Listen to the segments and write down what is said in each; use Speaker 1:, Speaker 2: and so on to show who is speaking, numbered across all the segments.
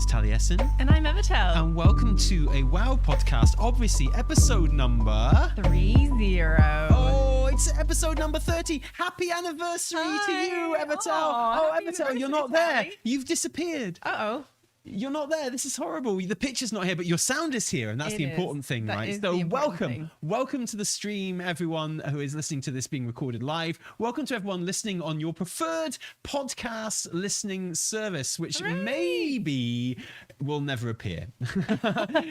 Speaker 1: is Taliesin.
Speaker 2: And I'm Evitel.
Speaker 1: And welcome to a WoW podcast, obviously episode number...
Speaker 2: 30.
Speaker 1: Oh, it's episode number 30. Happy anniversary to you, Evitel. Oh, Evitel, you're not there. You've disappeared.
Speaker 2: Uh-oh.
Speaker 1: You're not there. This is horrible. The picture's not here, but your sound is here, and that's the important thing, right? So welcome to the stream, everyone who is listening to this being recorded live. Welcome to everyone listening on your preferred podcast listening service, which maybe will never appear.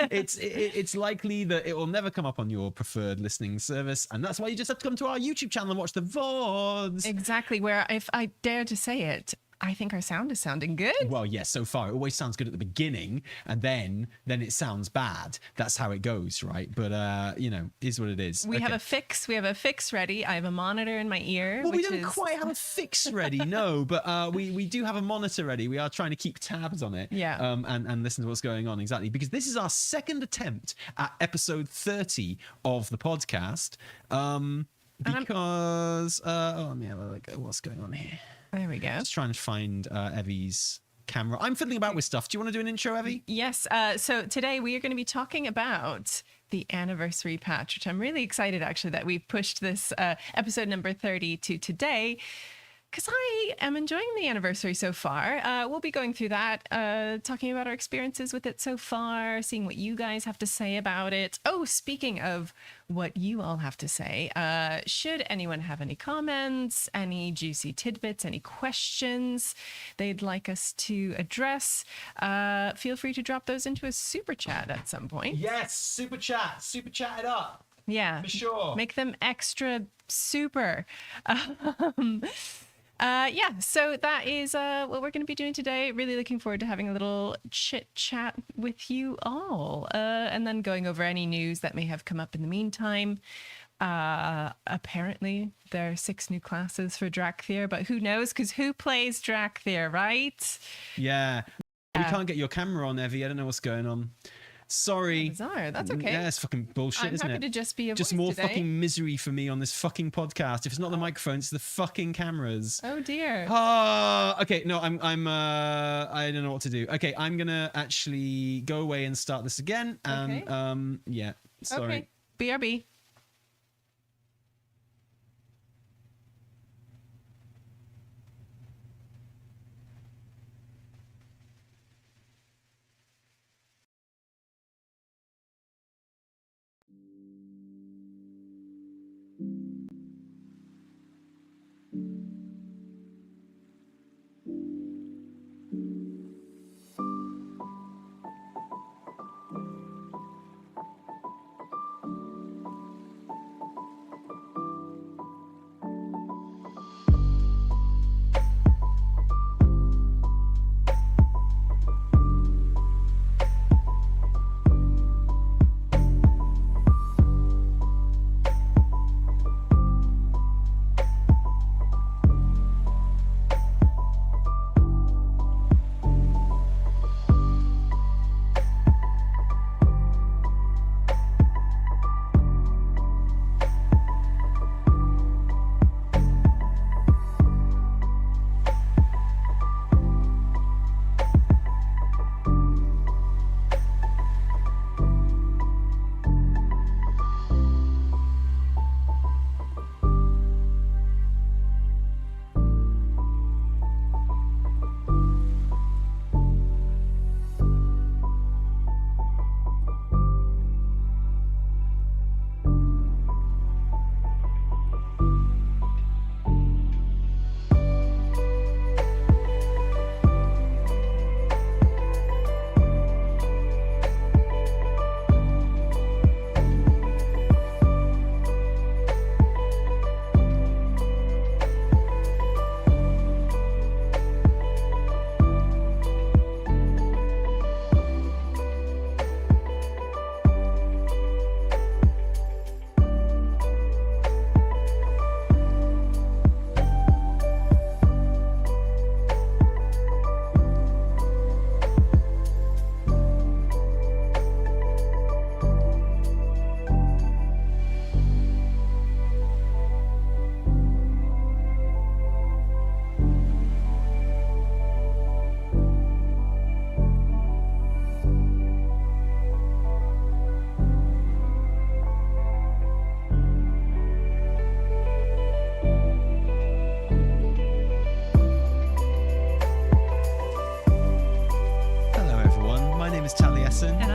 Speaker 1: It's likely that it will never come up on your preferred listening service, and that's why you just have to come to our YouTube channel and watch the VODs.
Speaker 2: Exactly, where if I dare to say it, I think our sound is sounding good.
Speaker 1: Well, yes, so far. It always sounds good at the beginning, and then it sounds bad. That's how it goes, right? But, you know, is what it is.
Speaker 2: We have a fix. We have a fix ready. I have a monitor in my ear.
Speaker 1: Well, we don't quite have a fix ready, no, but we do have a monitor ready. We are trying to keep tabs on it, and listen to what's going on, exactly. Because this is our second attempt at episode 30 of the podcast. Because, let me have a look at what's going on here.
Speaker 2: There we go.
Speaker 1: Just trying to find Evie's camera. I'm fiddling about with stuff. Do you want to do an intro, Evie?
Speaker 2: Yes. So today we are going to be talking about the anniversary patch, which I'm really excited, actually, that we've pushed this episode number 30 to today, because I am enjoying the anniversary so far. We'll be going through that, talking about our experiences with it so far, seeing what you guys have to say about it. Oh, speaking of what you all have to say, should anyone have any comments, any juicy tidbits, any questions they'd like us to address, feel free to drop those into a super chat at some point.
Speaker 1: Yes, super chat it up.
Speaker 2: Yeah,
Speaker 1: for sure.
Speaker 2: Make them extra super. So that is what we're going to be doing today. Really looking forward to having a little chit chat with you all, and then going over any news that may have come up in the meantime. Apparently there are 6 new classes for Drakthir, but who knows, because who plays Drakthir, right?
Speaker 1: Yeah. We can't get your camera on, Evie. I don't know what's going on. Sorry.
Speaker 2: Bizarre. That's okay.
Speaker 1: Yeah, it's fucking bullshit, isn't it?
Speaker 2: I'm happy to just be a
Speaker 1: just
Speaker 2: voice
Speaker 1: more
Speaker 2: today.
Speaker 1: fucking misery for me on this fucking podcast. If it's not the microphone, it's the fucking cameras.
Speaker 2: Oh dear.
Speaker 1: Okay, no, I don't know what to do. Okay, I'm gonna actually go away and start this again. And yeah, sorry.
Speaker 2: Okay. BRB.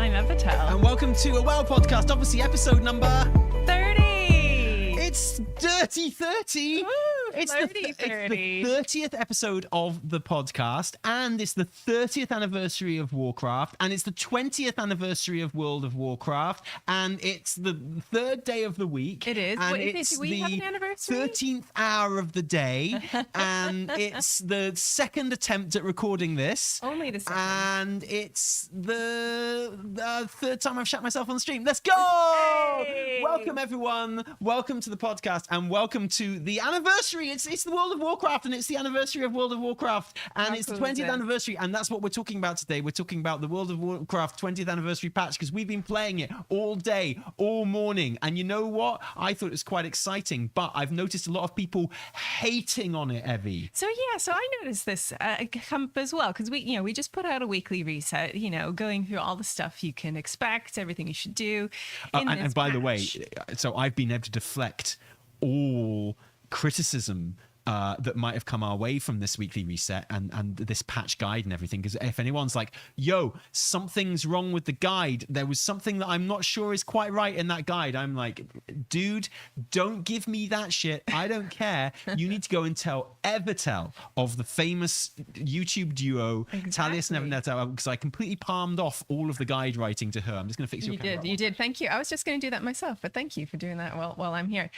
Speaker 2: I'm Evitel.
Speaker 1: And welcome to a WoW podcast, obviously episode number
Speaker 2: 30.
Speaker 1: It's Dirty 30.
Speaker 2: Woo,
Speaker 1: It's
Speaker 2: 30.
Speaker 1: the 30th episode of the podcast, and it's the 30th anniversary of Warcraft, and it's the 20th anniversary of World of Warcraft, and it's the third day of the week.
Speaker 2: It is.
Speaker 1: And
Speaker 2: Wait,
Speaker 1: it's
Speaker 2: do we have an anniversary?
Speaker 1: 13th hour of the day, and it's the second attempt at recording this.
Speaker 2: Only the second.
Speaker 1: And it's the third time I've shot myself on the stream. Let's go!
Speaker 2: Hey!
Speaker 1: Welcome, everyone. Welcome to the podcast, and welcome to the anniversary. It's the World of Warcraft, and it's the anniversary of World of Warcraft, and it's the 20th anniversary, and that's what we're talking about today. We're talking about the World of Warcraft 20th anniversary patch, because we've been playing it all day, all morning, and you know what? I thought it was quite exciting, but I've noticed a lot of people hating on it, Evie.
Speaker 2: So I noticed this come up as well, because we just put out a weekly reset, going through all the stuff you can expect, everything you should do.
Speaker 1: And by the way, so I've been able to deflect all criticism that might have come our way from this weekly reset and this patch guide and everything, because if anyone's like, yo, something's wrong with the guide, there was something that I'm not sure is quite right in that guide, I'm like, dude, don't give me that shit. I don't care. You need to go and tell Evitel of the famous YouTube duo Taliesin and Evitel, because I completely palmed off all of the guide writing to her. I'm just going to fix your camera.
Speaker 2: You did. Thank you. I was just going to do that myself, but thank you for doing that while I'm here.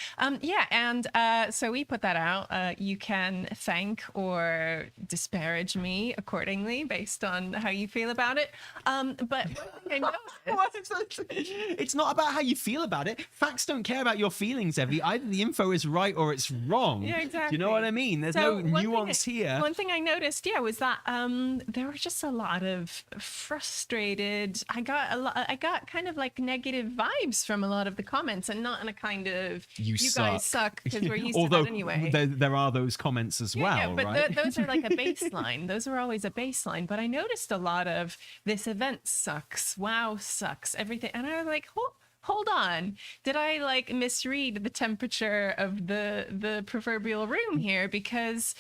Speaker 2: So we put that out. You can thank or disparage me accordingly based on how you feel about it. But one thing I noticed,
Speaker 1: it's not about how you feel about it. Facts don't care about your feelings, Evie. Either the info is right or it's wrong.
Speaker 2: Yeah, exactly.
Speaker 1: Do you know what I mean? There's no nuance here.
Speaker 2: One thing I noticed, was that there were just a lot of frustrated. I got kind of like negative vibes from a lot of the comments, and not in a kind of you guys suck, because we're used to that anyway.
Speaker 1: There are those comments as well,
Speaker 2: but
Speaker 1: right?
Speaker 2: Those are like a baseline. Those are always a baseline. But I noticed a lot of this event sucks, WoW sucks, everything, and I was like, hold on, did I like misread the temperature of the proverbial room here? Because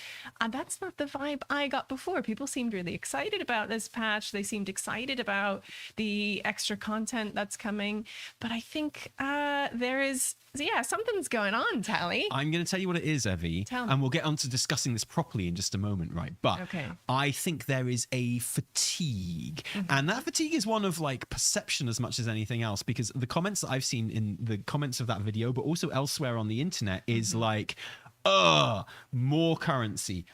Speaker 2: that's not the vibe I got before. People seemed really excited about this patch. They seemed excited about the extra content that's coming. But I think there is, something's going on, Tally.
Speaker 1: I'm going to tell you what it is, Evie, and we'll get on to discussing this properly in just a moment, right? But I think there is a fatigue, and that fatigue is one of like perception as much as anything else, because the comments that I've seen in the comments of that video, but also elsewhere on the internet, is like, more currency,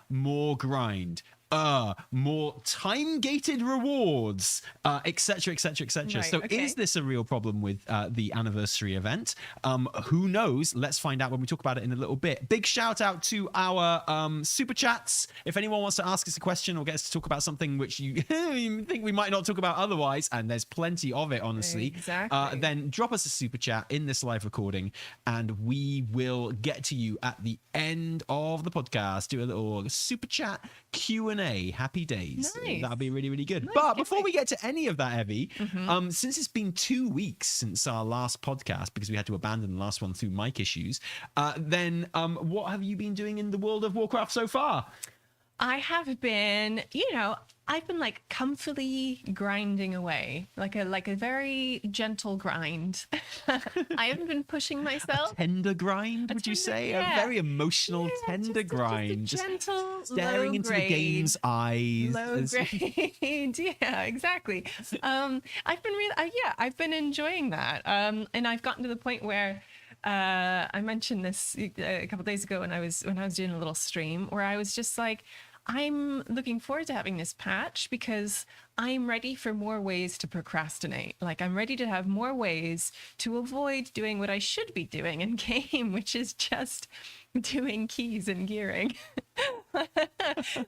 Speaker 1: more grind, more time-gated rewards, etc., etc., etc. So is this a real problem with the anniversary event? Who knows? Let's find out when we talk about it in a little bit. Big shout out to our super chats. If anyone wants to ask us a question or get us to talk about something which you think we might not talk about otherwise, and there's plenty of it, honestly, then drop us a super chat in this live recording, and we will get to you at the end of the podcast. Do a little super chat Q&A. Happy days.
Speaker 2: Nice.
Speaker 1: That'll be really, really good.
Speaker 2: Nice.
Speaker 1: But before we get to any of that, Evie, since it's been 2 weeks since our last podcast, because we had to abandon the last one through mic issues, then what have you been doing in the World of Warcraft so far?
Speaker 2: I have been, I've been like comfortably grinding away, like a very gentle grind. I haven't been pushing myself.
Speaker 1: A tender grind, would you say? A very emotional, tender grind.
Speaker 2: Just gentle,
Speaker 1: staring into the game's eyes.
Speaker 2: Low grade. Yeah, exactly. I've been enjoying that. And I've gotten to the point where I mentioned this a couple days ago when I was doing a little stream, where I was just like, I'm looking forward to having this patch because I'm ready for more ways to procrastinate. Like, I'm ready to have more ways to avoid doing what I should be doing in game, which is just doing keys and gearing.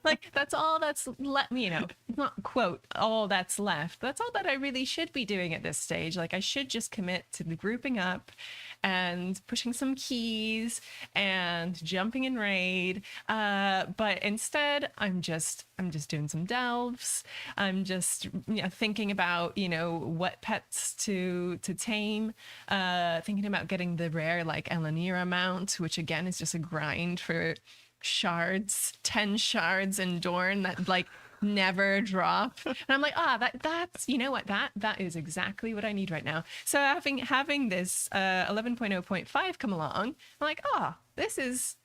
Speaker 2: Like, that's all that's left, not quote, all that's left. That's all that I really should be doing at this stage. Like, I should just commit to the grouping up and pushing some keys and jumping in raid. But instead, I'm just doing some delves. I'm just thinking about, what pets to tame, thinking about getting the rare like Elanira mount, which again is just a grind for shards, 10 shards in Dorne that like never drop. And I'm like, that's, you know what, that is exactly what I need right now. So having this 11.0.5 come along, I'm like, this is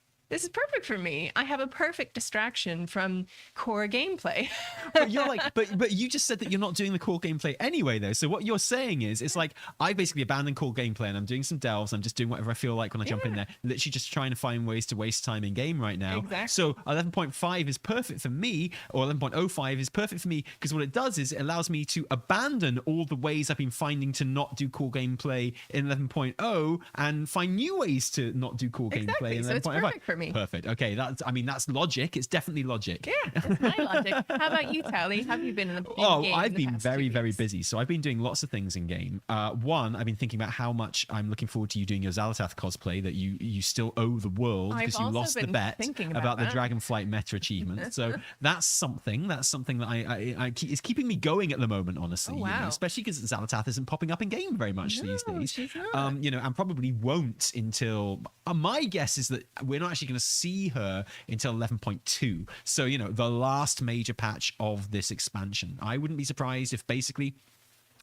Speaker 2: perfect for me. I have a perfect distraction from core gameplay.
Speaker 1: But you're like, but you just said that you're not doing the core gameplay anyway, though. So what you're saying is, it's like I basically abandoned core gameplay and I'm doing some delves. I'm just doing whatever I feel like when I jump in there. Literally just trying to find ways to waste time in game right now.
Speaker 2: Exactly.
Speaker 1: So 11.5 is perfect for me, or 11.05 is perfect for me, because what it does is it allows me to abandon all the ways I've been finding to not do core gameplay in 11.0 and find new ways to not do core gameplay in 11.05.
Speaker 2: So it's perfect for me.
Speaker 1: Perfect. Okay, that's logic. It's definitely logic.
Speaker 2: Yeah, that's my logic. How about you, Tally? Have you been in the game?
Speaker 1: I've been very, very busy. So I've been doing lots of things in game. One, I've been thinking about how much I'm looking forward to you doing your Zalatath cosplay that you still owe the world because you lost the bet about the Dragonflight meta achievement. So that's something. That's something that is keeping me going at the moment, honestly.
Speaker 2: Oh, wow.
Speaker 1: You know, especially because Zalatath isn't popping up in game very much these days.
Speaker 2: She's not.
Speaker 1: You know, and probably won't until my guess is that we're not actually going to see her until 11.2. So, you know, the last major patch of this expansion. I wouldn't be surprised if basically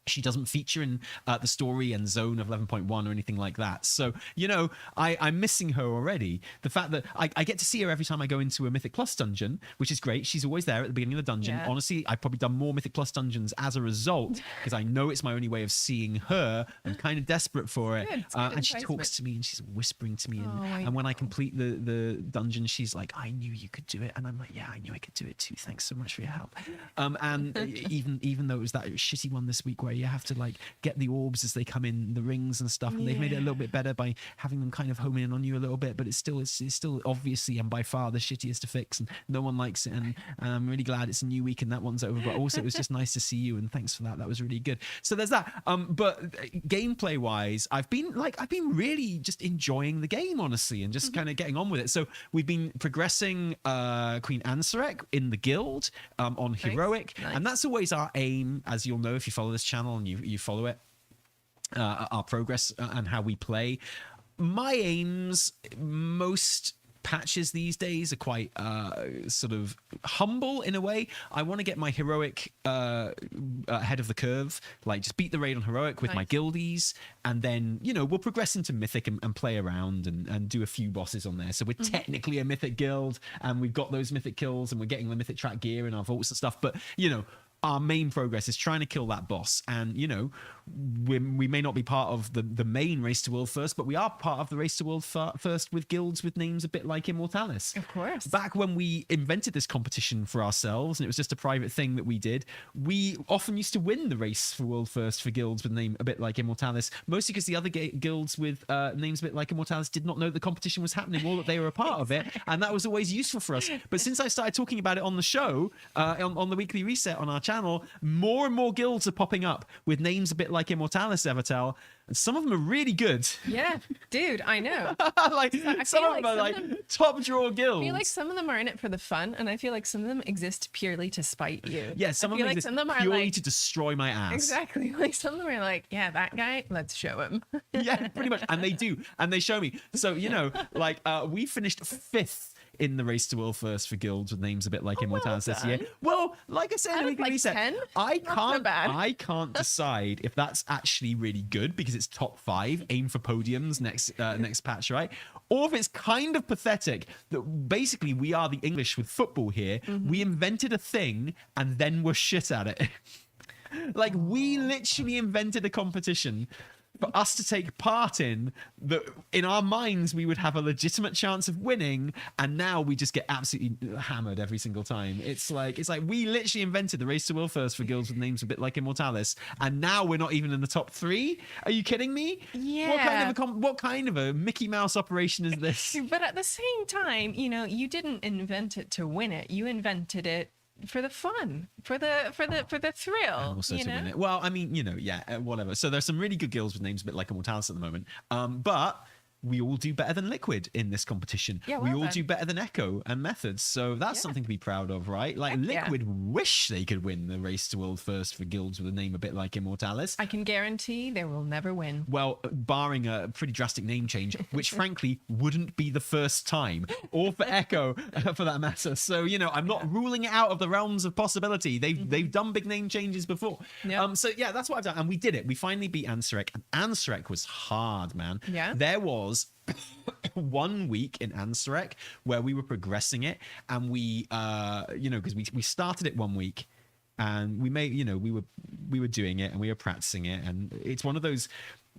Speaker 1: she doesn't feature in the story and zone of 11.1 or anything like that. So, you know, I'm missing her already. The fact that I get to see her every time I go into a Mythic Plus dungeon, which is great. She's always there at the beginning of the dungeon.
Speaker 2: Yeah.
Speaker 1: Honestly, I've probably done more Mythic Plus dungeons as a result because I know it's my only way of seeing her. I'm kind of desperate for it.
Speaker 2: Good.
Speaker 1: And she talks to me and she's whispering to me. And when I complete the dungeon, she's like, I knew you could do it. And I'm like, yeah, I knew I could do it too. Thanks so much for your help. And even though it was that shitty one this week where you have to like get the orbs as they come in the rings and stuff, and they've made it a little bit better by having them kind of home in on you a little bit, but it's still obviously and by far the shittiest to fix, and no one likes it, and I'm really glad it's a new week and that one's over. But also it was just nice to see you, and thanks for that was really good. So there's that. But gameplay wise, I've been really just enjoying the game, honestly, and just kind of getting on with it. So we've been progressing Queen Ansarek in the guild on heroic.
Speaker 2: Nice.
Speaker 1: And that's always our aim, as you'll know if you follow this channel and you follow it, our progress and how we play. My aims, most patches these days are quite sort of humble in a way. I want to get my heroic ahead of the curve, like just beat the raid on heroic with my guildies, and then, you know, we'll progress into mythic and play around and do a few bosses on there. So we're technically a mythic guild, and we've got those mythic kills, and we're getting the mythic track gear in our vaults and stuff. But, you know, our main progress is trying to kill that boss. And, you know, we may not be part of the main Race to World First, but we are part of the Race to World First with guilds with names a bit like Immortalis.
Speaker 2: Of course.
Speaker 1: Back when we invented this competition for ourselves, and it was just a private thing that we did, we often used to win the Race for World First for guilds with a name a bit like Immortalis, mostly because the other guilds with names a bit like Immortalis did not know the competition was happening or that they were a part of it, and that was always useful for us. But since I started talking about it on the show, on the weekly reset on our channel, more and more guilds are popping up with names a bit like Immortalis, Evitel, and some of them are really good.
Speaker 2: Yeah, dude, I know.
Speaker 1: Like some of them are like top draw guilds.
Speaker 2: I feel like some of them are in it for the fun, and I feel like some of them exist purely to spite you.
Speaker 1: Yeah, some of them exist purely to destroy my ass.
Speaker 2: Exactly. Like some of them are like, yeah, that guy, let's show him.
Speaker 1: Yeah, pretty much. And they do. And they show me. So, you know, like we finished 5th in the Race to World First for guilds with names a bit like Immortalis this year. Well, like I said,
Speaker 2: like 10?
Speaker 1: I can't decide if that's actually really good because it's top 5, aim for podiums next patch, right? Or if it's kind of pathetic that basically we are the English with football here. We invented a thing and then we're shit at it. Like we literally invented a competition for us to take part in that in our minds we would have a legitimate chance of winning, and now we just get absolutely hammered every single time. It's like we literally invented the Race to World First for guilds with names a bit like Immortalis, and now we're not even in the top 3. Are you kidding me?
Speaker 2: Yeah.
Speaker 1: What kind of a Mickey Mouse operation is this?
Speaker 2: But at the same time, you know, you didn't invent it to win it. You invented it for the fun, for the thrill.
Speaker 1: And also
Speaker 2: to
Speaker 1: win it. Well, I mean, you know, yeah, whatever. So there's some really good guilds with names a bit like Immortalis at the moment. But we all do better than Liquid in this competition.
Speaker 2: Yeah,
Speaker 1: we all do better than Echo and Methods. So that's something to be proud of, right? Like Liquid wish they could win the race to world first for guilds with a name a bit like Immortalis.
Speaker 2: I can guarantee they will never win.
Speaker 1: Well, barring a pretty drastic name change, which frankly wouldn't be the first time, or for Echo for that matter. So, I'm not ruling it out of the realms of possibility. They've done big name changes before.
Speaker 2: Yep.
Speaker 1: So yeah, that's what I've done. And we did it. We finally beat Ansarek. And Ansarek was hard, man.
Speaker 2: Yeah.
Speaker 1: There was 1 week in Ansarek where we were progressing it, and we because we started it 1 week, and we made we were doing it and we were practicing it, and it's one of those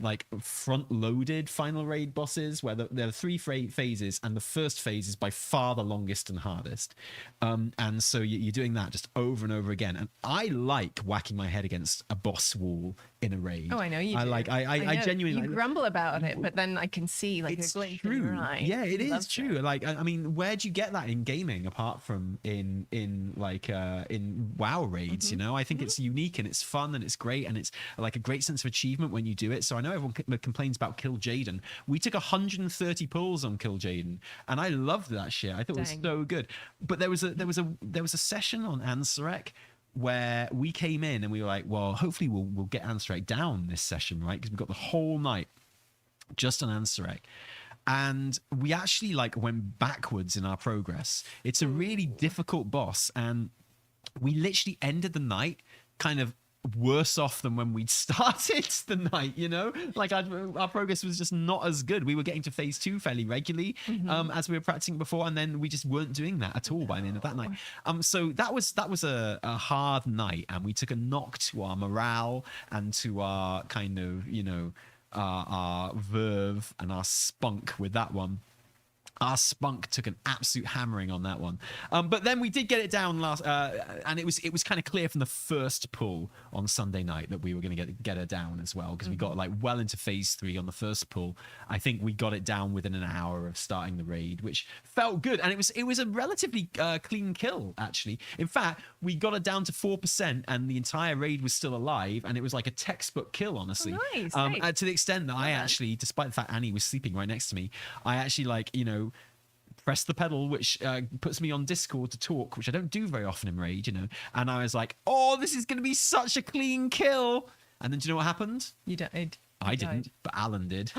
Speaker 1: like front-loaded final raid bosses where there are 3 phases, and the first phase is by far the longest and hardest. And so you're doing that just over and over again. And I like whacking my head against a boss wall in a raid.
Speaker 2: Oh, I know you do.
Speaker 1: I genuinely
Speaker 2: you grumble about it, but then I can see
Speaker 1: it's
Speaker 2: you're going
Speaker 1: true.
Speaker 2: through your eyes.
Speaker 1: Yeah, it is true.
Speaker 2: That.
Speaker 1: Like, I mean, where do you get that in gaming apart from in WoW raids? I think it's unique and it's fun and it's great, and it's like a great sense of achievement when you do it. So I know everyone complains about Kill Jaden. We took 130 pulls on Kill Jaden, and I loved that shit. I thought it was so good. But there was a session on Ansarek where we came in and we were like, well, hopefully we'll get Ansarek down this session, right? Because we've got the whole night just on Ansarek. And we actually went backwards in our progress. It's a really difficult boss, and we literally ended the night kind of worse off than when we'd started the night, like our progress was just not as good. We were getting to phase 2 fairly regularly as we were practicing before, and then we just weren't doing that at all by the end of that night. So that was a hard night, and we took a knock to our morale and to our kind of our verve and our spunk with that one. Our spunk took an absolute hammering on that one. But then we did get it down last, and it was kind of clear from the first pull on Sunday night that we were going to get her down as well, because we got well into phase 3 on the first pull. I think we got it down within an hour of starting the raid, which felt good, and it was a relatively clean kill actually. In fact, we got it down to 4%, and the entire raid was still alive, and it was like a textbook kill, honestly.
Speaker 2: Oh, nice.
Speaker 1: To the extent that I actually, despite the fact Annie was sleeping right next to me, I actually press the pedal, which puts me on Discord to talk, which I don't do very often in Raid, and I was like, oh, this is going to be such a clean kill. And then do you know what happened?
Speaker 2: You died.
Speaker 1: I didn't, but Alan did.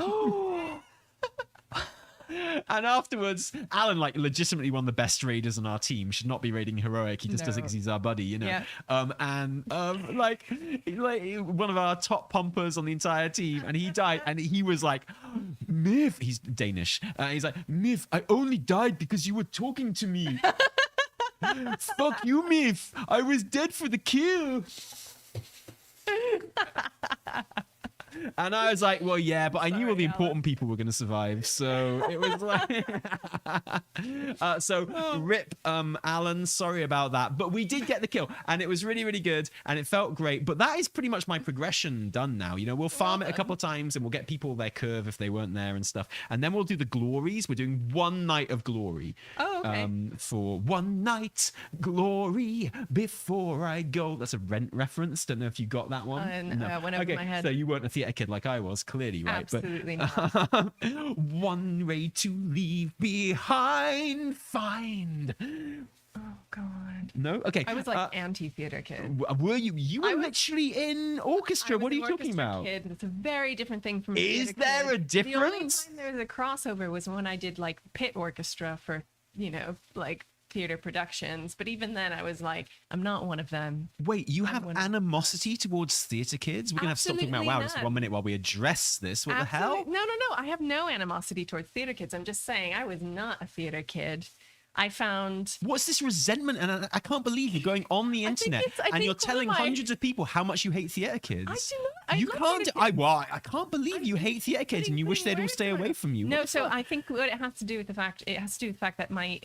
Speaker 1: And afterwards, Alan, legitimately one of the best raiders on our team, should not be raiding heroic. He just does it because he's our buddy,
Speaker 2: Yeah.
Speaker 1: And like one of our top pumpers on the entire team, and he died, and he was like, Miv, he's Danish. He's like, Miv, I only died because you were talking to me. Fuck you, Miv. I was dead for the kill. And I was like, well, yeah, but I knew all the important people were going to survive. So it was like, rip, Alan, sorry about that. But we did get the kill, and it was really, really good, and it felt great. But that is pretty much my progression done now. We'll farm it a couple of times, and we'll get people their curve if they weren't there and stuff. And then we'll do the glories. We're doing 1 night of glory.
Speaker 2: Oh, okay.
Speaker 1: For 1 night glory before I go. That's a Rent reference. Don't know if you got that one.
Speaker 2: No. Went over my head.
Speaker 1: So you weren't a theatre kid like I was, clearly, right?
Speaker 2: Absolutely
Speaker 1: not. 1 raid to leave behind, find.
Speaker 2: Oh God.
Speaker 1: No? Okay.
Speaker 2: I was anti-theater kid.
Speaker 1: Were you? You were literally in orchestra. What are you talking about?
Speaker 2: Kid. It's a very different thing from.
Speaker 1: Is there a difference?
Speaker 2: The only time there was a crossover was when I did pit orchestra for theater productions, but even then I was like, I'm not one of them.
Speaker 1: Wait, you have animosity towards theater kids? We're gonna have to stop talking about WoW just 1 minute while we address this. What the hell?
Speaker 2: No. I have no animosity towards theater kids. I'm just saying I was not a theater kid. I found...
Speaker 1: What's this resentment? And I can't believe you're going on the internet and you're telling hundreds of people how much you hate theater kids.
Speaker 2: I do not.
Speaker 1: You can't... I can't believe you hate theater kids and you wish they'd all stay away from you.
Speaker 2: No, so I think what it has to do with the fact that my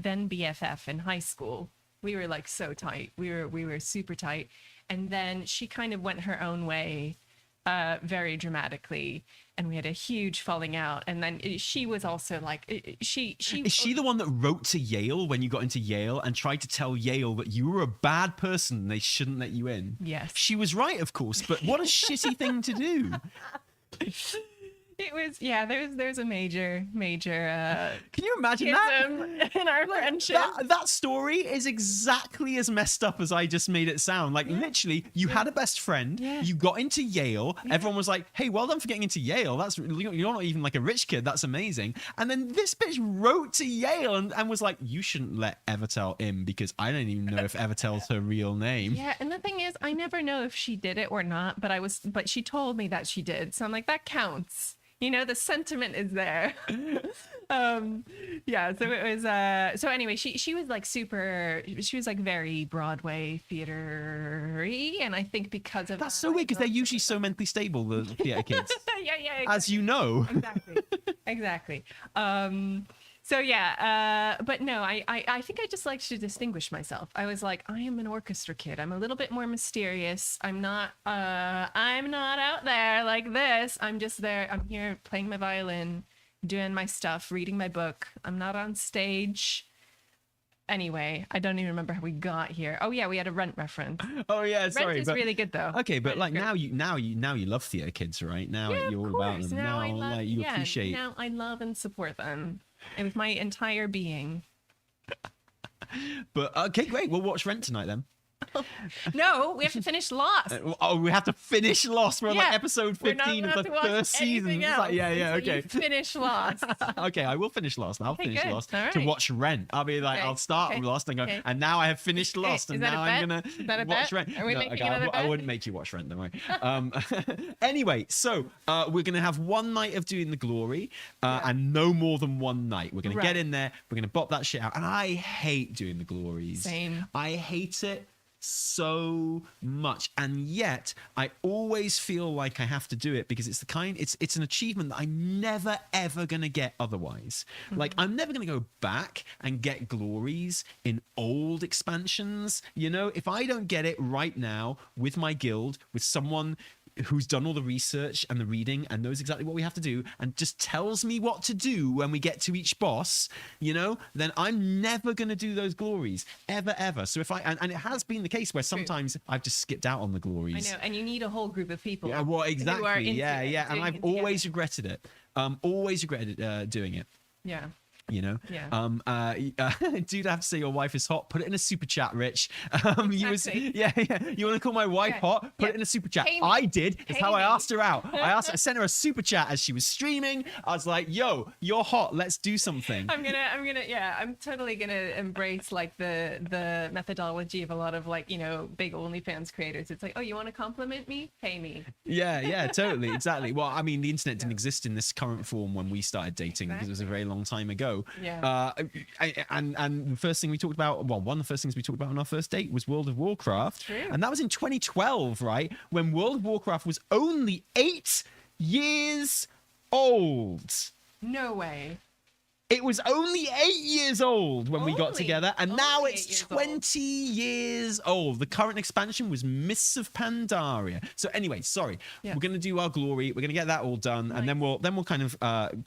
Speaker 2: then BFF in high school, we were so tight. We were super tight. And then she kind of went her own way very dramatically, and we had a huge falling out. And then she was also she is she the one that wrote to Yale when you got into Yale and tried to tell Yale that you were a bad person and they shouldn't let you in? Yes, she was right, of course, but what a shitty thing to do. It was, yeah, there's a major
Speaker 1: can you imagine that
Speaker 2: in our friendship?
Speaker 1: That story is exactly as messed up as I just made it sound. Like, literally, you had a best friend, you got into Yale, everyone was like, hey, well done for getting into Yale, that's, you're not even like a rich kid, that's amazing. And then this bitch wrote to Yale and was like, you shouldn't let Evitel in because I don't even know if Evitel's her real name.
Speaker 2: Yeah, and the thing is, I never know if she did it or not, but she told me that she did, so I'm like, that counts. You know, the sentiment is there. Yeah, so it was so anyway, she was like she was like very Broadway theater-y, and I think because of
Speaker 1: that's so weird because they're usually so mentally stable, the theater kids.
Speaker 2: yeah, exactly.
Speaker 1: As you know.
Speaker 2: Exactly. So yeah, but no, I think I just liked to distinguish myself. I was like, I am an orchestra kid. I'm a little bit more mysterious. I'm not out there like this. I'm just there. I'm here playing my violin, doing my stuff, reading my book. I'm not on stage. Anyway, I don't even remember how we got here. Oh yeah, we had a Rent reference.
Speaker 1: Oh yeah, sorry.
Speaker 2: Rent is really good though.
Speaker 1: Okay, but like now you love theater kids, right? Now you're all about them. Now like you appreciate.
Speaker 2: Now I love and support them. With my entire being.
Speaker 1: But okay, great. We'll watch Rent tonight then.
Speaker 2: No, we have to finish Lost.
Speaker 1: We have to finish Lost. We're on like episode 15 of the first season. It's like, okay.
Speaker 2: Finish Lost.
Speaker 1: Okay, I will finish Lost. I'll finish Lost
Speaker 2: right.
Speaker 1: to watch Rent. I'll be like, I'll start with Lost and go, and now I have finished Lost, and now I'm gonna watch Rent.
Speaker 2: Are we making another bet?
Speaker 1: I wouldn't make you watch Rent, don't worry. Anyway, so we're gonna have one night of doing the glory, and no more than one night. We're gonna get in there. We're gonna bop that shit out, and I hate doing the glories.
Speaker 2: Same.
Speaker 1: I hate it so much, and yet I always feel like I have to do it because it's an achievement that I'm never ever gonna get otherwise. Like, I'm never gonna go back and get glories in old expansions, you know. If I don't get it right now with my guild, with someone who's done all the research and the reading and knows exactly what we have to do and just tells me what to do when we get to each boss, you know, then I'm never going to do those glories ever. So if and it has been the case where sometimes I've just skipped out on the glories.
Speaker 2: I know, and you need a whole group of people.
Speaker 1: Yeah, well, exactly. Yeah. And I've always regretted it. Always regretted doing it.
Speaker 2: Yeah.
Speaker 1: You know, dude, I have to say your wife is hot. Put it in a super chat, Rich.
Speaker 2: Exactly.
Speaker 1: You want to call my wife hot? Put it in a super chat. I did. It's how I asked her out. I sent her a super chat as she was streaming. I was like, "Yo, you're hot. Let's do something."
Speaker 2: I'm totally gonna embrace like the methodology of a lot of like, you know, big OnlyFans creators. It's like, oh, you want to compliment me? Pay me.
Speaker 1: Yeah, totally, exactly. Well, I mean, the internet didn't exist in this current form when we started dating because it was a very long time ago.
Speaker 2: Yeah.
Speaker 1: And the first thing we talked about, well, one of the first things we talked about on our first date was World of Warcraft.
Speaker 2: True.
Speaker 1: And that was in 2012, right? When World of Warcraft was only 8 years old.
Speaker 2: No way.
Speaker 1: It was only 8 years old when we got together, and now it's 20 years old. The current expansion was Mists of Pandaria. So anyway, sorry, we're gonna do our glory. We're gonna get that all done, and then we'll kind of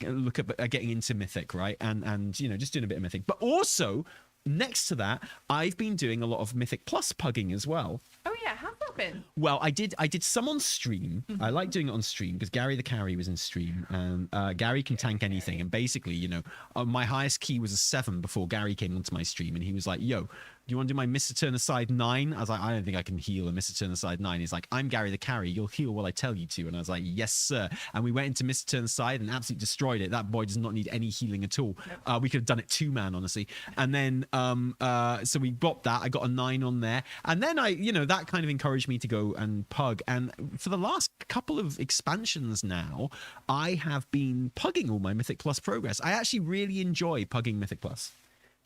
Speaker 1: look at getting into Mythic, right? And you know, just doing a bit of Mythic, but also next to that, I've been doing a lot of Mythic Plus pugging as well.
Speaker 2: Oh yeah, how's that been?
Speaker 1: Well, I did some on stream. I like doing it on stream because Gary the Carry was in stream, and Gary can tank anything. And basically, you know, my highest key was a 7 before Gary came onto my stream, and he was like, "Yo, do you want to do my Mr. Turner side 9?" I was like, "I don't think I can heal a Mr. Turner side 9." He's like, "I'm Gary the Carry. You'll heal what I tell you to." And I was like, "Yes, sir." And we went into Mr. Turner's side and absolutely destroyed it. That boy does not need any healing at all. We could have done it 2-man, honestly. And then, so we bopped that. I got a 9 on there. And then that kind of encouraged me to go and pug. And for the last couple of expansions now, I have been pugging all my Mythic Plus progress. I actually really enjoy pugging Mythic Plus.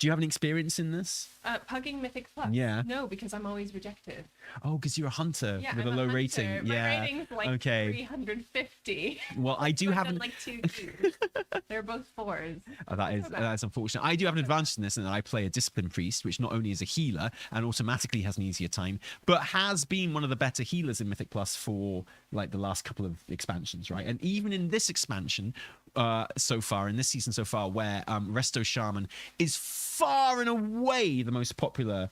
Speaker 1: Do you have any experience in this?
Speaker 2: Pugging Mythic Plus?
Speaker 1: Yeah.
Speaker 2: No, because I'm always rejected.
Speaker 1: Oh, because you're a hunter with
Speaker 2: I'm
Speaker 1: a low rating.
Speaker 2: My rating's like 350.
Speaker 1: Well, I do have
Speaker 2: like 2 2s. They're both 4s.
Speaker 1: Oh, that's unfortunate. I do have an advantage in this, in that I play a Discipline Priest, which not only is a healer and automatically has an easier time, but has been one of the better healers in Mythic Plus for like the last couple of expansions, right? And even in this expansion, so far in this season so far, where Resto Shaman is far and away the most popular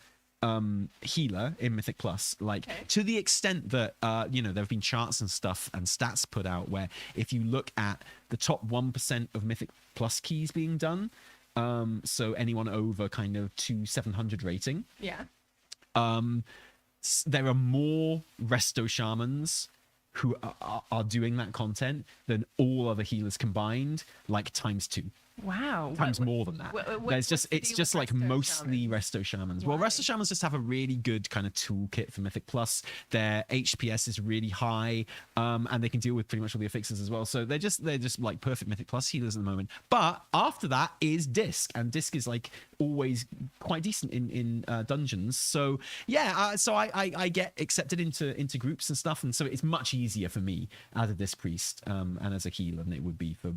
Speaker 1: healer in Mythic Plus, like to the extent that there have been charts and stuff and stats put out where if you look at the top 1% of Mythic Plus keys being done, so anyone over kind of 700 rating, there are more resto shamans who are doing that content than all other healers combined, like times 2.
Speaker 2: Wow.
Speaker 1: Times more than that. It's just like mostly resto shamans. Well, resto shamans just have a really good kind of toolkit for Mythic Plus. Their HPS is really high, and they can deal with pretty much all the affixes as well. So they're just like perfect Mythic Plus healers at the moment. But after that is Disc, and Disc is like always quite decent in dungeons. So yeah, so I get accepted into groups and stuff, and so it's much easier for me as a Disc priest and as a healer than it would be for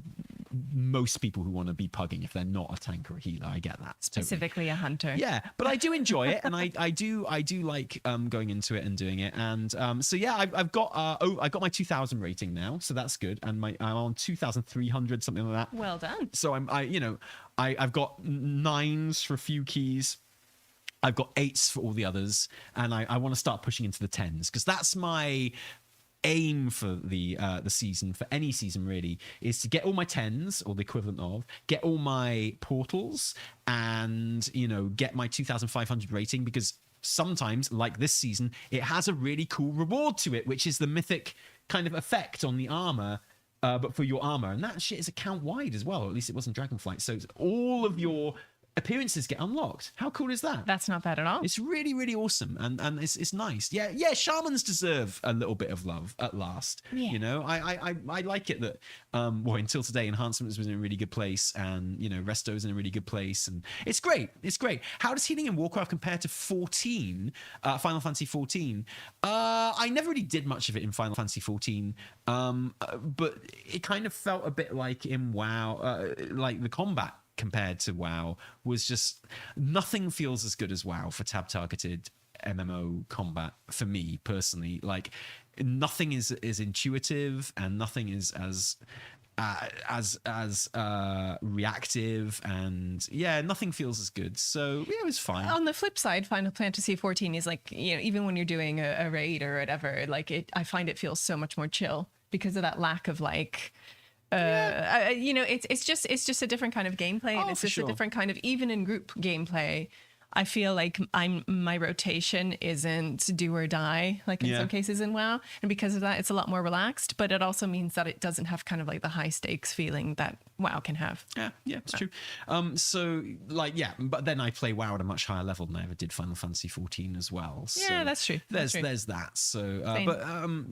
Speaker 1: most people who want to be pugging if they're not a tank or a healer. I get that.
Speaker 2: Specifically a hunter.
Speaker 1: Yeah, but I do enjoy it, and I do like going into it and doing it. And so yeah, I've got my 2000 rating now, so that's good, and I'm on 2300, something like that.
Speaker 2: Well done.
Speaker 1: So I've got 9s for a few keys. I've got 8s for all the others, and I want to start pushing into the 10s because that's my aim for the season, for any season really, is to get all my 10s or the equivalent of, get all my portals, and get my 2500 rating, because sometimes, like this season, it has a really cool reward to it, which is the mythic kind of effect on the armor, but for your armor, and that shit is account wide as well. At least it wasn't Dragonflight, so all of your appearances get unlocked. How cool is that?
Speaker 2: That's not bad at all.
Speaker 1: It's really, really awesome, and it's nice. Yeah, shamans deserve a little bit of love at last.
Speaker 2: Yeah.
Speaker 1: I like it that until today, enhancements was in a really good place, and resto's in a really good place, and it's great. How does healing in Warcraft compare to Final Fantasy 14? I never really did much of it in Final Fantasy 14, but it kind of felt a bit like in WoW, like the combat compared to WoW was just, nothing feels as good as WoW for tab targeted MMO combat for me personally. Like nothing is intuitive, and nothing is as reactive, and nothing feels as good. So yeah, it was fine.
Speaker 2: On the flip side, Final Fantasy 14 is like, even when you're doing a raid or whatever, like I find it feels so much more chill because of that lack of like it's just a different kind of gameplay, and it's just a different kind of, even in group gameplay, I feel like my rotation isn't do or die like in some cases in WoW, and because of that it's a lot more relaxed, but it also means that it doesn't have kind of like the high stakes feeling that WoW can have. Yeah,
Speaker 1: it's true. So like, but then I play WoW at a much higher level than I ever did Final Fantasy 14 as well. So
Speaker 2: that's true.
Speaker 1: There's that. So I'm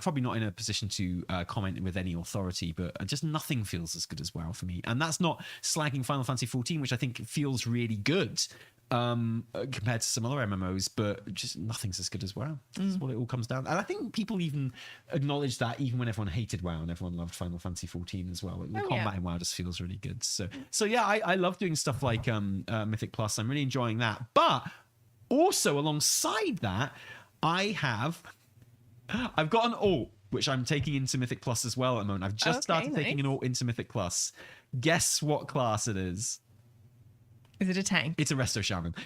Speaker 1: probably not in a position to comment with any authority, but just nothing feels as good as WoW for me, and that's not slagging Final Fantasy 14, which I think feels really good compared to some other MMOs, but just nothing's as good as WoW. That's what it all comes down. And I think people even acknowledge that, even when everyone hated WoW and everyone loved Final Fantasy 14 as well. The combat in WoW just feels really good. So yeah, I love doing stuff like Mythic Plus. I'm really enjoying that. But also alongside that, I've got an alt which I'm taking into Mythic Plus as well at the moment. I've just started taking an alt into Mythic Plus. Guess what class it is?
Speaker 2: Is it a tank?
Speaker 1: It's a resto shaman.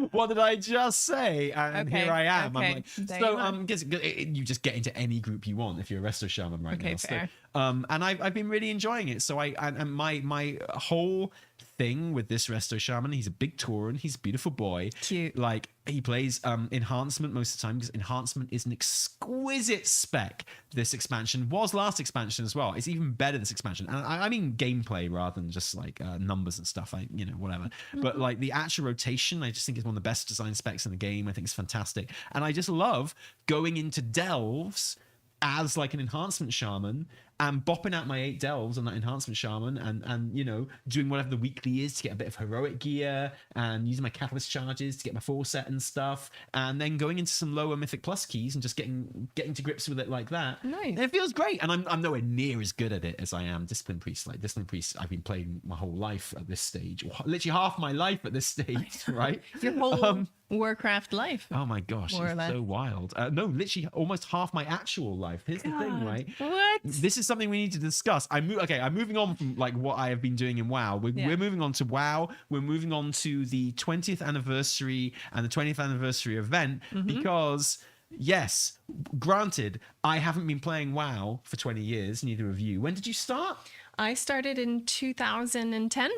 Speaker 1: What did I just say? And here I am. I'm like, you just get into any group you want if you're a resto shaman right now.
Speaker 2: Fair.
Speaker 1: So, and I've been really enjoying it. So and my whole thing with this resto shaman, he's a big Tauren, he's a beautiful boy.
Speaker 2: Cute.
Speaker 1: Like he plays enhancement most of the time, because enhancement is an exquisite spec. This expansion was last expansion as well. It's even better this expansion, and I mean gameplay rather than just like numbers and stuff. Whatever. But like the actual rotation, I just think is one of the best design specs in the game. I think it's fantastic, and I just love going into delves as like an enhancement shaman and bopping out my 8 delves on that enhancement shaman, and doing whatever the weekly is to get a bit of heroic gear, and using my catalyst charges to get my 4 set and stuff, and then going into some lower Mythic Plus keys and just getting to grips with it like that.
Speaker 2: Nice.
Speaker 1: And it feels great, and I'm nowhere near as good at it as I am Discipline Priest. Like Discipline Priest, I've been playing my whole life at this stage, or literally half my life at this stage, right?
Speaker 2: Your whole Warcraft life.
Speaker 1: Oh my gosh, it's so wild. No, literally almost half my actual life. Here's the thing, right?
Speaker 2: What?
Speaker 1: This is something we need to discuss. I'm moving on from like what I have been doing in WoW. We're moving on to WoW. We're moving on to the 20th anniversary and the 20th anniversary event because yes, granted, I haven't been playing WoW for 20 years, neither of you. When did you start?
Speaker 2: I started in 2010.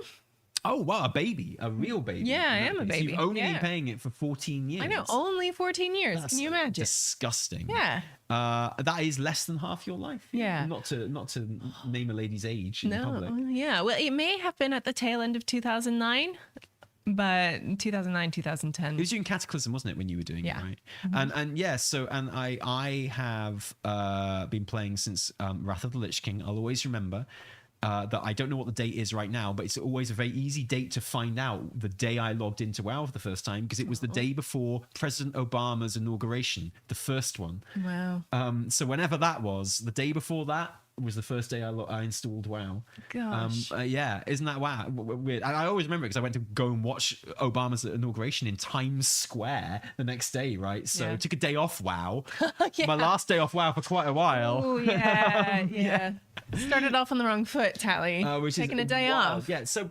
Speaker 1: Oh, wow, a baby, a real baby.
Speaker 2: Yeah, I am a baby.
Speaker 1: So you've only been playing it for 14 years.
Speaker 2: I know, only 14 years. Can you imagine?
Speaker 1: Disgusting.
Speaker 2: Yeah.
Speaker 1: That is less than half your life.
Speaker 2: Yeah.
Speaker 1: Not to name a lady's age in public.
Speaker 2: Yeah. Well, it may have been at the tail end of 2009. But 2009, 2010.
Speaker 1: It was during Cataclysm, wasn't it, when you were doing it, right? I have been playing since Wrath of the Lich King. I'll always remember that I don't know what the date is right now, but it's always a very easy date to find out the day I logged into WoW for the first time, because it was the day before President Obama's inauguration, the first one.
Speaker 2: Wow.
Speaker 1: So whenever that was, the day before that was the first day I installed WoW.
Speaker 2: Gosh.
Speaker 1: Yeah, isn't that weird? I always remember it because I went to go and watch Obama's inauguration in Times Square the next day, right? So I took a day off WoW. My last day off WoW for quite a while.
Speaker 2: Oh, yeah. Started off on the wrong foot, Tally. Taking a day off.
Speaker 1: Yeah, so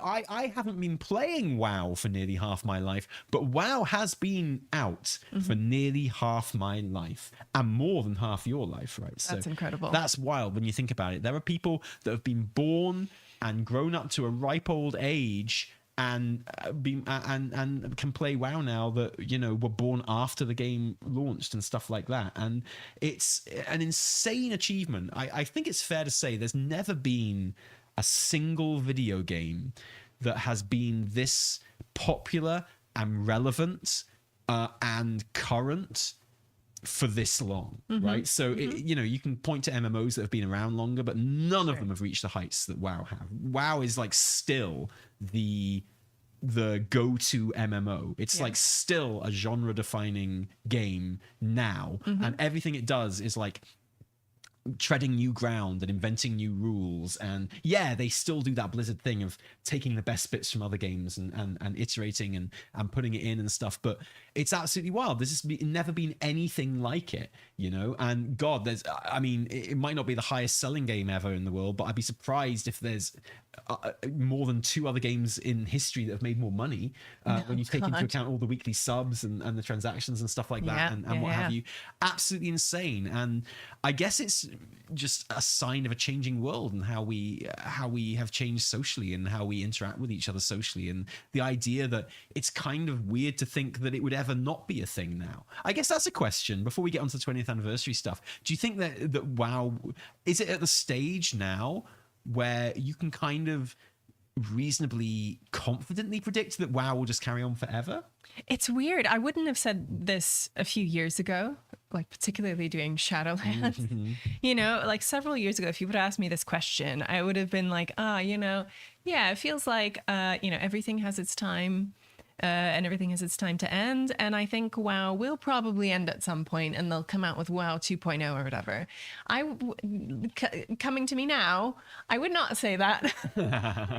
Speaker 1: I haven't been playing WoW for nearly half my life, but WoW has been out for nearly half my life and more than half your life, right? So
Speaker 2: that's incredible.
Speaker 1: That's wild when you think about it. There are people that have been born and grown up to a ripe old age and can play WoW now that were born after the game launched and stuff like that, and it's an insane achievement. I think it's fair to say there's never been a single video game that has been this popular and relevant and current for this long, right? So you can point to MMOs that have been around longer, but none of them have reached the heights that WoW have. WoW is like still the go-to MMO. It's like still a genre-defining game now, and everything it does is like treading new ground and inventing new rules. And they still do that Blizzard thing of taking the best bits from other games and iterating and putting it in and stuff, but it's absolutely wild. There's never been anything like it, and God, it might not be the highest selling game ever in the world, but I'd be surprised if there's more than 2 other games in history that have made more money when you take into account all the weekly subs and the transactions and stuff like that and what have you. Absolutely insane. And I guess it's just a sign of a changing world and how we have changed socially and how we interact with each other socially, and the idea that it's kind of weird to think that it would ever not be a thing now. I guess that's a question before we get onto the 20th anniversary stuff. Do you think that WoW is it at the stage now where you can kind of reasonably confidently predict that WoW will just carry on forever?
Speaker 2: It's weird. I wouldn't have said this a few years ago, like particularly doing Shadowlands. Like several years ago, if you would have asked me this question, I would have been like, it feels like, everything has its time. And everything has its time to end. And I think WoW will probably end at some point, and they'll come out with WoW 2.0 or whatever. Coming to me now, I would not say that.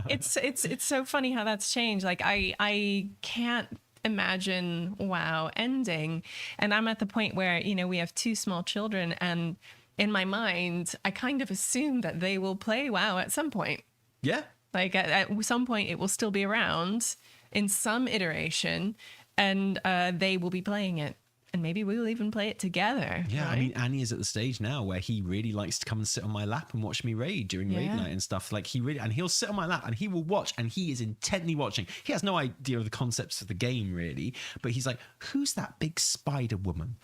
Speaker 2: It's so funny how that's changed. Like I can't imagine WoW ending, and I'm at the point where we have 2 small children, and in my mind, I kind of assume that they will play WoW at some point.
Speaker 1: Yeah.
Speaker 2: Like at some point, it will still be around in some iteration, and they will be playing it. And maybe we'll even play it together.
Speaker 1: Yeah,
Speaker 2: right?
Speaker 1: I mean, Annie is at the stage now where he really likes to come and sit on my lap and watch me raid during raid night and stuff. Like he'll sit on my lap and he will watch, and he is intently watching. He has no idea of the concepts of the game really, but he's like, "Who's that big spider woman?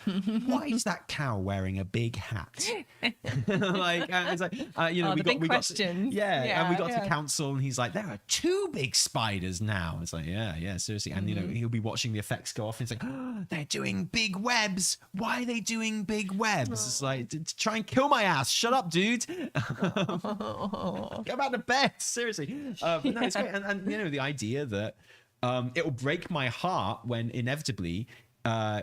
Speaker 1: Why is that cow wearing a big hat?" It's like, we got questions. And we got to council, and he's like, "There are 2 big spiders now." It's like, yeah, seriously. And he'll be watching the effects go off, and it's like, "Oh, they're doing big webs. Why are they doing big webs?" It's like, to try and kill my ass. Shut up, dude. Go back to bed. Seriously. But no, it's great. And the idea that it will break my heart when inevitably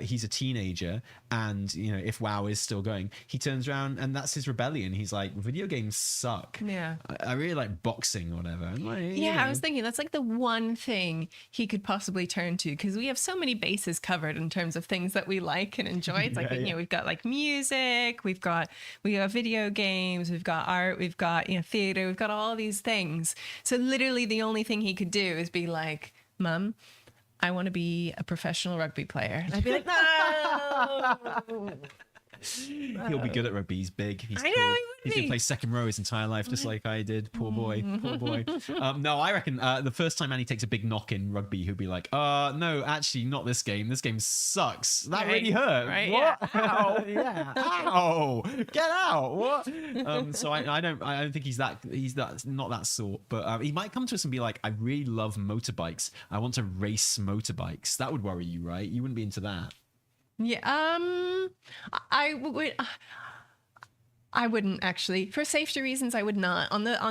Speaker 1: he's a teenager, and if WoW is still going, he turns around and that's his rebellion. He's like, video games suck.
Speaker 2: Yeah,
Speaker 1: I really like boxing or whatever. Like,
Speaker 2: I was thinking that's like the one thing he could possibly turn to, because we have so many bases covered in terms of things that we like and enjoy. It's like we've got like music, we have video games, we've got art, we've got theater, we've got all these things. So literally the only thing he could do is be like, Mum, I want to be a professional rugby player. And I'd be like, no.
Speaker 1: He'll be good at rugby. He's big. He's cool. He's going to play second row his entire life, just like I did. Poor boy. Poor boy. No, I reckon the first time Annie takes a big knock in rugby, he'll be like, no, actually, not this game. This game sucks. That really hurt.
Speaker 2: Right?
Speaker 1: What?
Speaker 2: Yeah. Ow.
Speaker 1: Yeah. Ow. Get out. What? So I don't think he's not that sort. But he might come to us and be like, I really love motorbikes. I want to race motorbikes. That would worry you, right? You wouldn't be into that.
Speaker 2: Yeah, I would. I wouldn't actually, for safety reasons. I would not. On the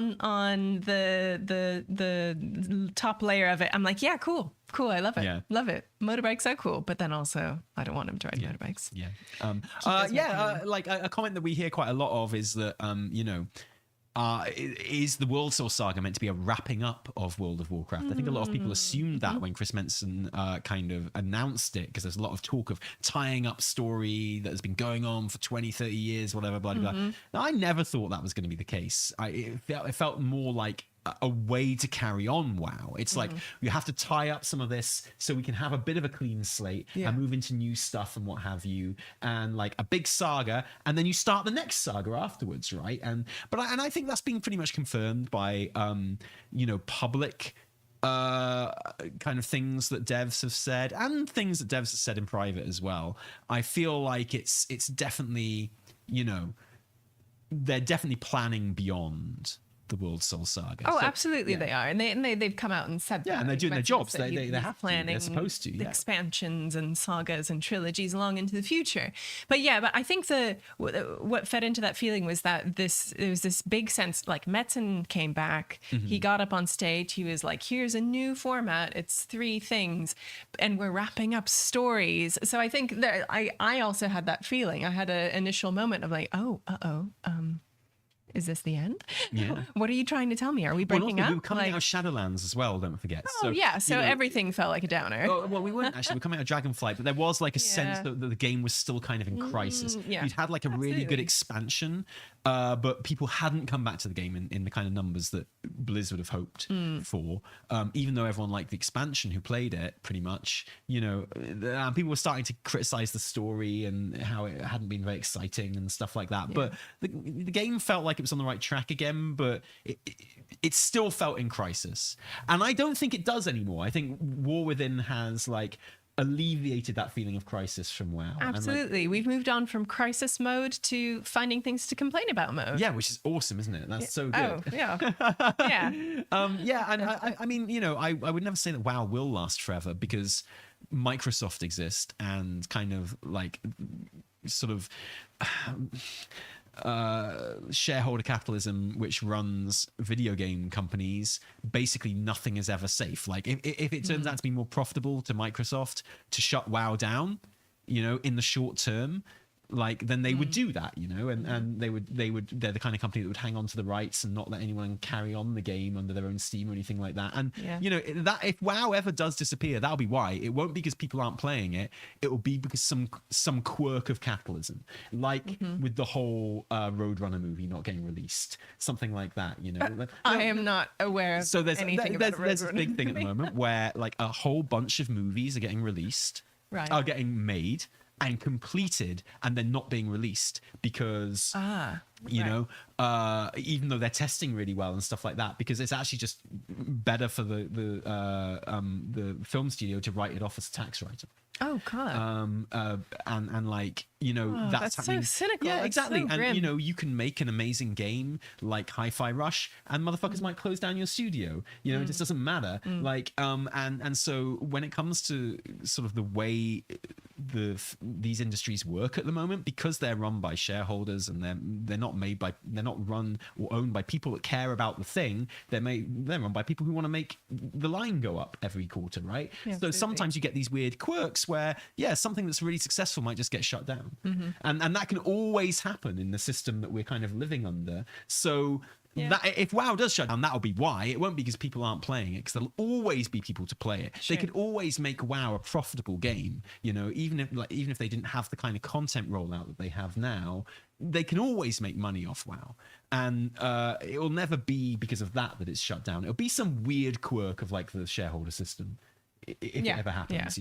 Speaker 2: top layer of it, I'm like, yeah, cool. I love it.
Speaker 1: Yeah.
Speaker 2: Love it. Motorbikes are cool, but then also I don't want him to ride motorbikes.
Speaker 1: Yeah. Like a comment that we hear quite a lot of is that is the World Soul Saga meant to be a wrapping up of World of Warcraft? I think a lot of people assumed that when Chris Menson kind of announced it, because there's a lot of talk of tying up story that has been going on for 20, 30 years, whatever, blah, blah, blah. Now, I never thought that was going to be the case. It felt more like a way to carry on WoW. It's like you have to tie up some of this so we can have a bit of a clean slate and move into new stuff and what have you, and like a big saga, and then you start the next saga afterwards, right? And I think that's been pretty much confirmed by public kind of things that devs have said, and things that devs have said in private as well. I feel like it's definitely, they're definitely planning beyond the World Soul Saga.
Speaker 2: Oh, so, absolutely, they are, and they've come out and said that.
Speaker 1: Yeah, and they're doing their jobs. They have
Speaker 2: planning.
Speaker 1: They're supposed to. Yeah.
Speaker 2: Expansions and sagas and trilogies long into the future. But I think what fed into that feeling was that there was this big sense, like Metzen came back, he got up on stage, he was like, "Here's a new format. It's 3 things, and we're wrapping up stories." So I think that I also had that feeling. I had an initial moment of like, is this the end?
Speaker 1: Yeah.
Speaker 2: What are you trying to tell me? Are we breaking up?
Speaker 1: We were coming out of Shadowlands as well, don't forget.
Speaker 2: Oh, so everything felt like a downer.
Speaker 1: Well, we weren't actually. We're coming out of Dragonflight, but there was like a sense that the game was still kind of in crisis. You'd had like a really good expansion, but people hadn't come back to the game in the kind of numbers that Blizzard would have hoped for. Even though everyone liked the expansion who played it, pretty much, people were starting to criticize the story and how it hadn't been very exciting and stuff like that. Yeah. But the game felt like it was on the right track again, but it still felt in crisis. And I don't think it does anymore. I think War Within has like alleviated that feeling of crisis from WoW.
Speaker 2: Absolutely. We've moved on from crisis mode to finding things to complain about mode.
Speaker 1: Yeah, which is awesome, isn't it? That's so good.
Speaker 2: Oh, yeah.
Speaker 1: Yeah. And I mean, I would never say that WoW will last forever, because Microsoft exists, and kind of like sort of shareholder capitalism which runs video game companies. Basically nothing is ever safe. Like if it turns out to be more profitable to Microsoft to shut WoW down, in the short term, like then they would do that, and they're the kind of company that would hang on to the rights and not let anyone carry on the game under their own steam or anything like that. And that if WoW ever does disappear, that'll be why. It won't be because people aren't playing it. It will be because some quirk of capitalism, like with the whole Roadrunner movie not getting released, something like that.
Speaker 2: I am not aware of anything about
Speaker 1: there's this big thing at the moment where like a whole bunch of movies are getting released, are getting made and completed, and they're not being released because even though they're testing really well and stuff like that, because it's actually just better for the film studio to write it off as a tax write-off.
Speaker 2: Oh God.
Speaker 1: And like
Speaker 2: that's happening. So cynical.
Speaker 1: Yeah, exactly.
Speaker 2: So
Speaker 1: and you can make an amazing game like Hi-Fi Rush, and motherfuckers might close down your studio. It just doesn't matter. Like and so when it comes to sort of the way these industries work at the moment, because they're run by shareholders and they're not they're not run or owned by people that care about the thing. They're run by people who want to make the line go up every quarter, right? Yeah, so sometimes you get these weird quirks where, something that's really successful might just get shut down. And that can always happen in the system that we're kind of living under. So that if WoW does shut down, that'll be why. It won't be because people aren't playing it, because there'll always be people to play it. Sure. They could always make WoW a profitable game, even if they didn't have the kind of content rollout that they have now. They can always make money off WoW, and it will never be because of that it's shut down. It'll be some weird quirk of like the shareholder system. If it ever happens,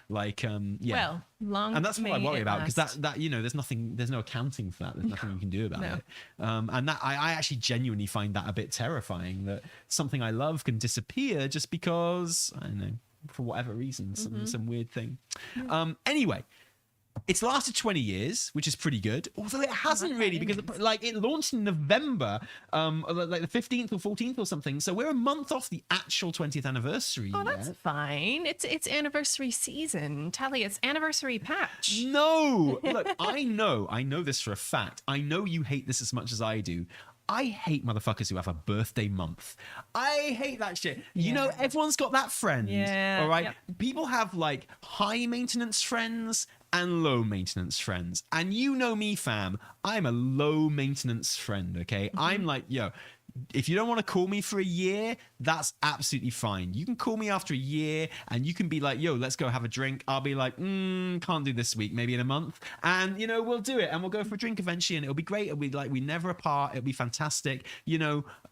Speaker 1: Well,
Speaker 2: and
Speaker 1: that's what I worry about, because that there's no accounting for that. There's nothing you can do about it. And that I actually genuinely find that a bit terrifying, that something I love can disappear just because, I don't know, for whatever reason, some weird thing. Anyway. It's lasted 20 years, which is pretty good. Although it hasn't really, because it launched in November, like the 15th or 14th or something. So we're a month off the actual 20th anniversary.
Speaker 2: Oh, that's fine. It's anniversary season. Tally, it's anniversary patch.
Speaker 1: No, look, I know this for a fact. I know you hate this as much as I do. I hate motherfuckers who have a birthday month. I hate that shit. Everyone's got that friend. Yeah. All right. Yep. People have like high maintenance friends and low maintenance friends. And you know me, fam. I'm a low maintenance friend. Okay. I'm like, if you don't want to call me for a year, that's absolutely fine. You can call me after a year and you can be like, let's go have a drink. I'll be like, can't do this week, maybe in a month. And, we'll do it and we'll go for a drink eventually and it'll be great. It'll be like, we never apart. It'll be fantastic.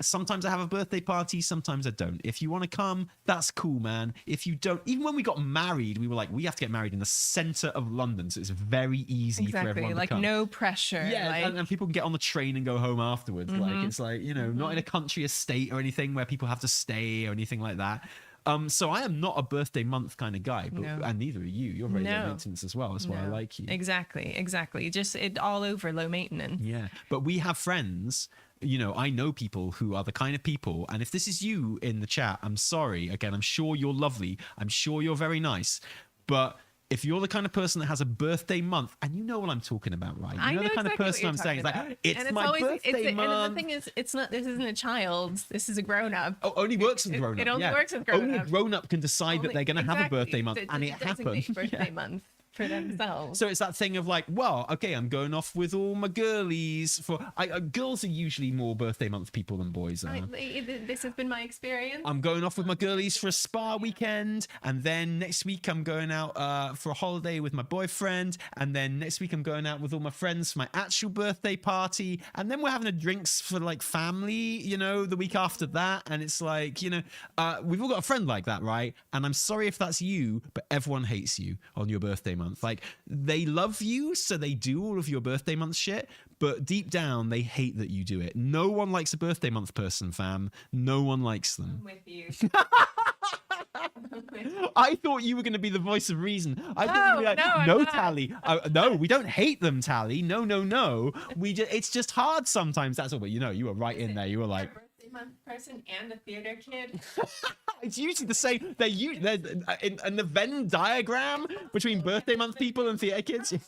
Speaker 1: Sometimes I have a birthday party. Sometimes I don't. If you want to come, that's cool, man. If you don't, even when we got married, we were like, we have to get married in the center of London. So it's very easy for everyone to come.
Speaker 2: No pressure.
Speaker 1: Yeah. And people can get on the train and go home afterwards. Like, it's like, not in a country estate or anything where people have to stay or anything like that. So I am not a birthday month kind of guy, and neither are you. You're very low maintenance as well. That's why I like you.
Speaker 2: Exactly. Just all over low maintenance.
Speaker 1: Yeah. But we have friends, I know people who are the kind of people, and if this is you in the chat, I'm sorry. Again, I'm sure you're lovely. I'm sure you're very nice. But if you're the kind of person that has a birthday month, and you know what I'm talking about, right? You know the kind of person I'm saying. It's like, it's my birthday month.
Speaker 2: And the thing is, this isn't a child. This is a grown-up.
Speaker 1: Oh, only works with grown-up.
Speaker 2: It only works with grown-up.
Speaker 1: Only a grown-up can decide that they're going to have a birthday month, and it happens.
Speaker 2: Birthday month for themselves.
Speaker 1: So it's that thing of like, well, okay, I'm going off with all my girlies. Girls are usually more birthday month people than boys are.
Speaker 2: This has been my experience.
Speaker 1: I'm going off with my girlies for a spa weekend, and then next week I'm going out for a holiday with my boyfriend, and then next week I'm going out with all my friends for my actual birthday party, and then we're having a drinks for like family, the week after that, and it's like, we've all got a friend like that, right? And I'm sorry if that's you, but everyone hates you on your birthday month. Like, they love you, so they do all of your birthday month shit, but deep down they hate that you do it. No one likes a birthday month person, fam. No one likes them.
Speaker 2: I'm with you.
Speaker 1: I thought you were going to be the voice of reason. I thought you'd be like, no, Tally. No, we don't hate them, Tally. No. It's just hard sometimes. That's all. But you were right in there. You were like,
Speaker 2: month person and a theater kid.
Speaker 1: It's usually the same. They're in the Venn diagram between birthday month people and theater kids.
Speaker 2: But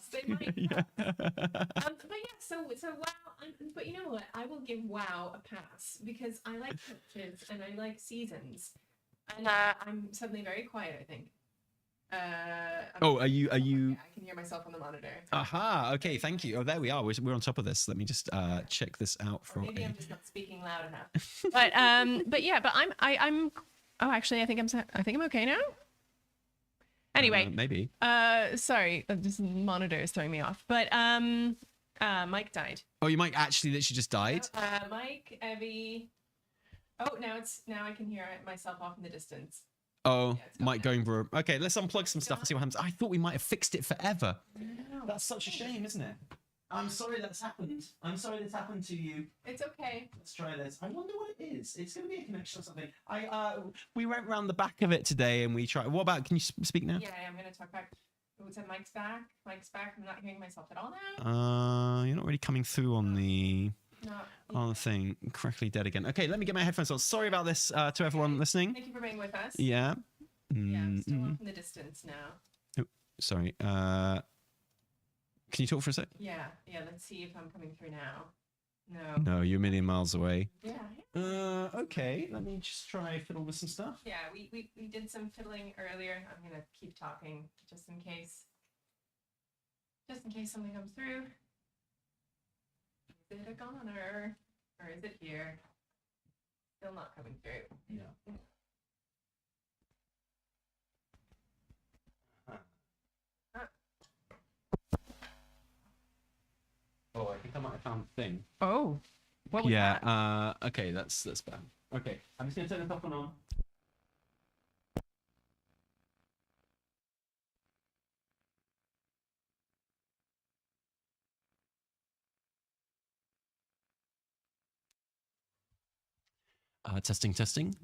Speaker 2: so WoW. But you know what? I will give WoW a pass because I like pitches and I like seasons, and I'm suddenly very quiet, I think.
Speaker 1: Are you?
Speaker 2: I can hear myself on the monitor.
Speaker 1: Aha. Okay. Thank you. Oh, there we are. We're on top of this. Let me just check this out for.
Speaker 2: Maybe I'm just not speaking loud enough. But I'm. Oh, actually, I think I'm okay now. Anyway,
Speaker 1: maybe.
Speaker 2: Sorry, this monitor is throwing me off. But Mike died.
Speaker 1: Oh, your mic actually literally just died.
Speaker 2: Mike, Evie. Oh, now I can hear myself off in the distance.
Speaker 1: Oh, Mike going for okay. Let's unplug some stuff and see what happens. I thought we might have fixed it forever. No. That's such a shame, isn't it? I'm sorry that's happened. I'm sorry that's happened to you.
Speaker 2: It's okay.
Speaker 1: Let's try this. I wonder what it is. It's going to be a connection or something. We went round the back of it today and we tried. What about? Can you speak now?
Speaker 2: Yeah, I'm going to talk back. It said Mike's back. Mike's back. I'm not hearing myself at all now.
Speaker 1: You're not really coming through on the. On the thing, correctly dead again. Okay, let me get my headphones on. Sorry about this to everyone listening.
Speaker 2: Thank you for being with us.
Speaker 1: Yeah.
Speaker 2: Yeah, I'm still off in the distance now.
Speaker 1: Oh, sorry. Can you talk for a sec?
Speaker 2: Yeah. Let's see if I'm coming through now. No.
Speaker 1: No, you're a million miles away.
Speaker 2: Yeah.
Speaker 1: Okay. Let me just try fiddle with some stuff.
Speaker 2: Yeah, we did some fiddling earlier. I'm gonna keep talking just in case something comes through. Is it a goner or is it here? Still not coming through.
Speaker 1: Yeah. Oh, I think I might have found the thing.
Speaker 2: Oh, what was that?
Speaker 1: Okay, that's bad. Okay, I'm just gonna turn the top one on. Testing.
Speaker 2: Testing.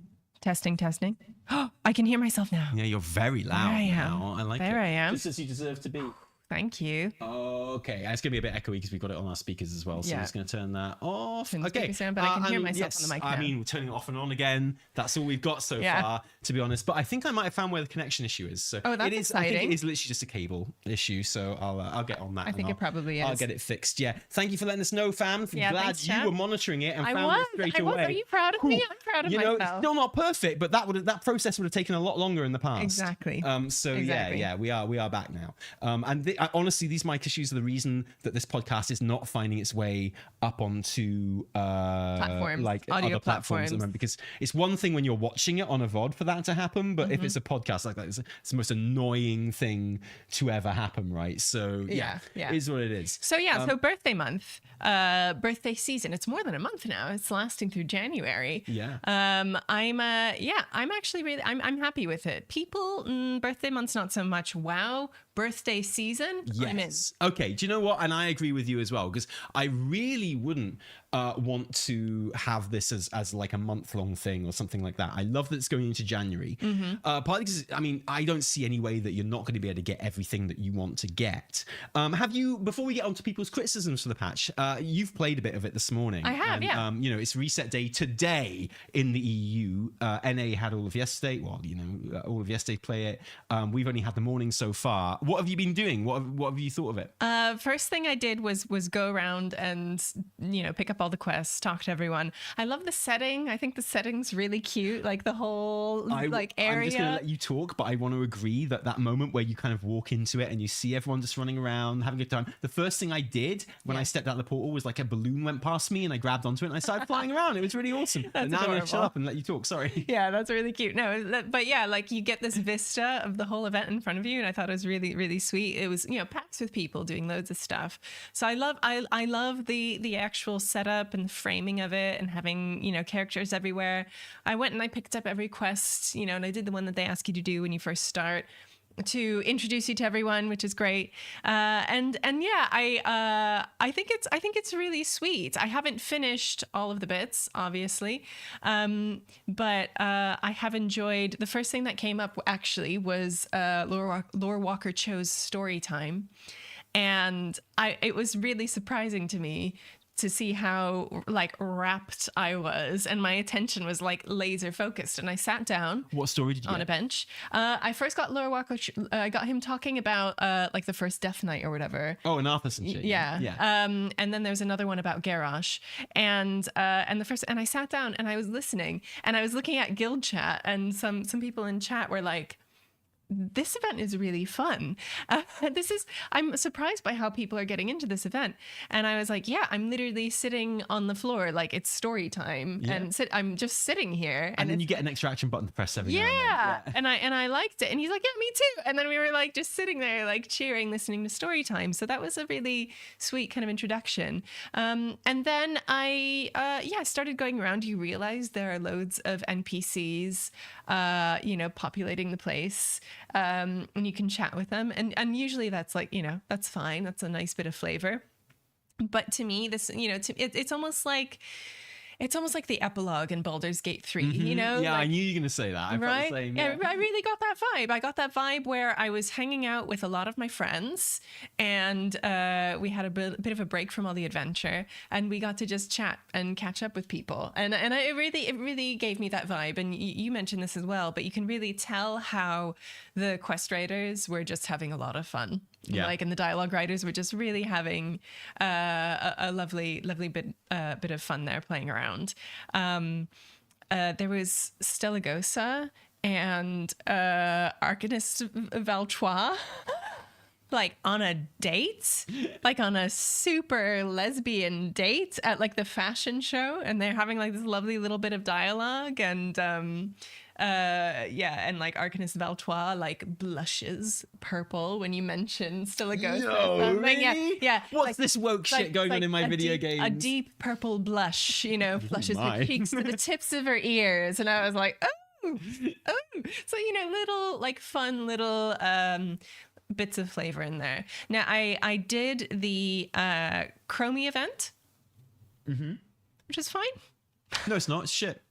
Speaker 2: Oh, I can hear myself now.
Speaker 1: Yeah, you're very loud now. I like it.
Speaker 2: There I am.
Speaker 1: Just as you deserve to be.
Speaker 2: Thank you.
Speaker 1: Okay, it's going to be a bit echoey because we've got it on our speakers as well. So I'm just going to turn that off.
Speaker 2: Okay. Sound, but I can hear myself on the mic now.
Speaker 1: I mean, we're turning it off and on again. That's all we've got so far, to be honest. But I think I might have found where the connection issue is. So
Speaker 2: that's exciting.
Speaker 1: I think it is literally just a cable issue. So I'll get on that.
Speaker 2: I think it probably is.
Speaker 1: I'll get it fixed. Yeah. Thank you for letting us know, fam. Glad you were monitoring it and found it straight away.
Speaker 2: Are you proud of me? I'm proud of myself.
Speaker 1: It's still not perfect, but that process would have taken a lot longer in the past.
Speaker 2: Exactly.
Speaker 1: Yeah, we are back now. And honestly, these mic issues are the reason that this podcast is not finding its way up onto
Speaker 2: platforms,
Speaker 1: like
Speaker 2: audio
Speaker 1: other platforms at the moment, because it's one thing when you're watching it on a VOD for that to happen, but if it's a podcast like that, it's the most annoying thing to ever happen, right? So yeah. It is what it is.
Speaker 2: So so birthday month, birthday season, it's more than a month now. It's lasting through January. I'm actually really I'm happy with it. People, birthday month's not so much. WoW, birthday season, I'm in.
Speaker 1: Okay, do you know what? And I agree with you as well, because I really wouldn't want to have this as like a month-long thing or something like that. I love that it's going into January. Partly because, I mean, I don't see any way that you're not going to be able to get everything that you want to get. Have you, before we get on to people's criticisms for the patch, you've played a bit of it this morning.
Speaker 2: I have,
Speaker 1: it's reset day today in the EU. NA had all of yesterday. Well, all of yesterday play it. We've only had the morning so far. What have you been doing? What have you thought of it?
Speaker 2: First thing I did was go around and pick up all the quests, talk to everyone. I love the setting. I think the setting's really cute, like the whole area.
Speaker 1: I'm just gonna let you talk, but I want to agree that moment where you kind of walk into it and you see everyone just running around having a good time. The first thing I did when I stepped out the portal was like a balloon went past me and I grabbed onto it and I started flying around. It was really awesome. And now I'm gonna shut up and let you talk. Sorry.
Speaker 2: Yeah, that's really cute. No, but yeah, like you get this vista of the whole event in front of you, and I thought it was really, really sweet. It was packed with people doing loads of stuff. So I love the actual setup and the framing of it, and having characters everywhere. I went and I picked up every quest, and I did the one that they ask you to do when you first start, to introduce you to everyone, which is great. I think it's really sweet. I haven't finished all of the bits, obviously, but I have enjoyed. The first thing that came up actually was Lore Walker Cho's story time, and it was really surprising to me to see how like rapt I was, and my attention was like laser focused, and I sat down.
Speaker 1: What story did you
Speaker 2: on
Speaker 1: get?
Speaker 2: A bench? I first got Lore Walker. I got him talking about like the first Death Knight or whatever.
Speaker 1: Oh, and Arthur's and shit.
Speaker 2: Yeah. And then there's another one about Garrosh, and I sat down and I was listening, and I was looking at guild chat, and some people in chat were like, this event is really fun. I'm surprised by how people are getting into this event. And I was like, yeah, I'm literally sitting on the floor, like it's story time, and I'm just sitting here.
Speaker 1: And then you get an extra action button to press every now and then.
Speaker 2: Yeah. And I liked it. And he's like, yeah, me too. And then we were like just sitting there, like cheering, listening to story time. So that was a really sweet kind of introduction. And then I started going around. You realize there are loads of NPCs, populating the place. And you can chat with them, and usually that's like, that's fine, that's a nice bit of flavor. But to me, this, it's almost like the epilogue in Baldur's Gate 3,
Speaker 1: Yeah,
Speaker 2: like,
Speaker 1: I knew you were going to say that. I felt the same.
Speaker 2: Yeah, I really got that vibe. I got that vibe where I was hanging out with a lot of my friends, and we had a bit of a break from all the adventure, and we got to just chat and catch up with people. And it really gave me that vibe. And you mentioned this as well, but you can really tell how the quest writers were just having a lot of fun.
Speaker 1: Yeah.
Speaker 2: Like, and the dialogue writers were just really having a lovely bit of fun there playing around. There was Stelagosa and Arcanist Valtrois. Like on a date, like on a super lesbian date at like the fashion show, and they're having like this lovely little bit of dialogue, and and like Arcanist Valtrois like blushes purple when you mention Stelagosa.
Speaker 1: No, really?
Speaker 2: Yeah.
Speaker 1: What's
Speaker 2: like,
Speaker 1: this woke shit going on in my video games?
Speaker 2: A deep purple blush, flushes her cheeks to the tips of her ears, and I was like, oh. So little like fun little bits of flavor in there. Now, I did the Chromie event, which is fine.
Speaker 1: No, it's not. It's shit.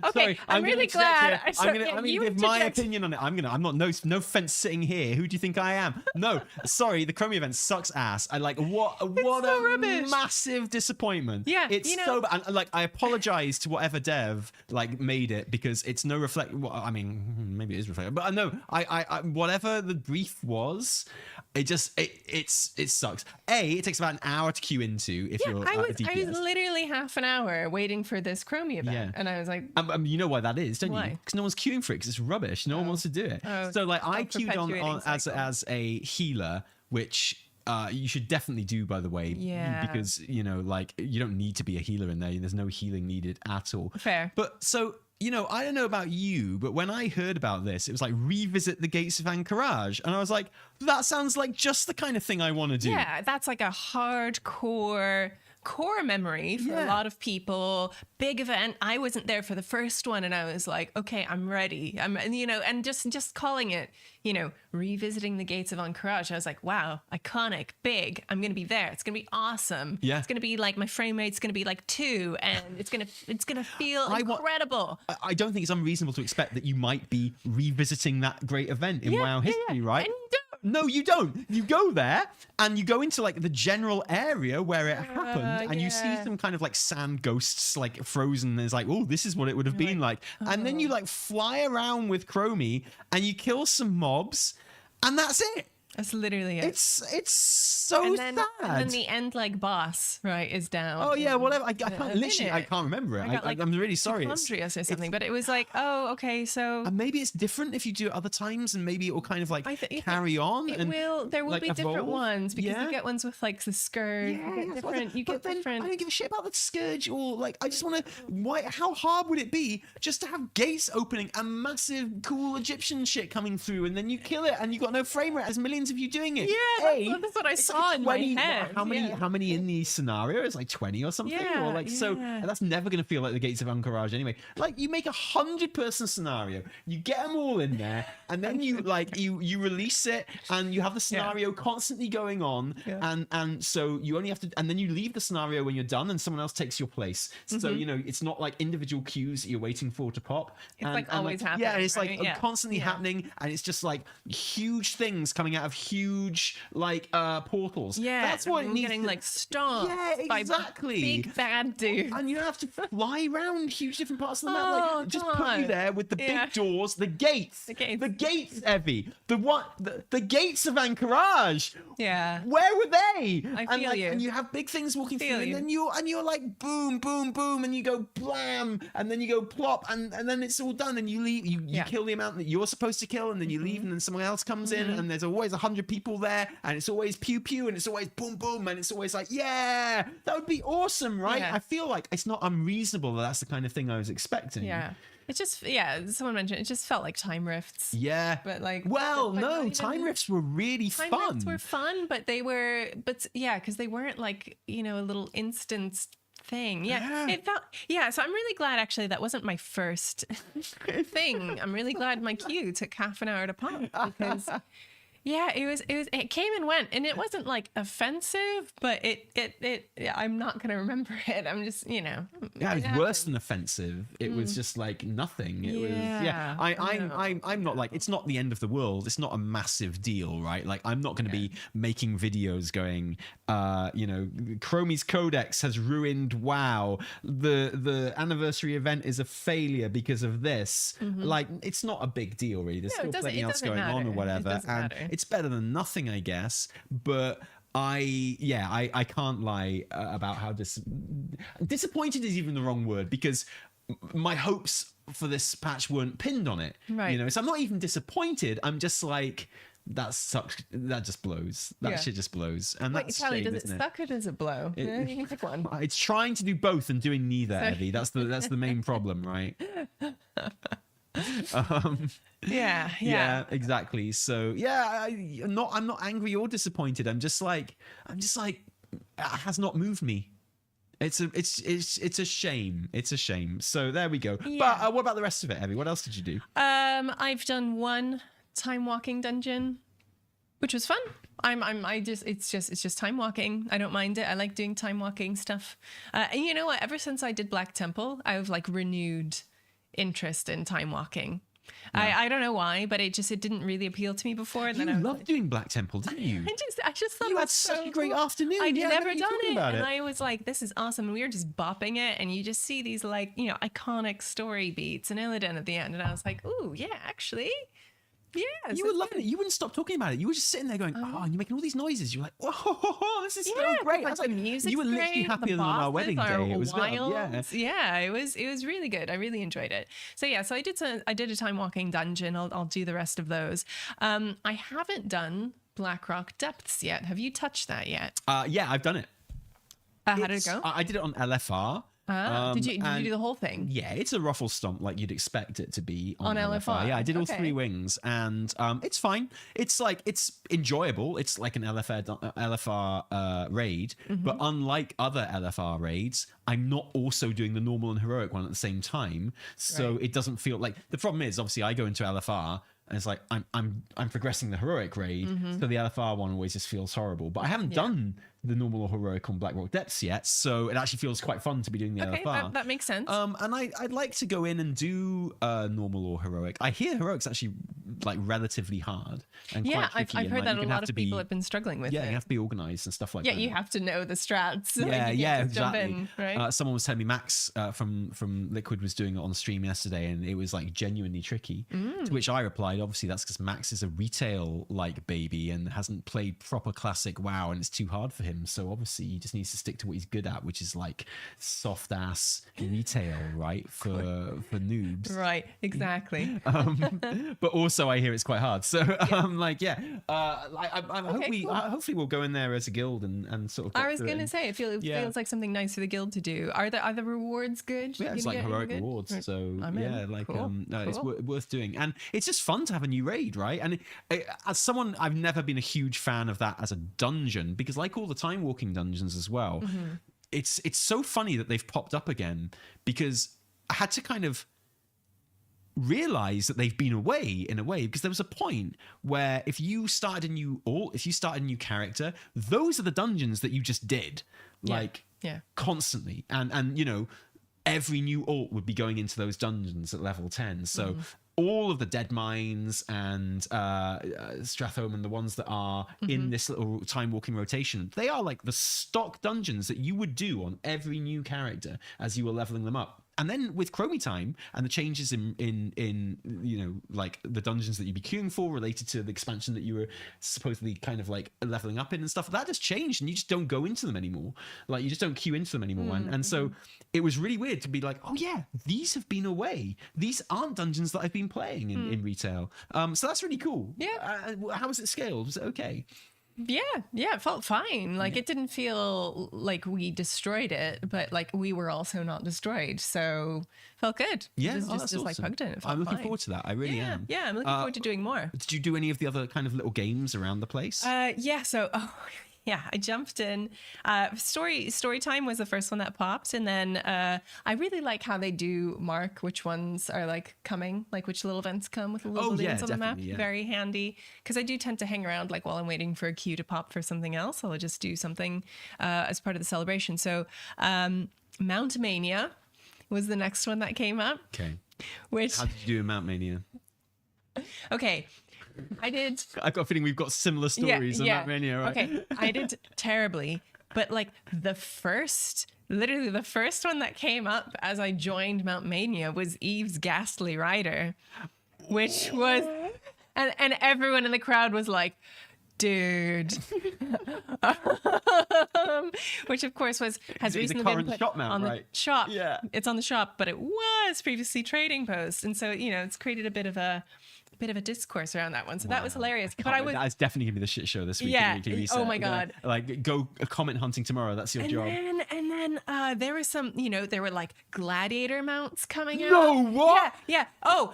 Speaker 2: Okay,
Speaker 1: Sorry,
Speaker 2: I'm really glad.
Speaker 1: I'm gonna give my opinion on it. I'm not no fence sitting here. Who do you think I am? No, sorry, the Chromie event sucks ass. I like what
Speaker 2: so
Speaker 1: a
Speaker 2: rubbish.
Speaker 1: massive disappointment.
Speaker 2: Yeah,
Speaker 1: it's so bad. And, like, I apologize to whatever dev like made it, because it's no reflect. Well, I mean, maybe it is reflective, but I know I whatever the brief was, it just it sucks. It takes about an hour to queue into if you're
Speaker 2: I was
Speaker 1: DPS.
Speaker 2: literally half an hour waiting for this Chromie event, and I was like,
Speaker 1: you know why that is, don't
Speaker 2: Why?
Speaker 1: you? Because no one's queuing for it, because it's rubbish. No one wants to do it. So like I queued on as a healer, which you should definitely do, by the way.
Speaker 2: Yeah.
Speaker 1: Because like you don't need to be a healer in there. There's no healing needed at all.
Speaker 2: Fair.
Speaker 1: But so I don't know about you, but when I heard about this, it was like revisit the Gates of Anchorage, and I was like, that sounds like just the kind of thing I want to do.
Speaker 2: Yeah, that's like a hardcore core memory for a lot of people. Big event. I wasn't there for the first one, and I was like, okay, I'm ready. And just calling it, revisiting the Gates of Anchorage. I was like, wow, iconic, big. I'm gonna be there. It's gonna be awesome.
Speaker 1: Yeah.
Speaker 2: It's gonna be like my frame rate's gonna be like 2, and it's gonna feel incredible.
Speaker 1: I don't think it's unreasonable to expect that you might be revisiting that great event in WoW history, right?
Speaker 2: And you don't.
Speaker 1: No, you don't. You go there and you go into like the general area where it happened, and you see some kind of like sand ghosts like frozen. There's like, oh, this is what it would have been like. And then you like fly around with Chromie and you kill some mobs, and that's it.
Speaker 2: That's literally it.
Speaker 1: It's so sad.
Speaker 2: And then the end like boss, right, is down.
Speaker 1: Oh yeah, whatever. I can't I can't remember it. I'm really sorry.
Speaker 2: It's or something, but it was like, oh, okay, so.
Speaker 1: And maybe it's different if you do it other times, and maybe it will kind of like carry on.
Speaker 2: There will
Speaker 1: like,
Speaker 2: be different
Speaker 1: evolve.
Speaker 2: ones, because you get ones with like the scourge. You get different.
Speaker 1: I don't give a shit about the scourge, or like I just want to. How hard would it be just to have gates opening and massive cool Egyptian shit coming through, and then you kill it, and you got no frame rate. There's millions of you doing it.
Speaker 2: Yeah, that's what I saw in my head.
Speaker 1: How many in the scenario? It's like 20 or something, or like so. And that's never going to feel like the Gates of Anchorage anyway. Like you make 100-person scenario, you get them all in there, and then you like you release it, and you have the scenario constantly going on, and so you only have to, and then you leave the scenario when you're done, and someone else takes your place. So it's not like individual queues that you're waiting for to pop.
Speaker 2: It's like always happening.
Speaker 1: Yeah, it's like constantly happening, and it's just like huge things coming out of huge like portals.
Speaker 2: Yeah,
Speaker 1: that's what it needs.
Speaker 2: Getting like stomped.
Speaker 1: Yeah, exactly.
Speaker 2: By big bad dude.
Speaker 1: And you don't have to fly around huge different parts of the map. Like, just put you there with the big doors, the gates, Evie, the gates of Anchorage.
Speaker 2: Yeah,
Speaker 1: where were they?
Speaker 2: I feel you.
Speaker 1: And you have big things walking through, and then you're like boom, boom, boom, and you go blam, and then you go plop, and then it's all done, and you leave. You kill the amount that you're supposed to kill, and then you leave, and then someone else comes in, and there's always 100 people there, and it's always pew pew, and it's always boom boom, and it's always like, yeah, that would be awesome, right? I feel like it's not unreasonable that that's the kind of thing I was expecting.
Speaker 2: Yeah. It just, someone mentioned it just felt like time rifts.
Speaker 1: Yeah.
Speaker 2: But like,
Speaker 1: time rifts were really fun.
Speaker 2: Time rifts were fun, but because they weren't like, a little instance thing. It felt, so I'm really glad actually that wasn't my first thing. I'm really glad my queue took half an hour to pop, because it came and went, and it wasn't like offensive, but I'm not going to remember it. I'm just, it
Speaker 1: was worse than offensive. It was just like nothing. It was, I'm not like, it's not the end of the world. It's not a massive deal, right? Like I'm not going to be making videos going, Chromie's Codex has ruined WoW. The anniversary event is a failure because of this. Like, it's not a big deal, really. There's still plenty else going on or whatever. It's better than nothing, I guess. But I can't lie about how disappointed is even the wrong word, because my hopes for this patch weren't pinned on it.
Speaker 2: Right.
Speaker 1: You know, so I'm not even disappointed. I'm just like, that sucks. That just blows. That shit just blows. And
Speaker 2: wait,
Speaker 1: that's
Speaker 2: Tally,
Speaker 1: shame,
Speaker 2: does it suck or does it blow? You can pick one.
Speaker 1: It's trying to do both and doing neither, Evie. That's the main problem, right? Yeah, exactly. So I'm not angry or disappointed. I'm just like it has not moved me. It's a shame. It's a shame. So there we go.
Speaker 2: Yeah.
Speaker 1: But what about the rest of it, Evie? What else did you do?
Speaker 2: I've done one time walking dungeon, which was fun. It's just time walking. I don't mind it. I like doing time walking stuff. And you know what? Ever since I did Black Temple, I've like renewed interest in time walking. Yeah. I don't know why, but it didn't really appeal to me before. And
Speaker 1: you loved doing Black Temple, didn't you?
Speaker 2: I just thought
Speaker 1: you had such a great afternoon.
Speaker 2: I'd never done it, and I was like, "This is awesome!" And we were just bopping it, and you just see these like iconic story beats and Illidan at the end, and I was like, "Ooh, yeah, actually." Yeah,
Speaker 1: you were loving it. You wouldn't stop talking about it. You were just sitting there going, and you're making all these noises. You're like, "Oh, this is so great!"
Speaker 2: Like, the music's
Speaker 1: you were literally
Speaker 2: great,
Speaker 1: happier than on our wedding day. It was
Speaker 2: wild. It was really good. I really enjoyed it. So I did a time walking dungeon. I'll do the rest of those. I haven't done Blackrock Depths yet. Have you touched that yet?
Speaker 1: Yeah, I've done it.
Speaker 2: How did it go?
Speaker 1: I did it on LFR.
Speaker 2: Did you do the whole thing?
Speaker 1: Yeah, it's a ruffle stomp like you'd expect it to be on
Speaker 2: LFR.
Speaker 1: Yeah, I did all 3 wings, and it's fine. It's enjoyable. It's like an LFR raid, but unlike other LFR raids, I'm not also doing the normal and heroic one at the same time, so it doesn't feel like the problem is obviously I go into LFR. And it's like I'm progressing the heroic raid, so the LFR one always just feels horrible. But I haven't done the normal or heroic on Blackrock Depths yet, so it actually feels quite fun to be doing the LFR.
Speaker 2: That makes sense.
Speaker 1: And I'd like to go in and do normal or heroic. I hear heroic's actually like relatively hard and quite tricky.
Speaker 2: I've heard that a lot of people have been struggling with it.
Speaker 1: Yeah, you have to be organized and stuff like that.
Speaker 2: Yeah, you have to know the strats.
Speaker 1: Yeah, exactly.
Speaker 2: Jump in, right?
Speaker 1: Someone was telling me Max from Liquid was doing it on stream yesterday, and it was like genuinely tricky. To which I replied, obviously that's because Max is a retail like baby and hasn't played proper classic WoW, and it's too hard for him. So obviously he just needs to stick to what he's good at, which is like soft ass retail, right? For noobs.
Speaker 2: Right, exactly.
Speaker 1: But also I hear it's quite hard. So hopefully we'll go in there as a guild and sort of.
Speaker 2: I was gonna say it feels like something nice for the guild to do. Are the rewards good?
Speaker 1: Yeah, it's like heroic rewards. So it's worth doing, and it's just fun to have a new raid, right? And as someone, I've never been a huge fan of that as a dungeon, because like all the time walking dungeons as well, it's so funny that they've popped up again, because I had to kind of realize that they've been away in a way, because there was a point where if you started a new character, those are the dungeons that you just did constantly, and you know, every new alt would be going into those dungeons at level 10. So all of the Dead Mines and Strathome and the ones that are in this little time walking rotation, they are like the stock dungeons that you would do on every new character as you were leveling them up. And then with Chromie Time and the changes in you know, like the dungeons that you'd be queuing for related to the expansion that you were supposedly kind of like leveling up in and stuff, that just changed, and you just don't go into them anymore. Like you just don't queue into them anymore. And so it was really weird to be like, oh yeah, these have been away. These aren't dungeons that I've been playing in retail. So that's really cool.
Speaker 2: Yeah.
Speaker 1: How was it scaled? Was it okay?
Speaker 2: Yeah, it felt fine. Like it didn't feel like we destroyed it, but like we were also not destroyed, so felt good.
Speaker 1: Yeah,
Speaker 2: just
Speaker 1: awesome.
Speaker 2: like plugged in.
Speaker 1: I'm looking forward to that. I really am.
Speaker 2: Yeah, I'm looking forward to doing more.
Speaker 1: Did you do any of the other kind of little games around the place?
Speaker 2: Yeah, I jumped in. Story time was the first one that popped, and then I really like how they do mark which ones are like coming, like which little events come with the little balloons on the map. Yeah. Very handy, because I do tend to hang around like while I'm waiting for a queue to pop for something else. I'll just do something as part of the celebration. So Mount Mania was the next one that came up.
Speaker 1: Okay.
Speaker 2: Which
Speaker 1: how did you do in Mount Mania?
Speaker 2: Okay. I did.
Speaker 1: I've got a feeling we've got similar stories on that Mania, right?
Speaker 2: Okay, I did terribly, but like literally the first one that came up as I joined Mount Mania was Eve's Ghastly Rider, which was And everyone in the crowd was like, dude. Which of course has recently been put
Speaker 1: shop mount,
Speaker 2: on the shop.
Speaker 1: Yeah.
Speaker 2: It's on the shop, but it was previously Trading Post. And so, it's created a bit of a discourse around that one. So that was hilarious. But that's
Speaker 1: definitely gonna be the shit show this week.
Speaker 2: Yeah. Oh my God.
Speaker 1: Like go comment hunting tomorrow. That's your job.
Speaker 2: And then there was some, there were like gladiator mounts coming out.
Speaker 1: No, what?
Speaker 2: Yeah. Oh.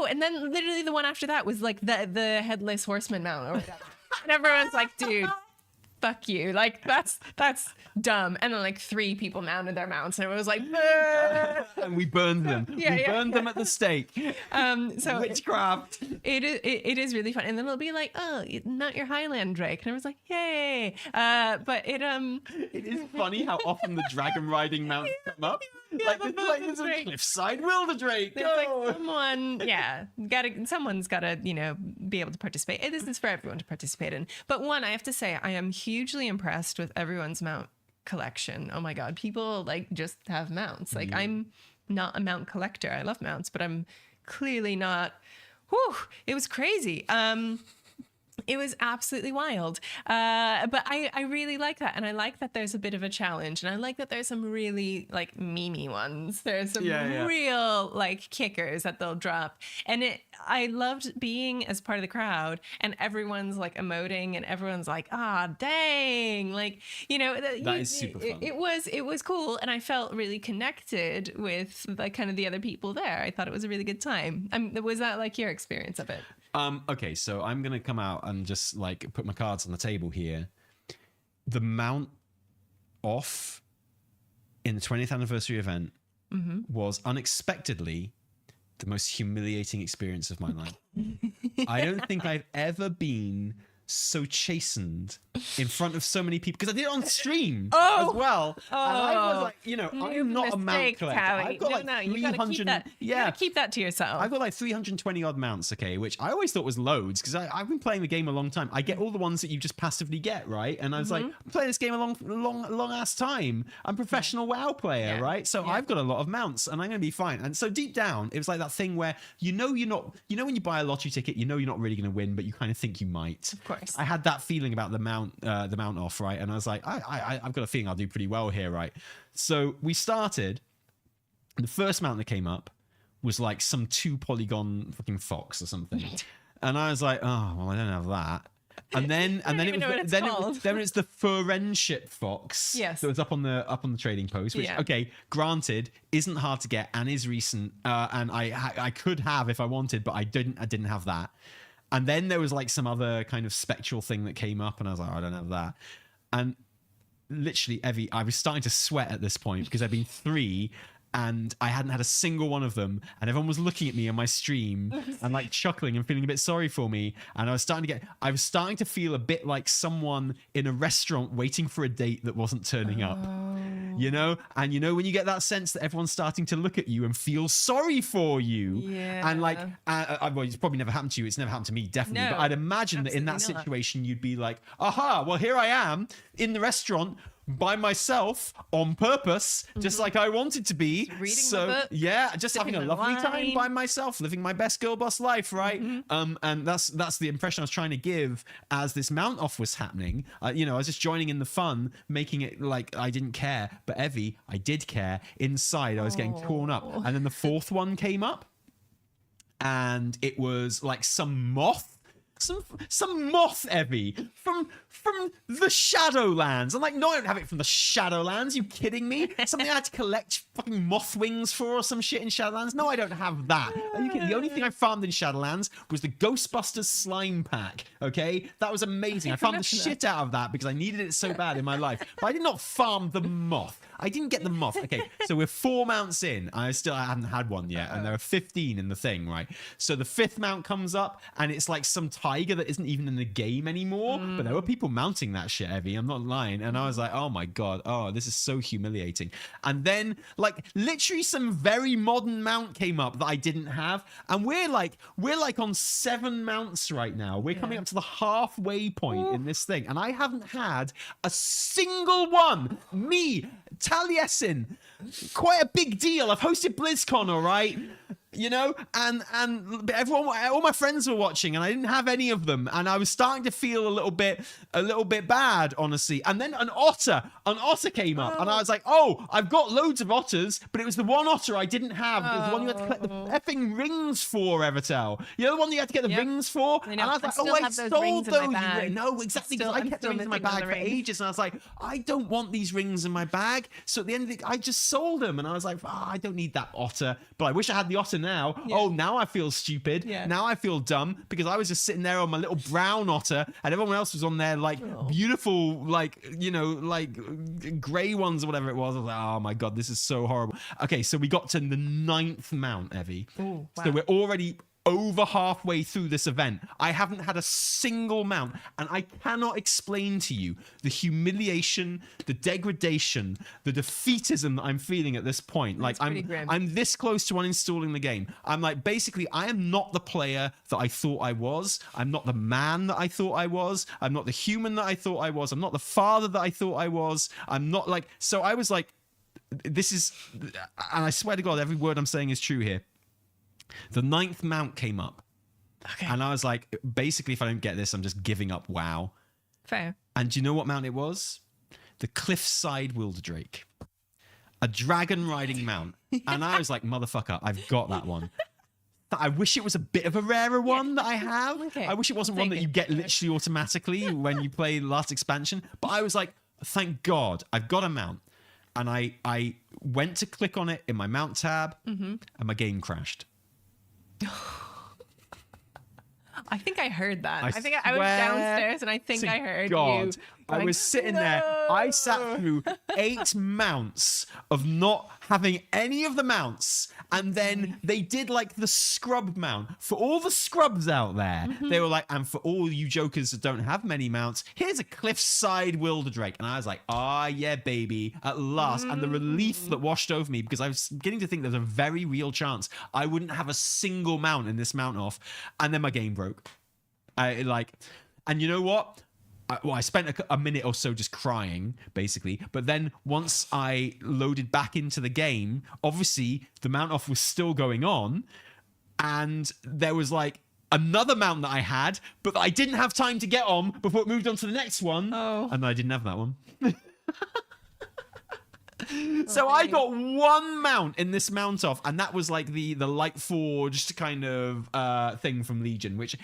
Speaker 2: And then literally the one after that was like the headless horseman mount or whatever. And everyone's like, dude, fuck you. Like, that's dumb. And then like 3 people mounted their mounts and it was like,
Speaker 1: and we burned them. We burned them at the stake.
Speaker 2: So
Speaker 1: witchcraft.
Speaker 2: It is really fun. And then it'll be like, oh, mount your Highland Drake. And I was like, yay. But it
Speaker 1: is funny how often the dragon riding mounts come up. There's a cliffside wilder drake.
Speaker 2: Like someone's gotta, be able to participate. This is for everyone to participate in. But one, I have to say, I am hugely impressed with everyone's mount collection. Oh my God, people just have mounts. I'm not a mount collector. I love mounts, but I'm clearly not. Whew, it was crazy. It was absolutely wild. But I really like that. And I like that there's a bit of a challenge. And I like that there's some really memey ones. There's some real kickers that they'll drop. And I loved being as part of the crowd and everyone's emoting and everyone's like, dang. That
Speaker 1: is super fun.
Speaker 2: It was cool. And I felt really connected with kind of the other people there. I thought it was a really good time. Was that your experience of it?
Speaker 1: Okay, so I'm gonna come out and just put my cards on the table here. The mount off in the 20th anniversary event was unexpectedly the most humiliating experience of my life. I don't think I've ever been so chastened in front of so many people because I did it on stream as well. And I was I'm not a mount collector. I've got 300.
Speaker 2: You gotta keep that to yourself.
Speaker 1: I've got 320 odd mounts, okay, which I always thought was loads because I've been playing the game a long time. I get all the ones that you just passively get, right? And I was I'm playing this game a long ass time. I'm a professional WoW player, right? So I've got a lot of mounts and I'm gonna be fine. And so deep down, it was like that thing where you're not, when you buy a lottery ticket, you're not really gonna win, but you kind of think you might.
Speaker 2: Of course.
Speaker 1: I had that feeling about the mount off, right? And I was like, I've got a feeling I'll do pretty well here, right? So we started. The first mount that came up was some 2-polygon fucking fox or something, and I was like, oh well, I don't have that. And then it's the friendship fox that was up on the trading post, which okay, granted, isn't hard to get and is recent, and I could have if I wanted, but I didn't have that. And then there was some other kind of spectral thing that came up and I was like, I don't have that. And literally, Evie, I was starting to sweat at this point because I'd been 3 and I hadn't had a single one of them. And everyone was looking at me on my stream and chuckling and feeling a bit sorry for me. And I was starting to feel a bit like someone in a restaurant waiting for a date that wasn't turning up. And when you get that sense that everyone's starting to look at you and feel sorry for you, and well, it's probably never happened to you. It's never happened to me, definitely. But I'd imagine that in that situation, you'd be like, aha, well, here I am in the restaurant by myself on purpose, just like I wanted to be.
Speaker 2: Just reading the book,
Speaker 1: just having a lovely time by myself, living my best girl boss life, right? And that's the impression I was trying to give as this mount off was happening. I was just joining in the fun, making it like I didn't care, but Evie, I did care. Inside, I was getting torn up. And then the 4th one came up, and it was some moth. Some moth, Evie, from the Shadowlands. I'm like, no, I don't have it from the Shadowlands. You kidding me? Something I had to collect fucking moth wings for or some shit in Shadowlands? No, I don't have that. Are you kidding? The only thing I farmed in Shadowlands was the Ghostbusters slime pack, okay? That was amazing. I farmed the shit out of that because I needed it so bad in my life. But I did not farm the moth. I didn't get the moth. Okay, so we're 4 mounts in. I haven't had one yet, and there are 15 in the thing, right? So the 5th mount comes up, and it's some tiger that isn't even in the game anymore. But there were people mounting that shit, Evie. I'm not lying. And I was like, oh my God, this is so humiliating. And then literally some very modern mount came up that I didn't have, and we're on 7 mounts right now. We're coming up to the halfway point in this thing, and I haven't had a single one. Me, Taliesin, quite a big deal. I've hosted BlizzCon, all right? you know, and everyone, all my friends were watching, and I didn't have any of them, and I was starting to feel a little bit bad, honestly. And then an otter came up, and I was like, oh, I've got loads of otters, but it was the one otter I didn't have. It was the one you had to collect the effing rings for, Evitel. You know, the one that you had to get the rings for.
Speaker 2: I know.
Speaker 1: And I was like,
Speaker 2: I
Speaker 1: sold those.
Speaker 2: bag.
Speaker 1: No, exactly. Because I kept the rings in my bag for ages, and I was like, I don't want these rings in my bag. So at the end of it, I just sold them, and I was like, I don't need that otter, but I wish I had the otter now. Yeah. Oh, now I feel stupid. Yeah. Now I feel dumb because I was just sitting there on my little brown otter, and everyone else was on their like beautiful, like, you know, like grey ones or whatever it was. I was like, oh my god, this is so horrible. Okay, so we got to the 9th mount, Evie. Ooh, wow. So we're already over halfway through this event. I haven't had a single mount, and I cannot explain to you the humiliation, the degradation, the defeatism that I'm feeling at this point. Like I'm this close to uninstalling the game. I'm like, basically, I am not the player that I thought I was. I'm not the man that I thought I was. I'm not the human that I thought I was. I'm not the father that I thought I was. I'm not like, so I was like, this is, and I swear to God, every word I'm saying is true here. The 9th mount came up. Okay. And I was like, basically, if I don't get this, I'm just giving up WoW.
Speaker 2: Fair.
Speaker 1: And do you know what mount it was? The Cliffside Wilderdrake. A dragon riding mount. And I was like, motherfucker, I've got that one. I wish it was a bit of a rarer one that I have. Okay. I wish it wasn't one that you get literally automatically when you play the last expansion. But I was like, thank God, I've got a mount. And I went to click on it in my mount tab, and my game crashed.
Speaker 2: I think I heard that. I think I was downstairs, and I think I heard you.
Speaker 1: I was sitting there. I sat through 8 mounts of not having any of the mounts, and then they did like the scrub mount for all the scrubs out there. They were like, and for all you jokers that don't have many mounts, here's a Cliffside Wilderdrake. And I was like, yeah, baby, at last. And the relief that washed over me, because I was beginning to think there's a very real chance I wouldn't have a single mount in this mount off. And then my game broke. And you know what? I spent a minute or so just crying, basically. But then once I loaded back into the game, obviously the mount off was still going on. And there was like another mount that I had, but I didn't have time to get on before it moved on to the next one. Oh. And I didn't have that one. So I got one mount in this mount off, and that was like the light forged kind of thing from Legion, which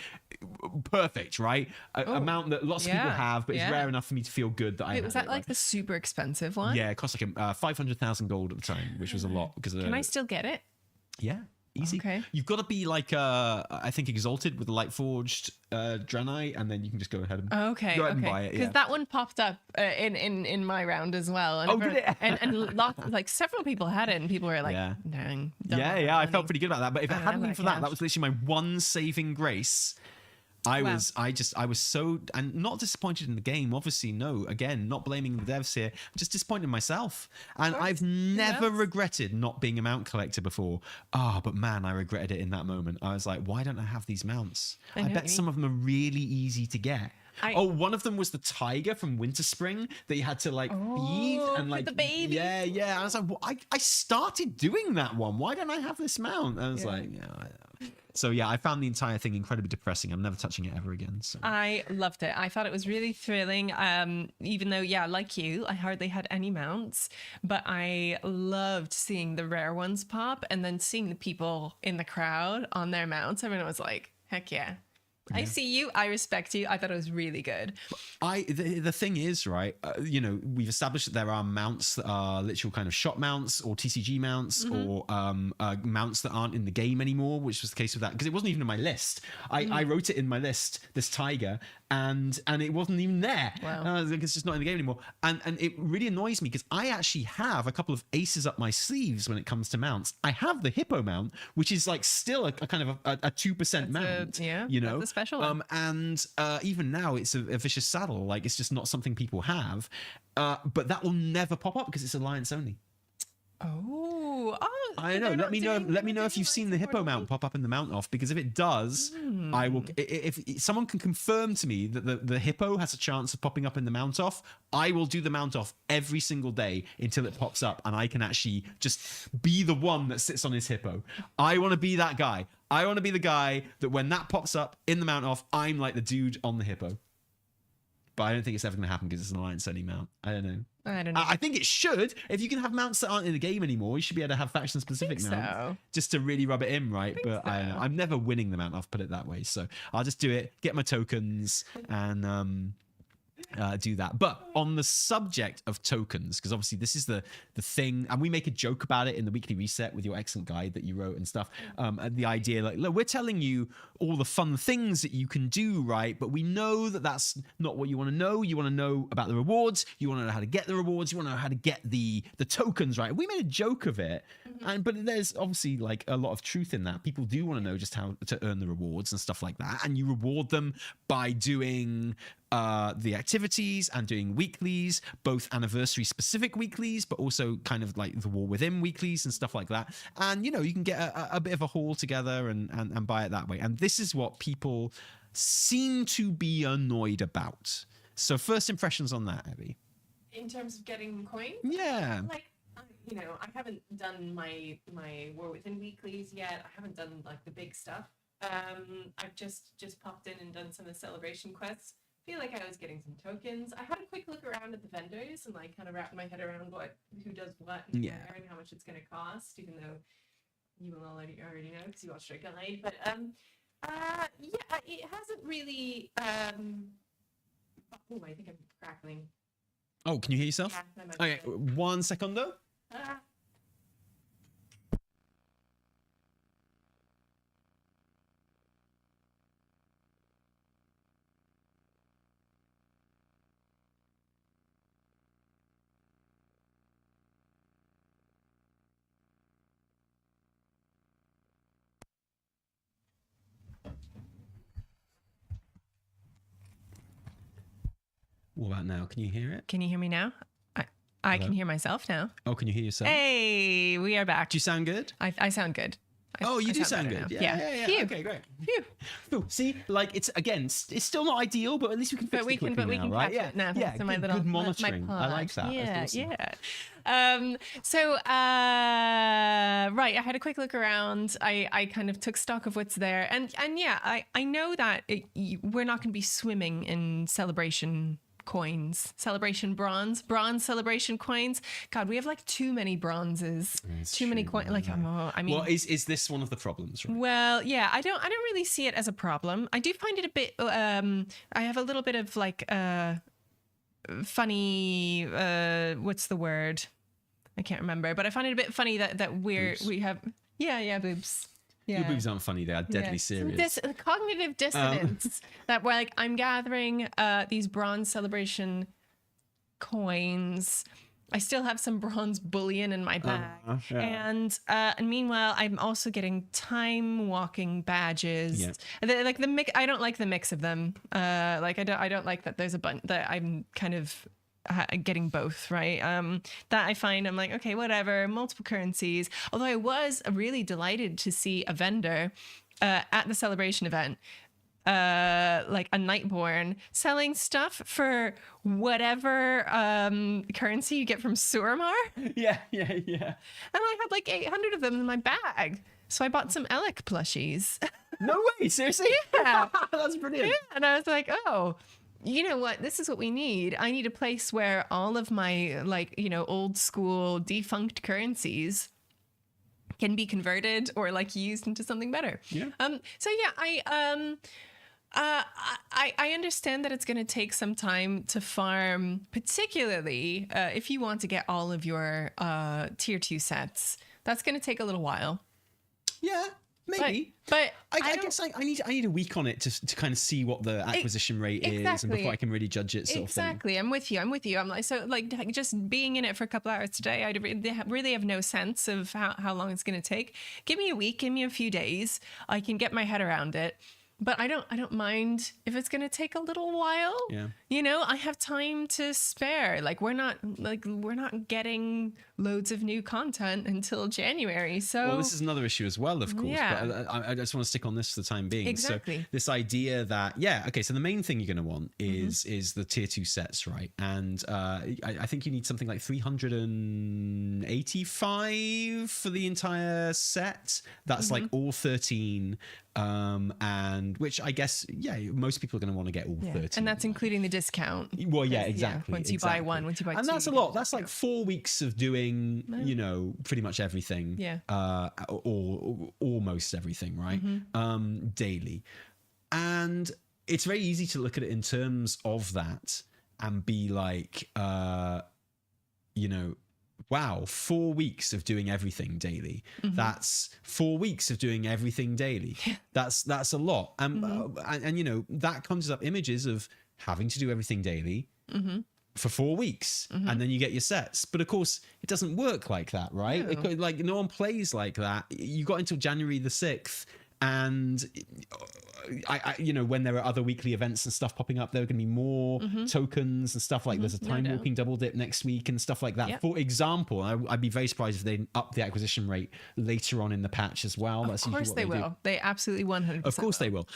Speaker 1: perfect, right? A mount that lots of people have, but it's rare enough for me to feel good that I.
Speaker 2: Was that like the super expensive one?
Speaker 1: Yeah, it cost like 500,000 gold at the time, which was a lot because.
Speaker 2: Can I still get it?
Speaker 1: Yeah. Easy. Okay. You've got to be like, I think, exalted with the light forged Draenei, and then you can just go ahead and go ahead and buy it.
Speaker 2: Because that one popped up in my round as well. And
Speaker 1: did it?
Speaker 2: and like several people had it, and people were like, dang.
Speaker 1: I felt pretty good about that. But if it hadn't been for that was literally my one saving grace. I was so, and not disappointed in the game, obviously, no, again, not blaming the devs here, I'm just disappointed in myself. And I've never regretted not being a mount collector before. But man, I regretted it in that moment. I was like, why don't I have these mounts? I bet some of them are really easy to get. One of them was the tiger from Winterspring that you had to like feed and like
Speaker 2: the baby.
Speaker 1: Yeah. I was like, I started doing that one. Why don't I have this mount? I was like, So yeah, I found the entire thing incredibly depressing. I'm never touching it ever again. So.
Speaker 2: I loved it. I thought it was really thrilling. Even though, like you, I hardly had any mounts, but I loved seeing the rare ones pop, and then seeing the people in the crowd on their mounts. Everyone was like, heck yeah. I see you. I respect you. I thought it was really good.
Speaker 1: The thing is, right, we've established that there are mounts that are literal kind of shop mounts or TCG mounts or mounts that aren't in the game anymore, which was the case with that, because it wasn't even in my list. I wrote it in my list, this tiger, and it wasn't even there. Wow. It's just not in the game anymore. And it really annoys me because I actually have a couple of aces up my sleeves when it comes to mounts. I have the hippo mount, which is like still a kind of a 2% mount.
Speaker 2: That's special one.
Speaker 1: And even now it's a vicious saddle. Like, it's just not something people have. But that will never pop up because it's alliance only. I know. Let me know. Let me know if you've seen the hippo mount pop up in the mount off, because if it does, I will. If someone can confirm to me that the hippo has a chance of popping up in the mount off, I will do the mount off every single day until it pops up, and I can actually just be the one that sits on his hippo. I want to be that guy. I want to be the guy that when that pops up in the mount off, I'm like the dude on the hippo. But I don't think it's ever going to happen because it's an alliance-only mount. I don't know. I think it should. If you can have mounts that aren't in the game anymore, you should be able to have faction-specific mounts just to really rub it in, right? But I'm never winning the mount off, put it that way. So I'll just do it, get my tokens, and do that. But on the subject of tokens, because obviously this is the thing, and we make a joke about it in the weekly reset with your excellent guide that you wrote and stuff. And the idea, like, look, we're telling you all the fun things that you can do, right? But we know that that's not what you want to know. You want to know about the rewards. You want to know how to get the rewards. You want to know how to get the tokens, right? We made a joke of it, but there's obviously like a lot of truth in that. People do want to know just how to earn the rewards and stuff like that, and you reward them by doing the activities and doing weeklies, both anniversary specific weeklies, but also kind of like the War Within weeklies and stuff like that. And, you know, you can get a bit of a haul together and buy it that way. And this is what people seem to be annoyed about. So first impressions on that, Abby.
Speaker 2: In terms of getting coins?
Speaker 1: Yeah.
Speaker 2: Like, you know, I haven't done my War Within weeklies yet. I haven't done like the big stuff. I've just popped in and done some of the celebration quests. Feel like I was getting some tokens. I had a quick look around at the vendors and like kind of wrapped my head around who does what and where and how much it's going to cost, even though you will already know because you watched our guide. But yeah, it hasn't really. Oh, I think I'm crackling.
Speaker 1: Oh, can you hear yourself?
Speaker 2: Yeah,
Speaker 1: okay, 1 second though. What about now? Can you hear it?
Speaker 2: Can you hear me now? I can hear myself now.
Speaker 1: Oh, can you hear yourself?
Speaker 2: Hey, we are back.
Speaker 1: Do you sound good?
Speaker 2: I sound good.
Speaker 1: You do sound good. Yeah. Okay, great. Phew. See, like it's still not ideal, but at least we can fix it quickly now, right?
Speaker 2: Catch it now.
Speaker 1: Yeah,
Speaker 2: so my little,
Speaker 1: good monitoring. I like that.
Speaker 2: Yeah,
Speaker 1: awesome.
Speaker 2: Right, I had a quick look around. I kind of took stock of what's there, and yeah, I know that we're not going to be swimming in celebration coins, celebration bronze celebration coins. God, we have like too many bronzes, too many coins. Like, I mean,
Speaker 1: well, is this one of the problems? Right?
Speaker 2: Well, yeah, I don't really see it as a problem. I do find it a bit. I have a little bit of like funny. What's the word? I can't remember, but I find it a bit funny that we have. Yeah, boobs. Yeah.
Speaker 1: Your boobs aren't funny; they are deadly serious.
Speaker 2: Cognitive dissonance. That we're like, I'm gathering these bronze celebration coins. I still have some bronze bullion in my bag, and meanwhile, I'm also getting time walking badges. Yeah. Like the mix, I don't like the mix of them. Like I don't like that. There's a bunch that I'm kind of getting both, right? That I find I'm like, okay, whatever, multiple currencies. Although I was really delighted to see a vendor at the celebration event, like a Nightborn, selling stuff for whatever currency you get from Suramar.
Speaker 1: Yeah.
Speaker 2: And I had like 800 of them in my bag. So I bought some Alec plushies.
Speaker 1: No way, seriously?
Speaker 2: Yeah.
Speaker 1: That's brilliant.
Speaker 2: Yeah. And I was like, oh, you know what? This is what we need. I need a place where all of my, like, you know, old school defunct currencies can be converted or like used into something better.
Speaker 1: Yeah.
Speaker 2: So yeah, I understand that it's going to take some time to farm, particularly if you want to get all of your tier 2 sets. That's going to take a little while.
Speaker 1: Yeah. Maybe,
Speaker 2: but
Speaker 1: I guess I need a week on it to kind of see what the acquisition rate is, and before I can really judge it.
Speaker 2: Exactly, I'm with you. I'm like, so like just being in it for a couple hours today, I really have no sense of how long it's going to take. Give me a week, give me a few days, I can get my head around it. But I don't mind if it's going to take a little while.
Speaker 1: Yeah.
Speaker 2: I have time to spare. Like we're not getting loads of new content until January. So
Speaker 1: well, this is another issue as well, of course. Yeah. But I just want to stick on this for the time being.
Speaker 2: Exactly.
Speaker 1: So this idea that so the main thing you're going to want is the tier 2 sets, right? And I think you need something like 385 for the entire set. That's like all 13. And which I guess, most people are going to want to get all 13.
Speaker 2: And that's including the discount.
Speaker 1: Well, yeah, exactly.
Speaker 2: Once you buy one, once you buy two.
Speaker 1: And that's a lot. That's like 4 weeks of doing, pretty much everything.
Speaker 2: Yeah.
Speaker 1: Or almost everything, right? Daily. And it's very easy to look at it in terms of that and be like, wow, 4 weeks of doing everything daily. That's 4 weeks of doing everything daily. That's a lot. And that conjures up images of having to do everything daily for 4 weeks, and then you get your sets. But of course, it doesn't work like that, right?
Speaker 2: No.
Speaker 1: Like no one plays like that. You got until January the 6th. And I when there are other weekly events and stuff popping up, there are going to be more tokens and stuff like there's a time walking double dip next week and stuff like that. Yep. For example, I'd be very surprised if they up the acquisition rate later on in the patch as well.
Speaker 2: Of course they will. They absolutely 100%.
Speaker 1: Of course they will.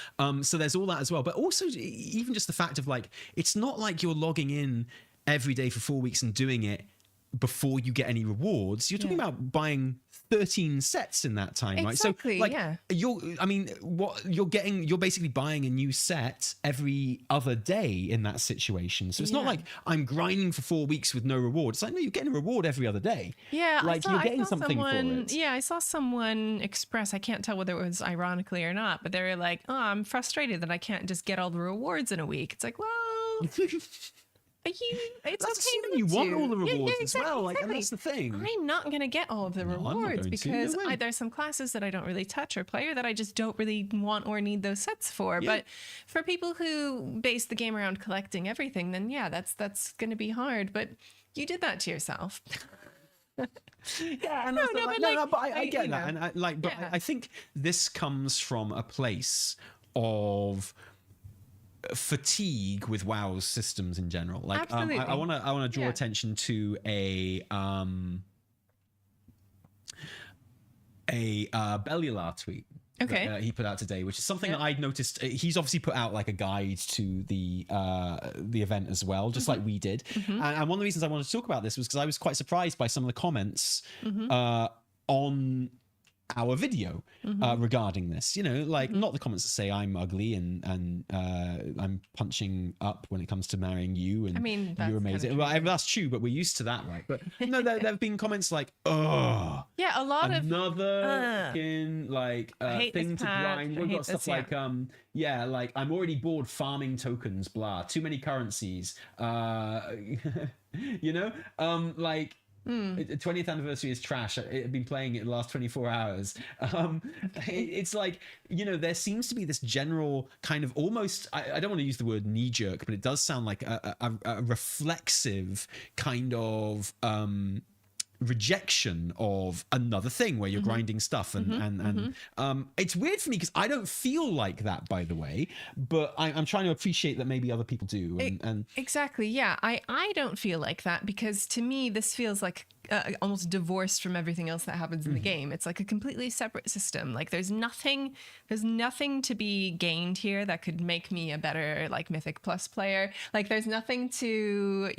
Speaker 1: So there's all that as well. But also even just the fact of like, it's not like you're logging in every day for 4 weeks and doing it before you get any rewards. You're talking about buying 13 sets in that time, right? So like you're basically buying a new set every other day in that situation. So it's not like I'm grinding for 4 weeks with no reward. It's like, no, you're getting a reward every other day.
Speaker 2: Yeah.
Speaker 1: Like you're getting something for it.
Speaker 2: Yeah, I saw someone express, I can't tell whether it was ironically or not, but they were like, oh, I'm frustrated that I can't just get all the rewards in a week. It's like, well, it's
Speaker 1: that's
Speaker 2: okay
Speaker 1: you want all the rewards as well, like, and that's the thing.
Speaker 2: I'm not going to get all of the rewards because there's some classes that I don't really touch or play, or that I just don't really want or need those sets for. But for people who base the game around collecting everything, then that's going to be hard. But you did that to yourself.
Speaker 1: Yeah, and I get that, and I think this comes from a place of fatigue with WoW's systems in general. Like I want to draw attention to a Bellular tweet that he put out today, which is something that I'd noticed. He's obviously put out like a guide to the event as well, just like we did. And one of the reasons I wanted to talk about this was because I was quite surprised by some of the comments on our video regarding this, not the comments that say I'm ugly and I'm punching up when it comes to marrying you and you're amazing. Well, that's true, but we're used to that, right? But no, there have been comments like, oh,
Speaker 2: yeah, a lot of
Speaker 1: another fucking thing to grind. We've got stuff like like I'm already bored farming tokens, blah, too many currencies, 20th anniversary is trash. I've been playing it the last 24 hours. It's like, there seems to be this general kind of almost, I don't want to use the word knee jerk, but it does sound like a reflexive kind of rejection of another thing where you're grinding stuff and it's weird for me because I don't feel like that, by the way, but I'm trying to appreciate that maybe other people do. And
Speaker 2: exactly, yeah, I don't feel like that because to me this feels like almost divorced from everything else that happens in the game. It's like a completely separate system. Like there's nothing to be gained here that could make me a better Mythic Plus player. Like there's nothing to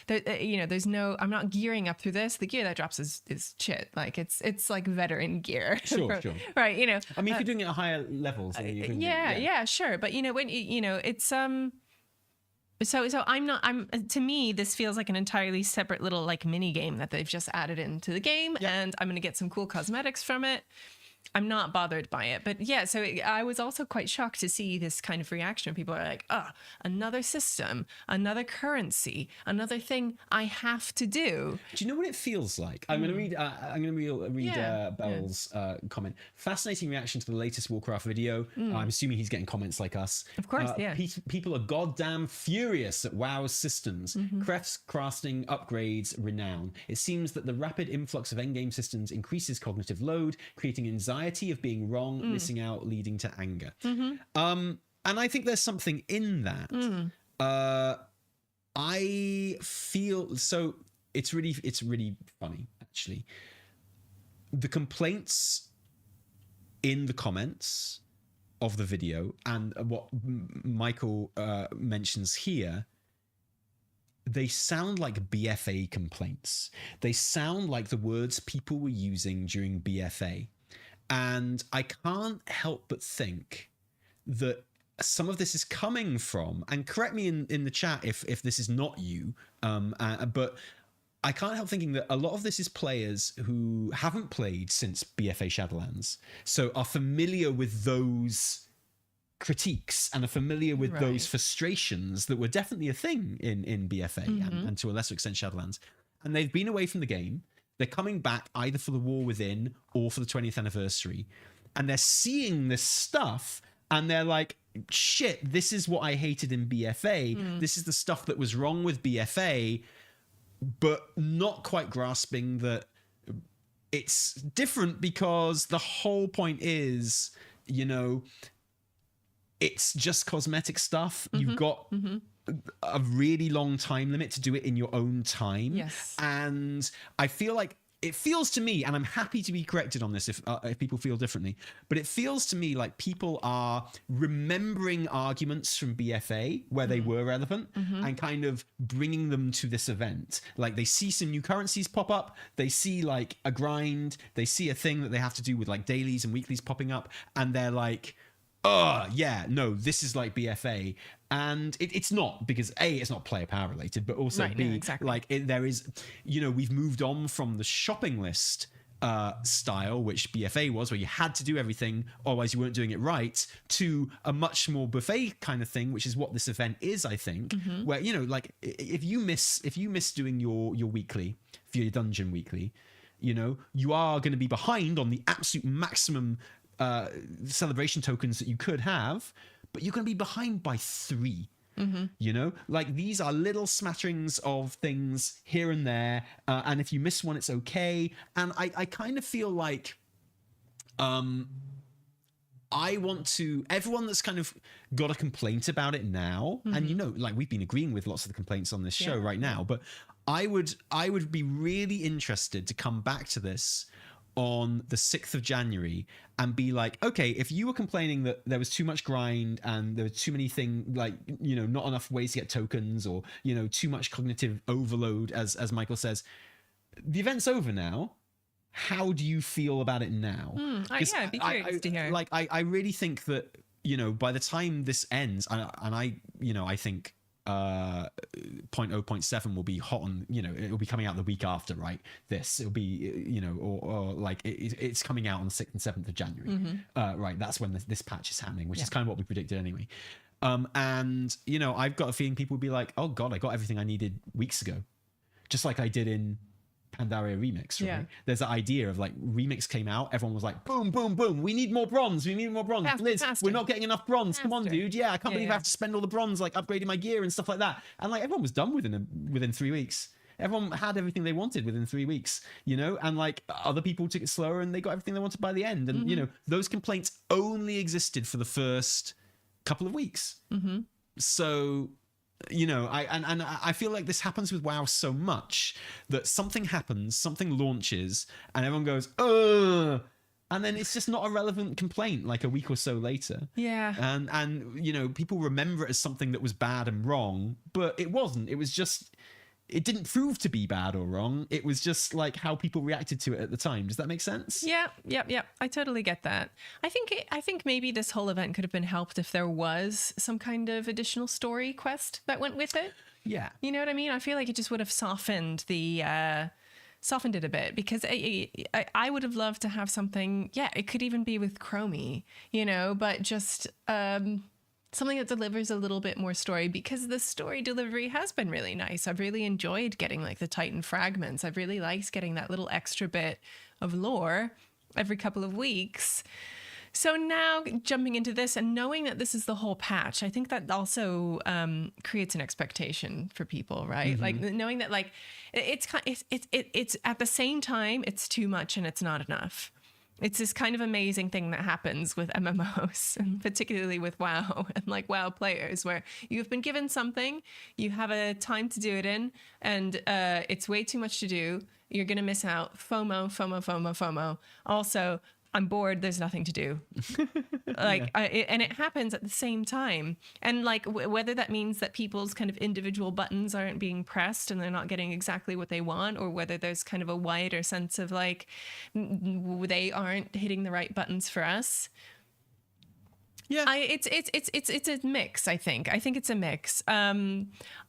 Speaker 2: there's no, I'm not gearing up through this. The gear that drops is shit. Like it's like veteran gear.
Speaker 1: Sure.
Speaker 2: Right,
Speaker 1: I mean, if you're doing it at higher levels,
Speaker 2: sure, but when it's So to me, this feels like an entirely separate little mini game that they've just added into the game, and I'm going to get some cool cosmetics from it. I'm not bothered by it. But yeah, so I was also quite shocked to see this kind of reaction. People are like, oh, another system, another currency, another thing I have to do.
Speaker 1: Do you know what it feels like? I'm going to read Bell's comment. Fascinating reaction to the latest Warcraft video. I'm assuming he's getting comments like us.
Speaker 2: Of course,
Speaker 1: People are goddamn furious at WoW's systems. Crefts crafting upgrades renown. It seems that the rapid influx of endgame systems increases cognitive load, creating anxiety of being wrong, missing out, leading to anger. And I think there's something in that. I feel so. It's really funny, actually. The complaints in the comments of the video and what Michael mentions here, they sound like BFA complaints. They sound like the words people were using during BFA. And I can't help but think that some of this is coming from, and correct me in the chat if this is not you, but I can't help thinking that a lot of this is players who haven't played since BFA Shadowlands, so are familiar with those critiques and are familiar with those frustrations that were definitely a thing in BFA and to a lesser extent Shadowlands. And they've been away from the game. They're coming back either for the War Within or for the 20th anniversary. And they're seeing this stuff and they're like, shit, this is what I hated in BFA. This is the stuff that was wrong with BFA, but not quite grasping that it's different because the whole point is, you know, it's just cosmetic stuff. You've got a really long time limit to do it in your own time.
Speaker 2: Yes.
Speaker 1: And I feel like it feels to me, and I'm happy to be corrected on this if people feel differently, but it feels to me like people are remembering arguments from BFA where they were relevant and kind of bringing them to this event. Like they see some new currencies pop up, they see like a grind, they see a thing that they have to do with like dailies and weeklies popping up, and they're like, oh yeah, no, this is like BFA. And it's not, because A, it's not player power related, but also B,
Speaker 2: exactly.
Speaker 1: like there is, you know, we've moved on from the shopping list style, which BFA was, where you had to do everything, otherwise you weren't doing it right, to a much more buffet kind of thing, which is what this event is, I think, where, you know, like if you miss doing your weekly, for your dungeon weekly, you know, you are going to be behind on the absolute maximum celebration tokens that you could have, but you're going to be behind by 3. You know, like these are little smatterings of things here and there, and if you miss one, it's okay. And I kind of feel like I want to, everyone that's kind of got a complaint about it now, and you know, like we've been agreeing with lots of the complaints on this show right now, but I would be really interested to come back to this on the 6th of January and be like, okay, if you were complaining that there was too much grind and there were too many things, like, you know, not enough ways to get tokens, or, you know, too much cognitive overload, as Michael says, the event's over now. How do you feel about it now?
Speaker 2: I'd be curious to hear.
Speaker 1: Like, I really think that, you know, by the time this ends, and I think 0.7 will be hot on, you know, it'll be coming out the week after, right? It'll be, you know, or like it's coming out on the 6th and 7th of January, right? That's when this patch is happening, which is kind of what we predicted anyway. And, you know, I've got a feeling people will be like, oh God, I got everything I needed weeks ago, just like I did in Pandaria Remix, right? There's that idea of like Remix came out, everyone was like, boom, boom, boom, we need more bronze, Liz, we're not getting enough bronze, come on dude, I can't believe I have to spend all the bronze like upgrading my gear and stuff like that. And like everyone was done within 3 weeks. Everyone had everything they wanted within 3 weeks, you know, and like other people took it slower and they got everything they wanted by the end. And you know, those complaints only existed for the first couple of weeks. So, you know, I feel like this happens with WoW so much that something happens, something launches, and everyone goes, ugh, and then it's just not a relevant complaint like a week or so later. And you know, people remember it as something that was bad and wrong, but it wasn't. It was just, it didn't prove to be bad or wrong. It was just like how people reacted to it at the time. Does that make sense?
Speaker 2: Yeah. I totally get that. I think maybe this whole event could have been helped if there was some kind of additional story quest that went with it.
Speaker 1: Yeah.
Speaker 2: You know what I mean? I feel like it just would have softened it a bit, because I would have loved to have something. Yeah, it could even be with Chromie, you know, but just something that delivers a little bit more story, because the story delivery has been really nice. I've really enjoyed getting like the Titan fragments. I've really liked getting that little extra bit of lore every couple of weeks. So now jumping into this and knowing that this is the whole patch, I think that also creates an expectation for people, right? Like knowing that like it's at the same time, it's too much and it's not enough. It's this kind of amazing thing that happens with MMOs, and particularly with WoW and like WoW players, where you've been given something, you have a time to do it in, and it's way too much to do. You're going to miss out. FOMO, FOMO, FOMO, FOMO. Also, I'm bored. There's nothing to do. Like, and it happens at the same time. And like, whether that means that people's kind of individual buttons aren't being pressed and they're not getting exactly what they want, or whether there's kind of a wider sense of like, they aren't hitting the right buttons for us.
Speaker 1: Yeah,
Speaker 2: it's a mix. I think it's a mix.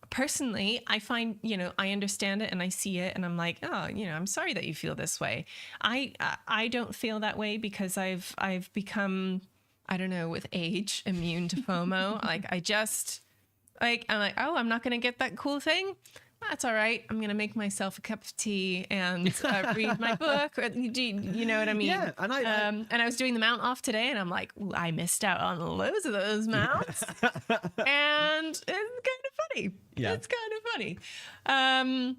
Speaker 2: Personally, I find, I understand it and I see it and I'm like, oh, I'm sorry that you feel this way. I don't feel that way because I've become, I don't know, with age, immune to FOMO. Like I'm like, oh, I'm not going to get that cool thing. That's all right. I'm going to make myself a cup of tea and read my book. Or, you know what I mean?
Speaker 1: Yeah. And
Speaker 2: I was doing the mount off today and I'm like, I missed out on loads of those mounts. And it's kind of funny.
Speaker 1: Yeah.
Speaker 2: It's kind of funny.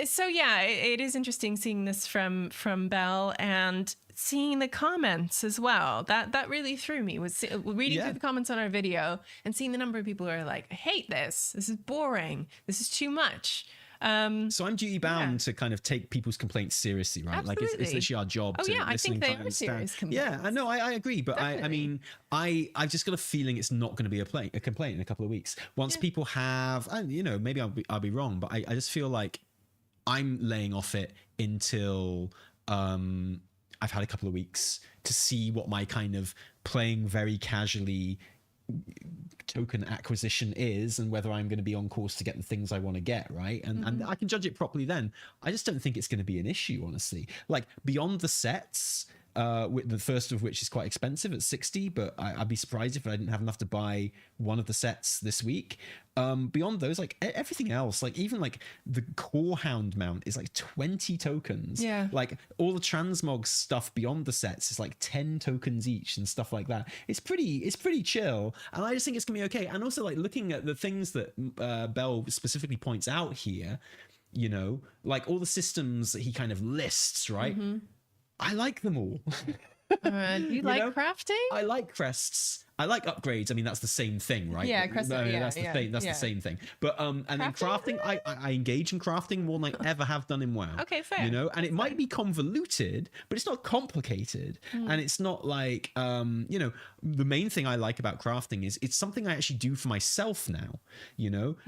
Speaker 2: So yeah, it is interesting seeing this from Belle and seeing the comments as well. That really threw me, was reading through the comments on our video and seeing the number of people who are like, I hate this. This is boring. This is too much.
Speaker 1: So I'm duty bound to kind of take people's complaints seriously, right?
Speaker 2: Absolutely.
Speaker 1: Like it's literally our job to
Speaker 2: I
Speaker 1: listen
Speaker 2: think
Speaker 1: and
Speaker 2: they are serious complaints.
Speaker 1: Yeah, I know, I agree, but I mean, I've just got a feeling it's not going to be a complaint in a couple of weeks. Once people have, and maybe I'll be wrong, but I just feel like I'm laying off it until I've had a couple of weeks to see what my kind of playing very casually token acquisition is and whether I'm going to be on course to get the things I want to get, right? And I can judge it properly then. I just don't think it's going to be an issue, honestly. Like, beyond the sets, with the first of which is quite expensive at 60, but I'd be surprised if I didn't have enough to buy one of the sets this week. Beyond those, like everything else, like even like the core hound mount is like 20 tokens.
Speaker 2: Yeah.
Speaker 1: Like all the transmog stuff beyond the sets is like 10 tokens each and stuff like that. It's pretty chill, and I just think it's gonna be okay. And also, like, looking at the things that Belle specifically points out here, like all the systems that he kind of lists, right? Mm-hmm. I like them all.
Speaker 2: You like crafting?
Speaker 1: I like crests. I like upgrades. I mean, that's the same thing, right?
Speaker 2: Yeah, crests.
Speaker 1: That's the same thing. But and then crafting, I engage in crafting more than I ever have done in WoW.
Speaker 2: Okay, fair.
Speaker 1: And it might be convoluted, but it's not complicated, and it's not like the main thing I like about crafting is it's something I actually do for myself now.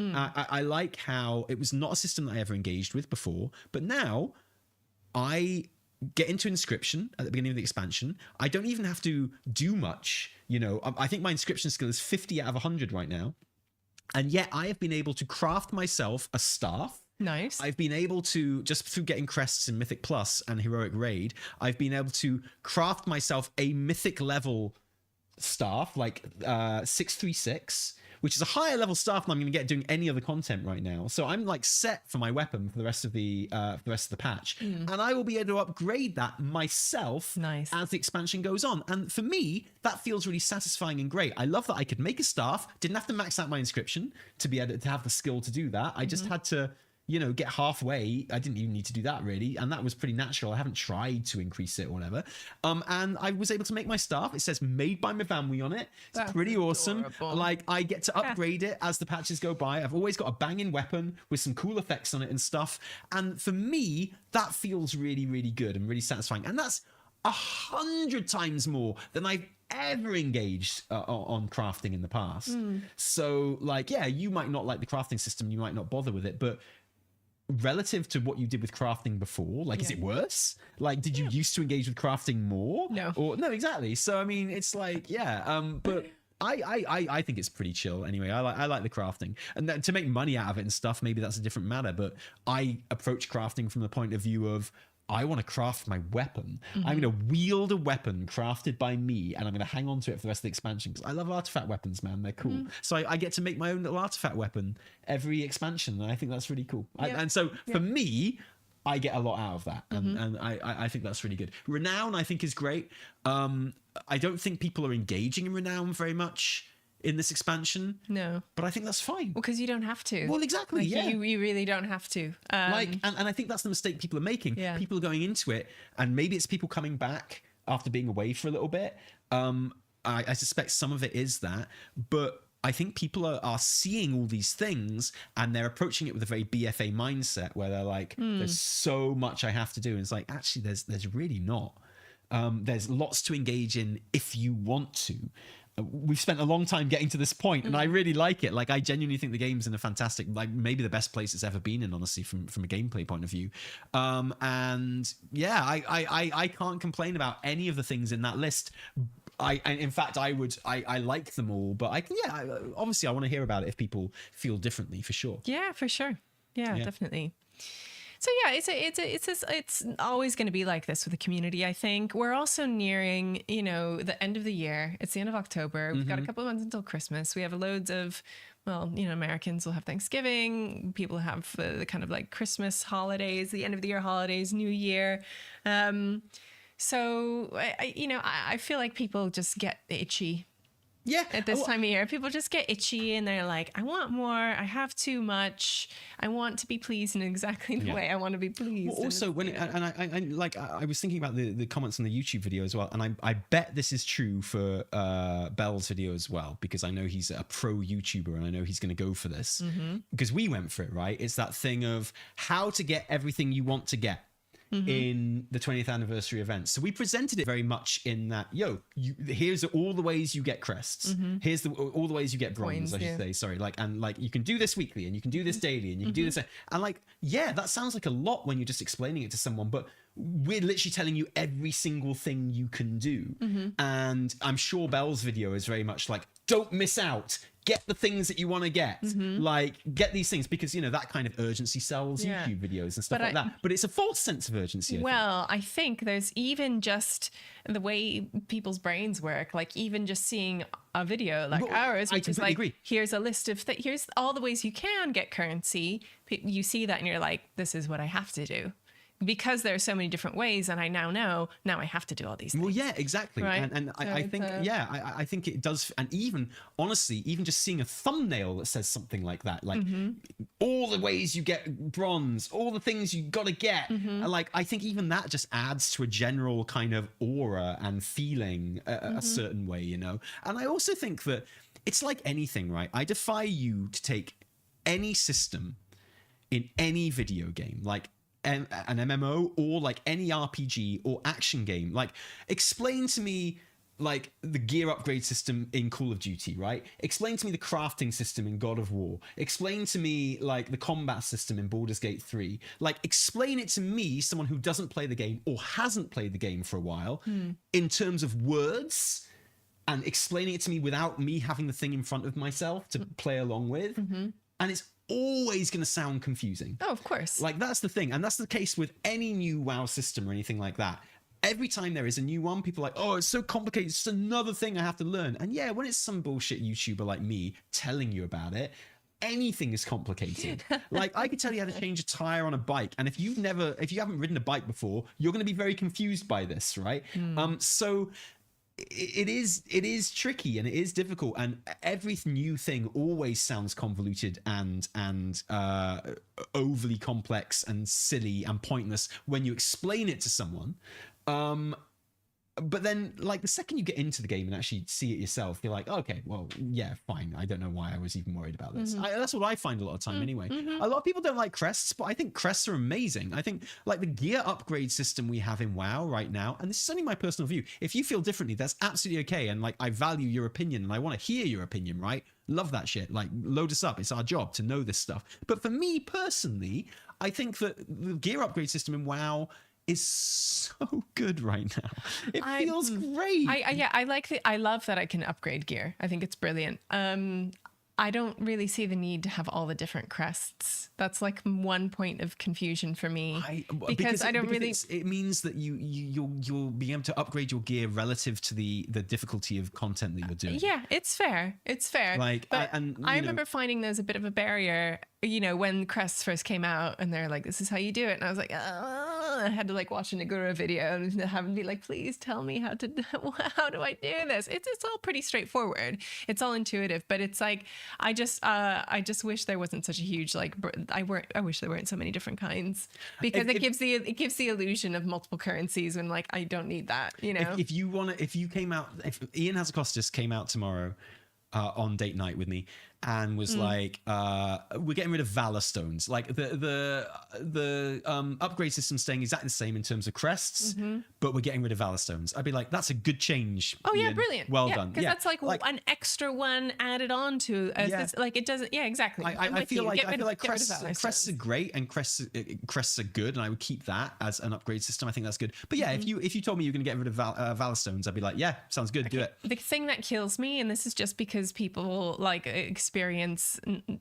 Speaker 1: I like how it was not a system that I ever engaged with before, but now I get into inscription at the beginning of the expansion. I don't even have to do much. I think my inscription skill is 50 out of 100 right now. And yet I have been able to craft myself a staff.
Speaker 2: Nice.
Speaker 1: I've been able to, just through getting crests in Mythic Plus and Heroic Raid, I've been able to craft myself a Mythic level staff, like 636, which is a higher level staff than I'm going to get doing any other content right now. So I'm like set for my weapon for the rest of the patch, and I will be able to upgrade that myself as the expansion goes on. And for me, that feels really satisfying and great. I love that I could make a staff, didn't have to max out my inscription to be able to have the skill to do that. I just had to get halfway. I didn't even need to do that really, and that was pretty natural. I haven't tried to increase it or whatever. And I was able to make my staff. It says made by Mivamwi on it. It's pretty awesome. Like, I get to upgrade it as the patches go by. I've always got a banging weapon with some cool effects on it and stuff. And for me, that feels really, really good and really satisfying. And that's 100 times more than I've ever engaged on crafting in the past. So, like, yeah, you might not like the crafting system, you might not bother with it, but relative to what you did with crafting before, like, is it worse? Like, did you used to engage with crafting more? No, exactly. So I mean, it's like, but I think it's pretty chill anyway. I like the crafting, and then to make money out of it and stuff, maybe that's a different matter. But I approach crafting from the point of view of, I want to craft my weapon. I'm going to wield a weapon crafted by me, and I'm going to hang on to it for the rest of the expansion, because I love artifact weapons, man. They're cool. So I get to make my own little artifact weapon every expansion, and I think that's really cool. And so for me, I get a lot out of that, and I think that's really good. Renown, I think, is great. I don't think people are engaging in Renown very much in this expansion.
Speaker 2: No.
Speaker 1: But I think that's fine.
Speaker 2: Well, because you don't have to.
Speaker 1: Well, exactly,
Speaker 2: like, You really don't have to.
Speaker 1: And I think that's the mistake people are making.
Speaker 2: Yeah.
Speaker 1: People are going into it, and maybe it's people coming back after being away for a little bit. I suspect some of it is that, but I think people are seeing all these things and they're approaching it with a very BFA mindset where they're like, there's so much I have to do. And it's like, actually, there's really not. There's lots to engage in if you want to. We've spent a long time getting to this point, and I really like it. Like, I genuinely think the game's in a fantastic, like maybe the best place it's ever been in, honestly, from a gameplay point of view. And yeah, I can't complain about any of the things in that list. In fact, I like them all, but obviously I want to hear about it if people feel differently, for sure.
Speaker 2: Yeah, for sure. Yeah. Definitely. So yeah, it's always going to be like this with the community. I think we're also nearing, the end of the year. It's the end of October. We've got a couple of months until Christmas. We have loads of, Americans will have Thanksgiving. People have the kind of like Christmas holidays, the end of the year holidays, New Year. So I feel like people just get itchy.
Speaker 1: Yeah.
Speaker 2: At this time of year, people just get itchy and they're like, I want more. I have too much. I want to be pleased in exactly the way I want to be pleased.
Speaker 1: Well, also, I was thinking about the comments on the YouTube video as well, and I bet this is true for Bell's video as well, because I know he's a pro YouTuber and I know he's going to go for this because we went for it, right? It's that thing of how to get everything you want to get. In the 20th anniversary event. So we presented it very much in that, here's all the ways you get crests. Here's all the ways you get bronze, I should say. Sorry. And you can do this weekly and you can do this daily and you can do this. And that sounds like a lot when you're just explaining it to someone, but we're literally telling you every single thing you can do. And I'm sure Bell's video is very much like, don't miss out. Get the things that you want to get. Get these things, because that kind of urgency sells YouTube videos and stuff like that. But it's a false sense of urgency.
Speaker 2: I think there's even just the way people's brains work. Like even just seeing a video like ours, which is like, here's a list of here's all the ways you can get currency. You see that and you're like, this is what I have to do. Because there are so many different ways, and I now I have to do all these things.
Speaker 1: Well, yeah, exactly. Right? And I think, I think it does. And even, honestly, even just seeing a thumbnail that says something like that, like all the ways you get bronze, all the things you got to get. I think even that just adds to a general kind of aura and feeling a certain way, And I also think that it's like anything, right? I defy you to take any system in any video game, like an MMO or like any RPG or action game. Like, explain to me like the gear upgrade system in Call of Duty, right? Explain to me the crafting system in God of War. Explain to me like the combat system in Baldur's Gate 3. Like, explain it to me, someone who doesn't play the game or hasn't played the game for a while, in terms of words, and explaining it to me without me having the thing in front of myself to play along with. And it's always going to sound confusing.
Speaker 2: Oh, of course.
Speaker 1: Like, that's the thing. And that's the case with any new WoW system or anything like that. Every time there is a new one, people are like, oh, it's so complicated. It's just another thing I have to learn. And yeah, when it's some bullshit YouTuber like me telling you about it, anything is complicated. Like, I could tell you how to change a tire on a bike. And if you haven't ridden a bike before, you're going to be very confused by this, right? So it is tricky and it is difficult, and every new thing always sounds convoluted and overly complex and silly and pointless when you explain it to someone. But then, like, the second you get into the game and actually see it yourself, you're like, okay, well, yeah, fine. I don't know why I was even worried about this. That's what I find a lot of time anyway. A lot of people don't like crests, but I think crests are amazing. I think, like, the gear upgrade system we have in WoW right now, and this is only my personal view. If you feel differently, that's absolutely okay. And, like, I value your opinion and I want to hear your opinion, right? Love that shit. Like, load us up. It's our job to know this stuff. But for me personally, I think that the gear upgrade system in WoW is so good right now. It feels great.
Speaker 2: I love that I can upgrade gear. I think it's brilliant. I don't really see the need to have all the different crests. That's like one point of confusion for me, because it
Speaker 1: means that you'll be able to upgrade your gear relative to the difficulty of content that you're doing.
Speaker 2: Yeah, it's fair. Like, but I remember finding there's a bit of a barrier, when crests first came out, and they're like, "This is how you do it," and I was like, I had to like watch a Nagura video and have him be like, please tell me how do I do this? It's all pretty straightforward. It's all intuitive, but it's like, I just wish there wasn't such a huge, like, I wish there weren't so many different kinds, because it gives the illusion of multiple currencies when like, I don't need that, you know?
Speaker 1: If Ian Hazacostas came out tomorrow on date night with me and was like, we're getting rid of Valor Stones. Like the upgrade system staying exactly the same in terms of crests, but we're getting rid of Valor Stones. I'd be like, that's a good change.
Speaker 2: Oh yeah,
Speaker 1: Ian.
Speaker 2: brilliant.
Speaker 1: Well done.
Speaker 2: Because that's like an extra one added on to like it doesn't. Yeah, exactly.
Speaker 1: I feel like crests are great, and crests are good, and I would keep that as an upgrade system. I think that's good. But yeah, if you told me you were going to get rid of Valor Stones, I'd be like, yeah, sounds good. Do it.
Speaker 2: The thing that kills me, and this is just because people like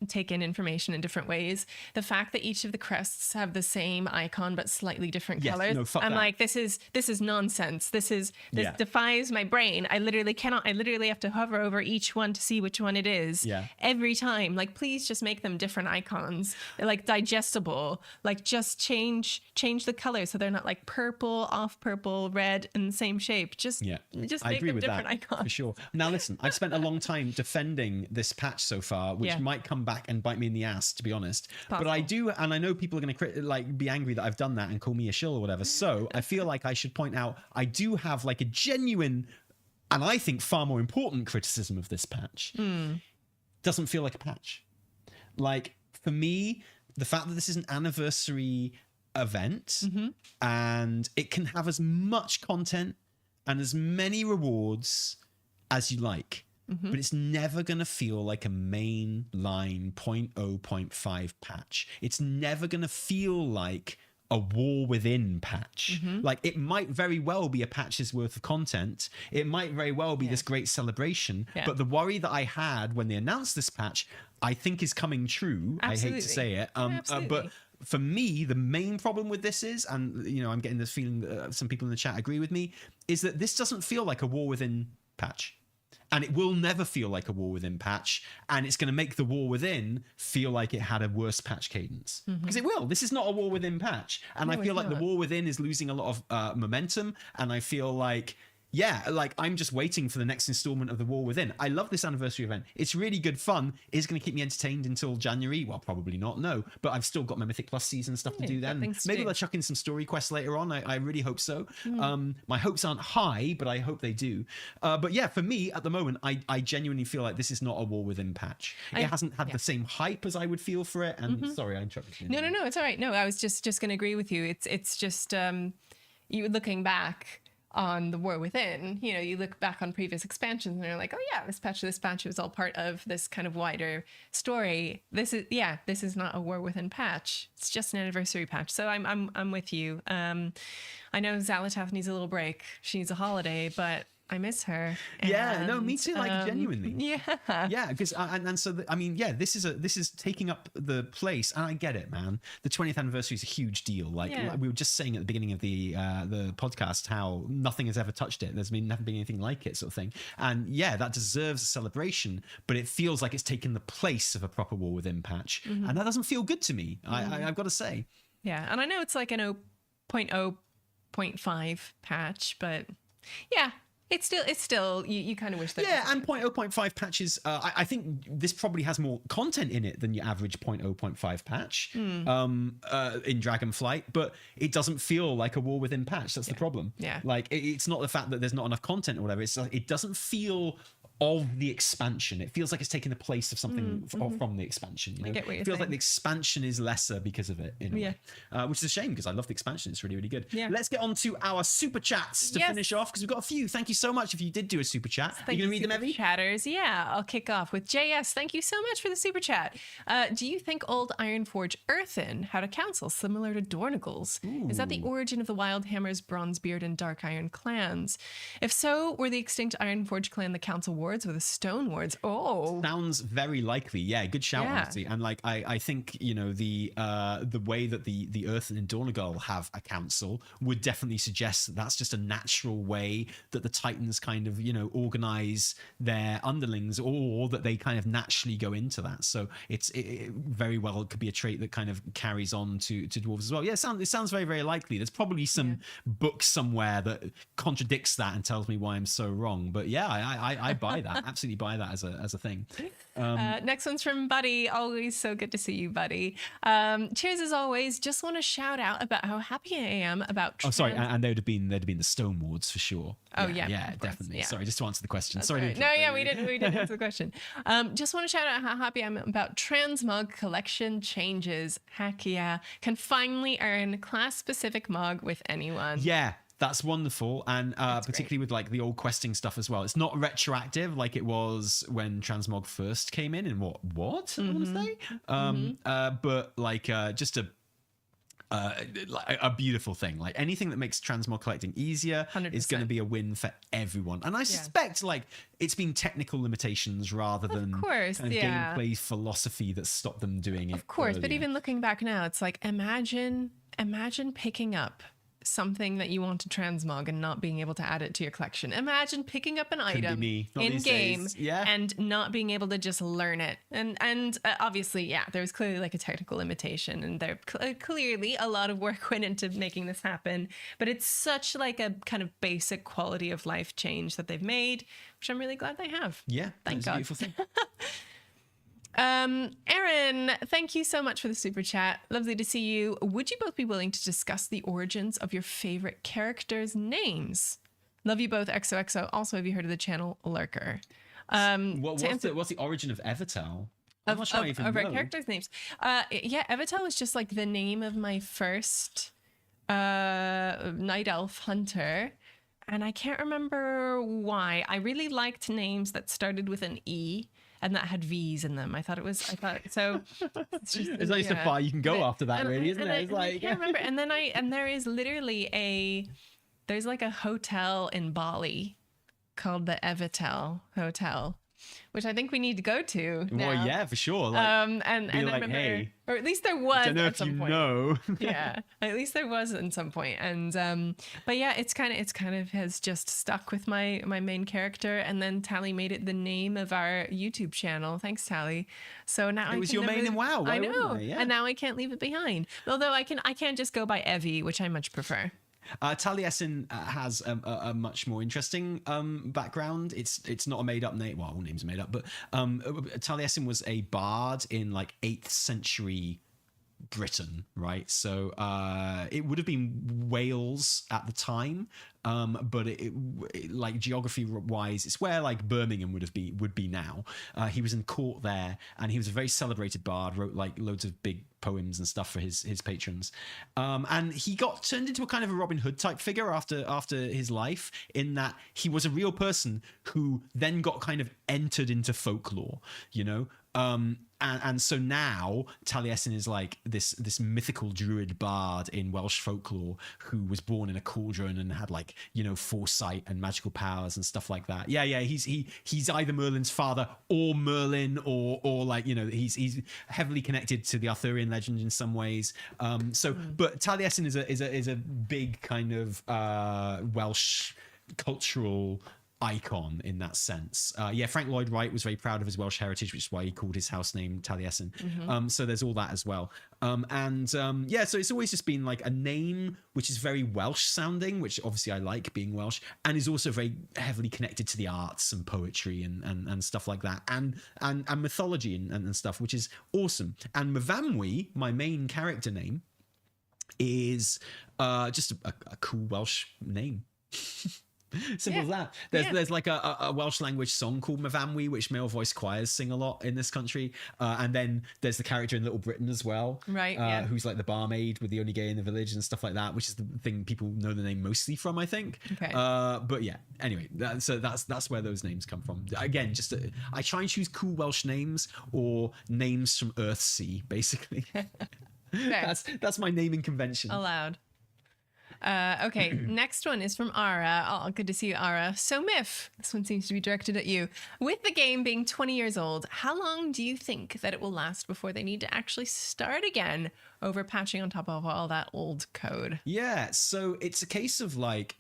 Speaker 2: take in information in different ways, the fact that each of the crests have the same icon but slightly different colors.
Speaker 1: No, fuck
Speaker 2: I'm
Speaker 1: that.
Speaker 2: like, this is nonsense. This defies my brain. I literally have to hover over each one to see which one it is every time. Like, please just make them different icons. They're like digestible. Like, just change the color so they're not like purple, off purple, red in the same shape. Just make them different icons.
Speaker 1: For sure. Now listen, I've spent a long time defending this patch so far, which might come back and bite me in the ass, to be honest. Possible. But I do, and I know people are going to be angry that I've done that and call me a shill or whatever. So I feel like I should point out I do have like a genuine, and I think far more important criticism of this patch. Doesn't feel like a patch. Like, for me, the fact that this is an anniversary event and it can have as much content and as many rewards as you like, but it's never going to feel like a mainline 0.0.5 patch. It's never going to feel like a War Within patch. Like, it might very well be a patch's worth of content. It might very well be this great celebration. But the worry that I had when they announced this patch, I think is coming true.
Speaker 2: Absolutely.
Speaker 1: I hate to say it. But for me, the main problem with this is, and you know, I'm getting this feeling that some people in the chat agree with me, is that this doesn't feel like a War Within patch. And it will never feel like a War Within patch, and it's going to make the War Within feel like it had a worse patch cadence. Because it will. This is not a War Within patch. And I feel like the War Within is losing a lot of momentum, and I feel like, I'm just waiting for the next installment of the War Within. I love this anniversary event. It's really good fun. It's going to keep me entertained until January. Well, probably not, no. But I've still got my Mythic Plus season stuff to do then. Maybe they'll chuck in some story quests later on. I really hope so. My hopes aren't high, but I hope they do. But yeah, for me, at the moment, I genuinely feel like this is not a War Within patch. It hasn't had the same hype as I would feel for it. And sorry, I interrupted you.
Speaker 2: No, it's all right. No, I was just going to agree with you. It's just, you looking back on the War Within, you know, you look back on previous expansions and you're like, oh yeah, this patch was all part of this kind of wider story. This is not a War Within patch. It's just an anniversary patch. So I'm with you. I know Xalatath needs a little break. She needs a holiday, but I miss her.
Speaker 1: Yeah, no, me too. Like, genuinely.
Speaker 2: Yeah.
Speaker 1: Because this is taking up the place, and I get it, man. The 20th anniversary is a huge deal. Like we were just saying at the beginning of the podcast, how nothing has ever touched it. There's never been anything like it, sort of thing. And yeah, that deserves a celebration, but it feels like it's taken the place of a proper War Within patch, and that doesn't feel good to me. I've got to say.
Speaker 2: Yeah, and I know it's like an 0.0.5 patch, but yeah. It's still you kind of wish that.
Speaker 1: Yeah, and 0.0.5 patches, I think this probably has more content in it than your average 0.0.5 patch in Dragonflight, but it doesn't feel like a War Within patch. That's the problem.
Speaker 2: Yeah.
Speaker 1: Like, it's not the fact that there's not enough content or whatever. It's like, it doesn't feel of the expansion. It feels like it's taking the place of something from the expansion. You know?
Speaker 2: I get what you're
Speaker 1: it feels
Speaker 2: saying.
Speaker 1: like the expansion is lesser because of it, in a way. Which is a shame, because I love the expansion. It's really, really good.
Speaker 2: Yeah.
Speaker 1: Let's get on to our super chats to finish off, because we've got a few. Thank you so much if you did do a super chat. Are you going to read them, Evie?
Speaker 2: Chatters. Yeah, I'll kick off with JS. Thank you so much for the super chat. Do you think old Ironforge Earthen had a council similar to Dornagle's? Is that the origin of the Wildhammers, Bronzebeard, and Dark Iron clans? If so, were the extinct Ironforge clan the council war wards or the stone wards? Oh,
Speaker 1: sounds very likely. Yeah, good shout, honestly. And like I think, you know, the way that the Earth and Dornogal have a council would definitely suggest that that's just a natural way that the Titans kind of, you know, organize their underlings, or that they kind of naturally go into that. So it very well could be a trait that kind of carries on to dwarves as well. Yeah, it sounds very, very likely. There's probably some book somewhere that contradicts that and tells me why I'm so wrong. But yeah, I buy that. Absolutely buy that as a thing.
Speaker 2: Next one's from Buddy. Always so good to see you, Buddy. Cheers as always. Just want to shout out about how happy I am about.
Speaker 1: Oh, sorry, and there'd have been the Stone Wards for sure.
Speaker 2: Oh yeah,
Speaker 1: definitely.
Speaker 2: Yeah.
Speaker 1: Sorry, just to answer the question.
Speaker 2: That's
Speaker 1: sorry.
Speaker 2: Right. No, yeah, we didn't answer the question. Just want to shout out how happy I'm about transmog collection changes. Heck yeah, can finally earn class specific mog with anyone.
Speaker 1: Yeah. That's wonderful, and particularly with like the old questing stuff as well. It's not retroactive like it was when transmog first came in what I want to say, but like just a beautiful thing. Like anything that makes transmog collecting easier
Speaker 2: 100%.
Speaker 1: Is going to be a win for everyone. And I suspect like it's been technical limitations rather than kind of gameplay philosophy that stopped them doing it.
Speaker 2: Of course,
Speaker 1: earlier.
Speaker 2: but even looking back now, it's like imagine picking up something that you want to transmog and not being able to add it to your collection. Imagine picking up an item in game and not being able to just learn it. And obviously, there's clearly like a technical limitation, and there clearly a lot of work went into making this happen. But it's such like a kind of basic quality of life change that they've made, which I'm really glad they have.
Speaker 1: Yeah,
Speaker 2: thank God.
Speaker 1: A beautiful thing.
Speaker 2: Aaron, thank you so much for the super chat. Lovely to see you. Would you both be willing to discuss the origins of your favorite characters' names? Love you both, XOXO. Also, have you heard of the channel Lurker?
Speaker 1: What's the origin of Evitel? I'm not sure I even know.
Speaker 2: Our characters' names. Evitel was just like the name of my first night elf hunter. And I can't remember why. I really liked names that started with an E and that had V's in them. I thought so.
Speaker 1: It's only so far you can go after that, really, isn't it? It's like
Speaker 2: I can't remember. And there is literally there's like a hotel in Bali called the Evitel Hotel, which I think we need to go to now.
Speaker 1: Well, yeah, for sure. Like,
Speaker 2: and I
Speaker 1: like,
Speaker 2: remember,
Speaker 1: hey,
Speaker 2: or at least there was.
Speaker 1: I don't know
Speaker 2: at
Speaker 1: if
Speaker 2: some
Speaker 1: you
Speaker 2: point.
Speaker 1: know.
Speaker 2: Yeah, at least there was at some point. And but yeah, it's kind of has just stuck with my main character. And then Tally made it the name of our YouTube channel. Thanks, Tally. So now
Speaker 1: it was your main in WoW.
Speaker 2: I know, and now I can't leave it behind. Although I can't just go by Evie, which I much prefer.
Speaker 1: Taliesin has a much more interesting background. It's not a made up name. Well, all names are made up, but Taliesin was a bard in like 8th century Britain, right? So it would have been Wales at the time, but it like geography wise, it's where like Birmingham would be now. He was in court there, and he was a very celebrated bard. Wrote like loads of big poems and stuff for his patrons, and he got turned into a kind of a Robin Hood type figure after his life, in that he was a real person who then got kind of entered into folklore, you know. And so now Taliesin is like this mythical druid bard in Welsh folklore who was born in a cauldron and had like, you know, foresight and magical powers and stuff like that. Yeah, he's either Merlin's father or Merlin, or like, you know, he's heavily connected to the Arthurian legend in some ways. But Taliesin is a big kind of Welsh cultural icon in that sense. Frank Lloyd Wright was very proud of his Welsh heritage, which is why he called his house name Taliesin. So there's all that as well. So it's always just been like a name which is very Welsh sounding, which obviously I like being Welsh, and is also very heavily connected to the arts and poetry and stuff like that, and mythology and stuff, which is awesome. And Mavamwi, my main character name, is just a cool Welsh name. Simple as that. There's like a Welsh language song called Mavamwi, which male voice choirs sing a lot in this country, and then there's the character in Little Britain as well,
Speaker 2: right?
Speaker 1: Who's like the barmaid with the only gay in the village and stuff like that, which is the thing people know the name mostly from, I think.
Speaker 2: Okay.
Speaker 1: But yeah, anyway, that's where those names come from. Again, I try and choose cool Welsh names or names from Earthsea, basically. That's my naming convention.
Speaker 2: Allowed. Okay, next one is from Ara. Oh, good to see you, Ara. So, Miff, this one seems to be directed at you. With the game being 20 years old, how long do you think that it will last before they need to actually start again over patching on top of all that old code?
Speaker 1: Yeah, so it's a case of like,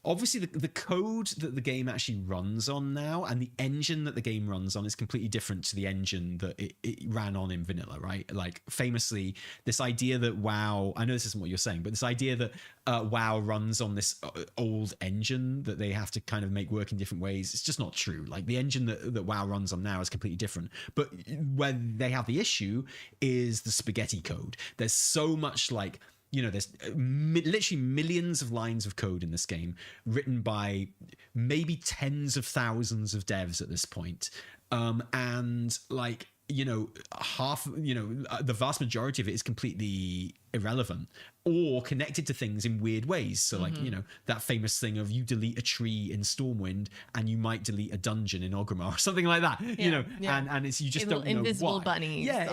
Speaker 1: obviously the code that the game actually runs on now and the engine that the game runs on is completely different to the engine that it ran on in vanilla, right? Like famously, this idea that WoW, I know this isn't what you're saying, but this idea that WoW runs on this old engine that they have to kind of make work in different ways, it's just not true. Like the engine that WoW runs on now is completely different. But where they have the issue is the spaghetti code. There's so much like, there's literally millions of lines of code in this game written by maybe tens of thousands of devs at this point. And like, the vast majority of it is completely irrelevant or connected to things in weird ways. So like, that famous thing of you delete a tree in Stormwind and you might delete a dungeon in Orgrimmar or something like that, and it's, you just don't know
Speaker 2: invisible
Speaker 1: why.
Speaker 2: bunnies.
Speaker 1: Yeah,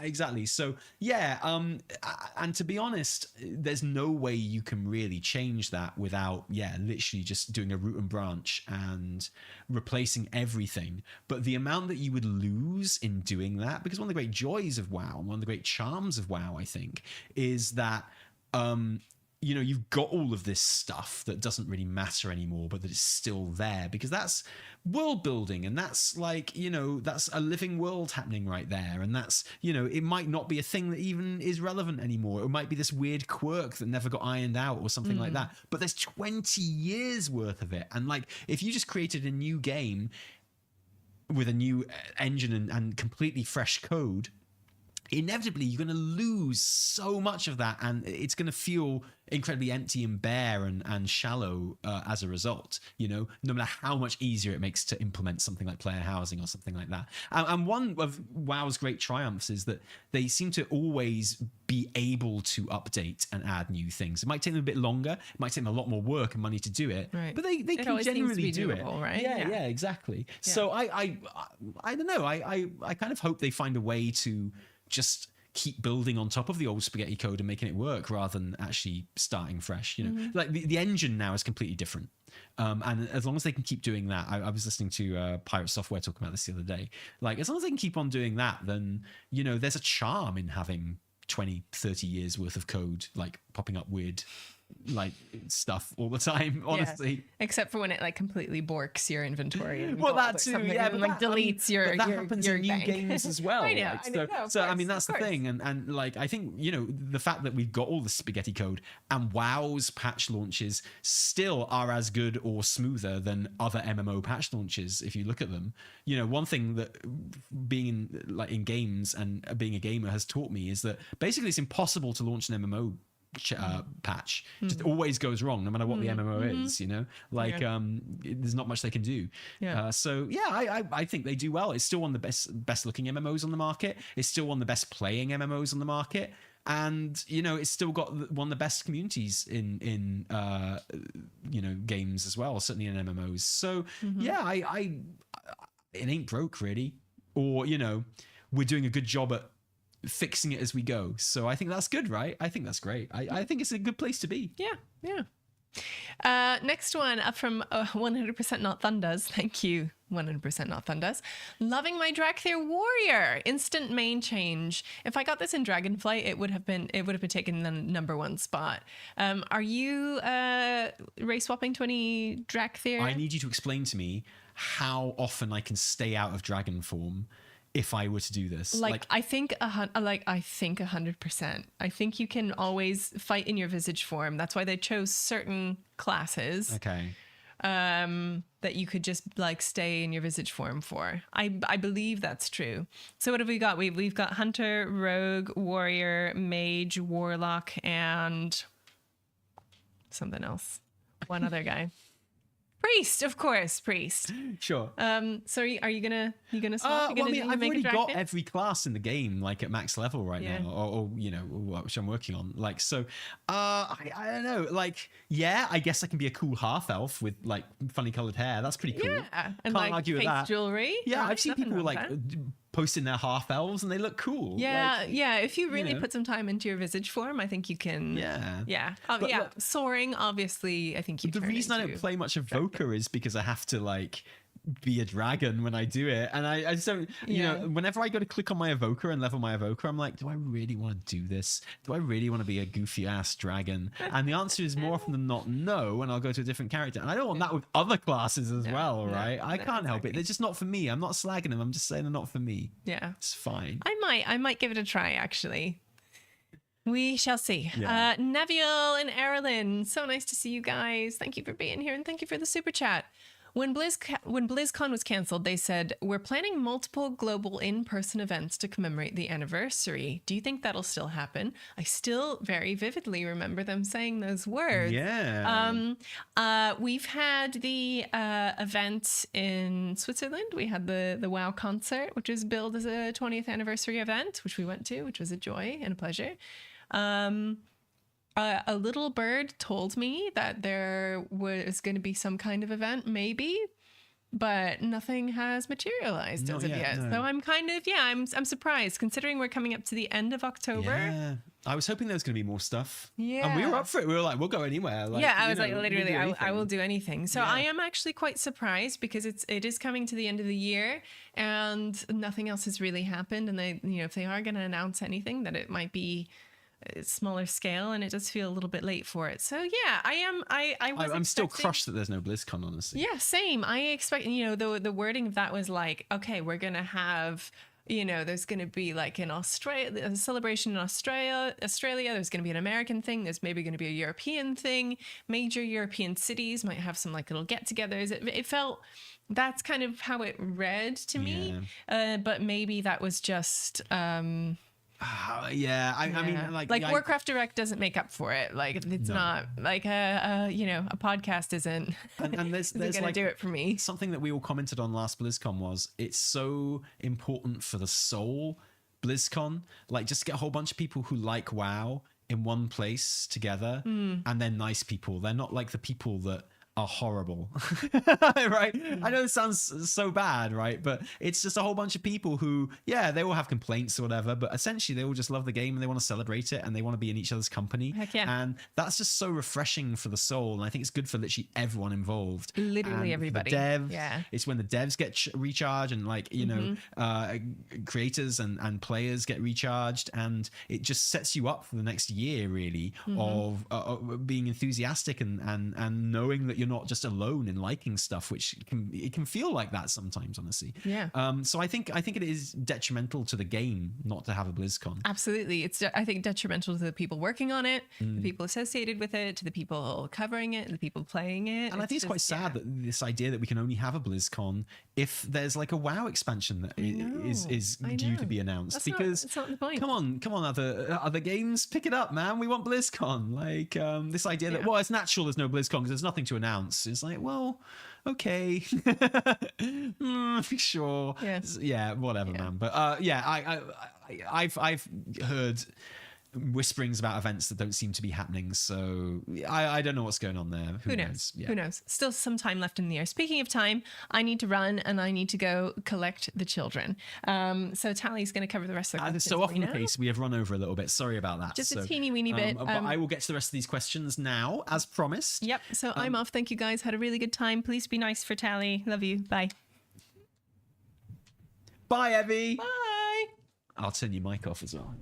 Speaker 1: exactly. So and to be honest, there's no way you can really change that without, literally just doing a root and branch and replacing everything. But the amount that you would lose in doing that, because one of the great joys of WoW and one of the great charms of WoW, I think, is that you've got all of this stuff that doesn't really matter anymore, but that is still there, because that's world building, and that's like, that's a living world happening right there, and that's, it might not be a thing that even is relevant anymore. It might be this weird quirk that never got ironed out or something like that, but there's 20 years worth of it. And like, if you just created a new game with a new engine and completely fresh code, inevitably you're going to lose so much of that, and it's going to feel incredibly empty and bare and shallow as a result, no matter how much easier it makes to implement something like player housing or something like that. And one of WoW's great triumphs is that they seem to always be able to update and add new things. It might take them a bit longer, it might take them a lot more work and money to do it, right, but they can generally do it,
Speaker 2: right?
Speaker 1: Yeah, exactly. Yeah. So I don't know, I kind of hope they find a way to just keep building on top of the old spaghetti code and making it work rather than actually starting fresh. Like the engine now is completely different, and as long as they can keep doing that, I was listening to Pirate Software talking about this the other day, like as long as they can keep on doing that, then there's a charm in having 20-30 years worth of code like popping up weird like stuff all the time, honestly.
Speaker 2: Except for when it like completely borks your inventory and
Speaker 1: well, that too, yeah,
Speaker 2: and like deletes your
Speaker 1: that happens in new games as well.
Speaker 2: I know,
Speaker 1: so I mean, that's the thing, and like I think the fact that we've got all the spaghetti code and WoW's patch launches still are as good or smoother than other MMO patch launches if you look at them. One thing that being in games and being a gamer has taught me is that basically it's impossible to launch an MMO patch. Just always goes wrong no matter what the MMO is, there's not much they can do. I think they do well. It's still one of the best looking MMOs on the market. It's still one of the best playing MMOs on the market, and it's still got one of the best communities in games as well, certainly in MMOs. So it ain't broke really, or we're doing a good job at fixing it as we go. So I think that's good, right? I think that's great. I think it's a good place to be.
Speaker 2: Yeah. Next one up from 100% Not Thundas. Thank you, 100% Not Thundas. Loving my Drakthir Warrior. Instant main change. If I got this in Dragonflight, it would have been taken the #1 spot. Are you race swapping to any Drakthir?
Speaker 1: I need you to explain to me how often I can stay out of dragon form if I were to do this.
Speaker 2: I think 100%. I think you can always fight in your visage form. That's why they chose certain classes.
Speaker 1: Okay.
Speaker 2: That you could just stay in your visage form for. I believe that's true. So what have we got? We've got Hunter, Rogue, Warrior, Mage, Warlock, and something else. One other guy. Priest, of course, Priest.
Speaker 1: Sure.
Speaker 2: So are you gonna swap?
Speaker 1: I've already got every class in the game at max level right now, or which I'm working on. I don't know. I guess I can be a cool half elf with funny colored hair. That's pretty cool.
Speaker 2: Yeah, and
Speaker 1: can't argue with that.
Speaker 2: Jewelry.
Speaker 1: Yeah, I've seen people posting their half elves and they look cool.
Speaker 2: Yeah, if you really put some time into your visage form, I think you can. Yeah. Look, soaring, obviously, I think you.
Speaker 1: The reason I don't play much Evoker is because I have to like be a dragon when I do it, and I just don't. You know, whenever I go to click on my Evoker and level my Evoker, I'm like, do I really want to do this? Do I really want to be a goofy ass dragon? And the answer is more often than not no, and I'll go to a different character. And I don't want that with other classes as well, right? I can't help it. They're just not for me. I'm not slagging them. I'm just saying they're not for me.
Speaker 2: Yeah,
Speaker 1: it's fine.
Speaker 2: I might give it a try actually. We shall see. Neville and Erilyn, so nice to see you guys. Thank you for being here, and thank you for the super chat. When BlizzCon was canceled, they said, we're planning multiple global in-person events to commemorate the anniversary. Do you think that'll still happen? I still very vividly remember them saying those words.
Speaker 1: Yeah.
Speaker 2: We've had the event in Switzerland. We had the WoW concert, which was billed as a 20th anniversary event, which we went to, which was a joy and a pleasure. A little bird told me that there was going to be some kind of event, maybe, but nothing has materialized as of yet. No. So I'm kind of, I'm surprised considering we're coming up to the end of October.
Speaker 1: Yeah. I was hoping there was going to be more stuff. Yeah. And we were up for it. We were like, we'll go anywhere. Like,
Speaker 2: I was like, literally, I will do anything. So I am actually quite surprised because it is coming to the end of the year and nothing else has really happened. And they, if they are going to announce anything, that it might be smaller scale, and it does feel a little bit late for it. So I'm
Speaker 1: still crushed that there's no BlizzCon, honestly.
Speaker 2: Yeah, same. I expect, the wording of that was like, okay, we're gonna have, there's gonna be like a celebration in Australia. There's gonna be an American thing. There's maybe gonna be a European thing. Major European cities might have some like little get-togethers. It felt. That's kind of how it read to me. But maybe that was just.
Speaker 1: I mean, like
Speaker 2: Warcraft Direct doesn't make up for it. Like it's not like a podcast isn't.
Speaker 1: And there's
Speaker 2: gonna
Speaker 1: like
Speaker 2: do it for me.
Speaker 1: Something that we all commented on last BlizzCon was it's so important for the soul. BlizzCon, like just get a whole bunch of people who like WoW in one place together, and they're nice people. They're not like the people that are horrible. Right? I know it sounds so bad, right? But it's just a whole bunch of people who, they all have complaints or whatever, but essentially they all just love the game and they want to celebrate it and they want to be in each other's company.
Speaker 2: Heck yeah.
Speaker 1: And that's just so refreshing for the soul. And I think it's good for literally everyone involved.
Speaker 2: Literally everybody.
Speaker 1: It's when the devs get recharged and like, creators and players get recharged, and it just sets you up for the next year really of being enthusiastic and knowing that you're not just alone in liking stuff, which can feel like that sometimes, honestly. So I think it is detrimental to the game not to have a BlizzCon.
Speaker 2: Absolutely. It's I think detrimental to the people working on it, the people associated with it, to the people covering it, the people playing it.
Speaker 1: And I think it's quite sad that this idea that we can only have a BlizzCon if there's like a WoW expansion that is due to be announced.
Speaker 2: That's not the point.
Speaker 1: Come on, other games, pick it up, man. We want BlizzCon. Like this idea that it's natural there's no BlizzCon because there's nothing to announce. It's like, well, okay, sure, whatever, man. But I've heard whisperings about events that don't seem to be happening, so I don't know what's going on there. Who knows?
Speaker 2: Who knows? Still some time left in the year. Speaking of time, I need to run and I need to go collect the children. So Talie's going to cover the rest of the questions.
Speaker 1: So often the case, we have run over a little bit. Sorry about that.
Speaker 2: Just a teeny weeny bit.
Speaker 1: But I will get to the rest of these questions now, as promised.
Speaker 2: Yep. So I'm off. Thank you guys. Had a really good time. Please be nice for Talie. Love you. Bye.
Speaker 1: Bye, Evie.
Speaker 2: Bye.
Speaker 1: I'll turn your mic off as well.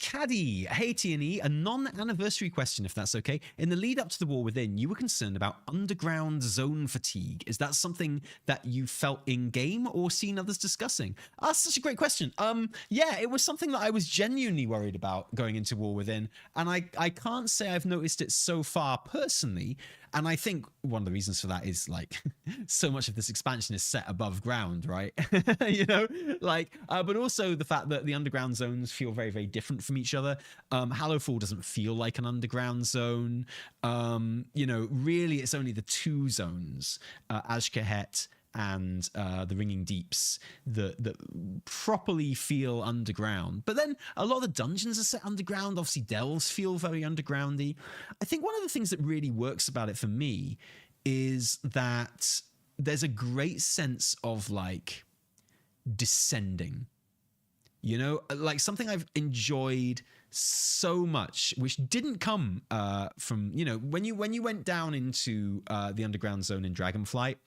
Speaker 1: Caddy, hey T&E, a non-anniversary question if that's okay. In the lead up to the War Within, you were concerned about underground zone fatigue. Is that something that you felt in-game or seen others discussing? That's such a great question. It was something that I was genuinely worried about going into War Within, and I can't say I've noticed it so far personally. And I think one of the reasons for that is like so much of this expansion is set above ground, right? But also the fact that the underground zones feel very, very different from each other. Hallowfall doesn't feel like an underground zone. Really, it's only the two zones, Azkahet and the Ringing Deeps that properly feel underground. But then a lot of the dungeons are set underground. Obviously, delves feel very undergroundy. I think one of the things that really works about it for me is that there's a great sense of like descending. You know, like something I've enjoyed so much, which didn't come from, you know, when you went down into the underground zone in Dragonflight,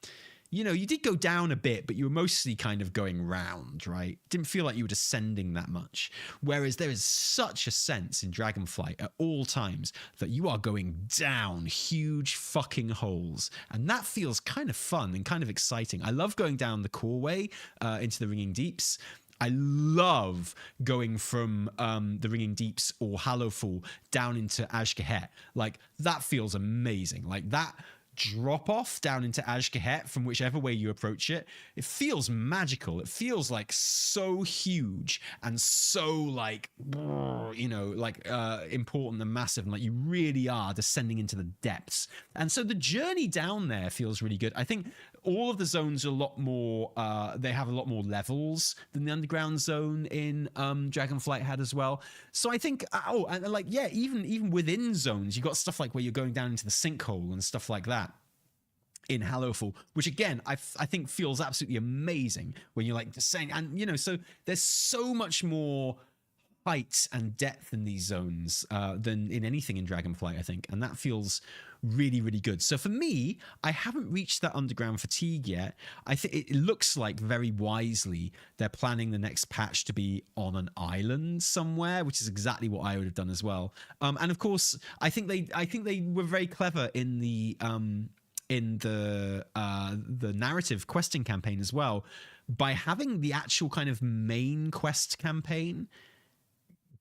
Speaker 1: you know, you did go down a bit, but you were mostly kind of going round, right? Didn't feel like you were descending that much. Whereas there is such a sense in Dragonflight at all times that you are going down huge fucking holes. And that feels kind of fun and kind of exciting. I love going down the core way into the Ringing Deeps. I love going from the Ringing Deeps or Hallowfall down into Ashgahet. Like, that feels amazing. Like, that drop off down into Ashgahet from whichever way you approach it, it feels magical. It feels like so huge and so like, you know, like important and massive, and like you really are descending into the depths. And so the journey down there feels really good. I think all of the zones are a lot more they have a lot more levels than the underground zone in Dragonflight had as well. So I think and like, yeah, even within zones you got stuff like where you're going down into the sinkhole and stuff like that in Hallowfall, which again I think feels absolutely amazing when you're like descending. And you know, so there's so much more height and depth in these zones than in anything in Dragonflight, I think, and that feels really, really good. So for me, I haven't reached that underground fatigue yet. I think it looks like very wisely they're planning the next patch to be on an island somewhere, which is exactly what I would have done as well. And of course, I think they were very clever in the narrative questing campaign as well, by having the actual kind of main quest campaign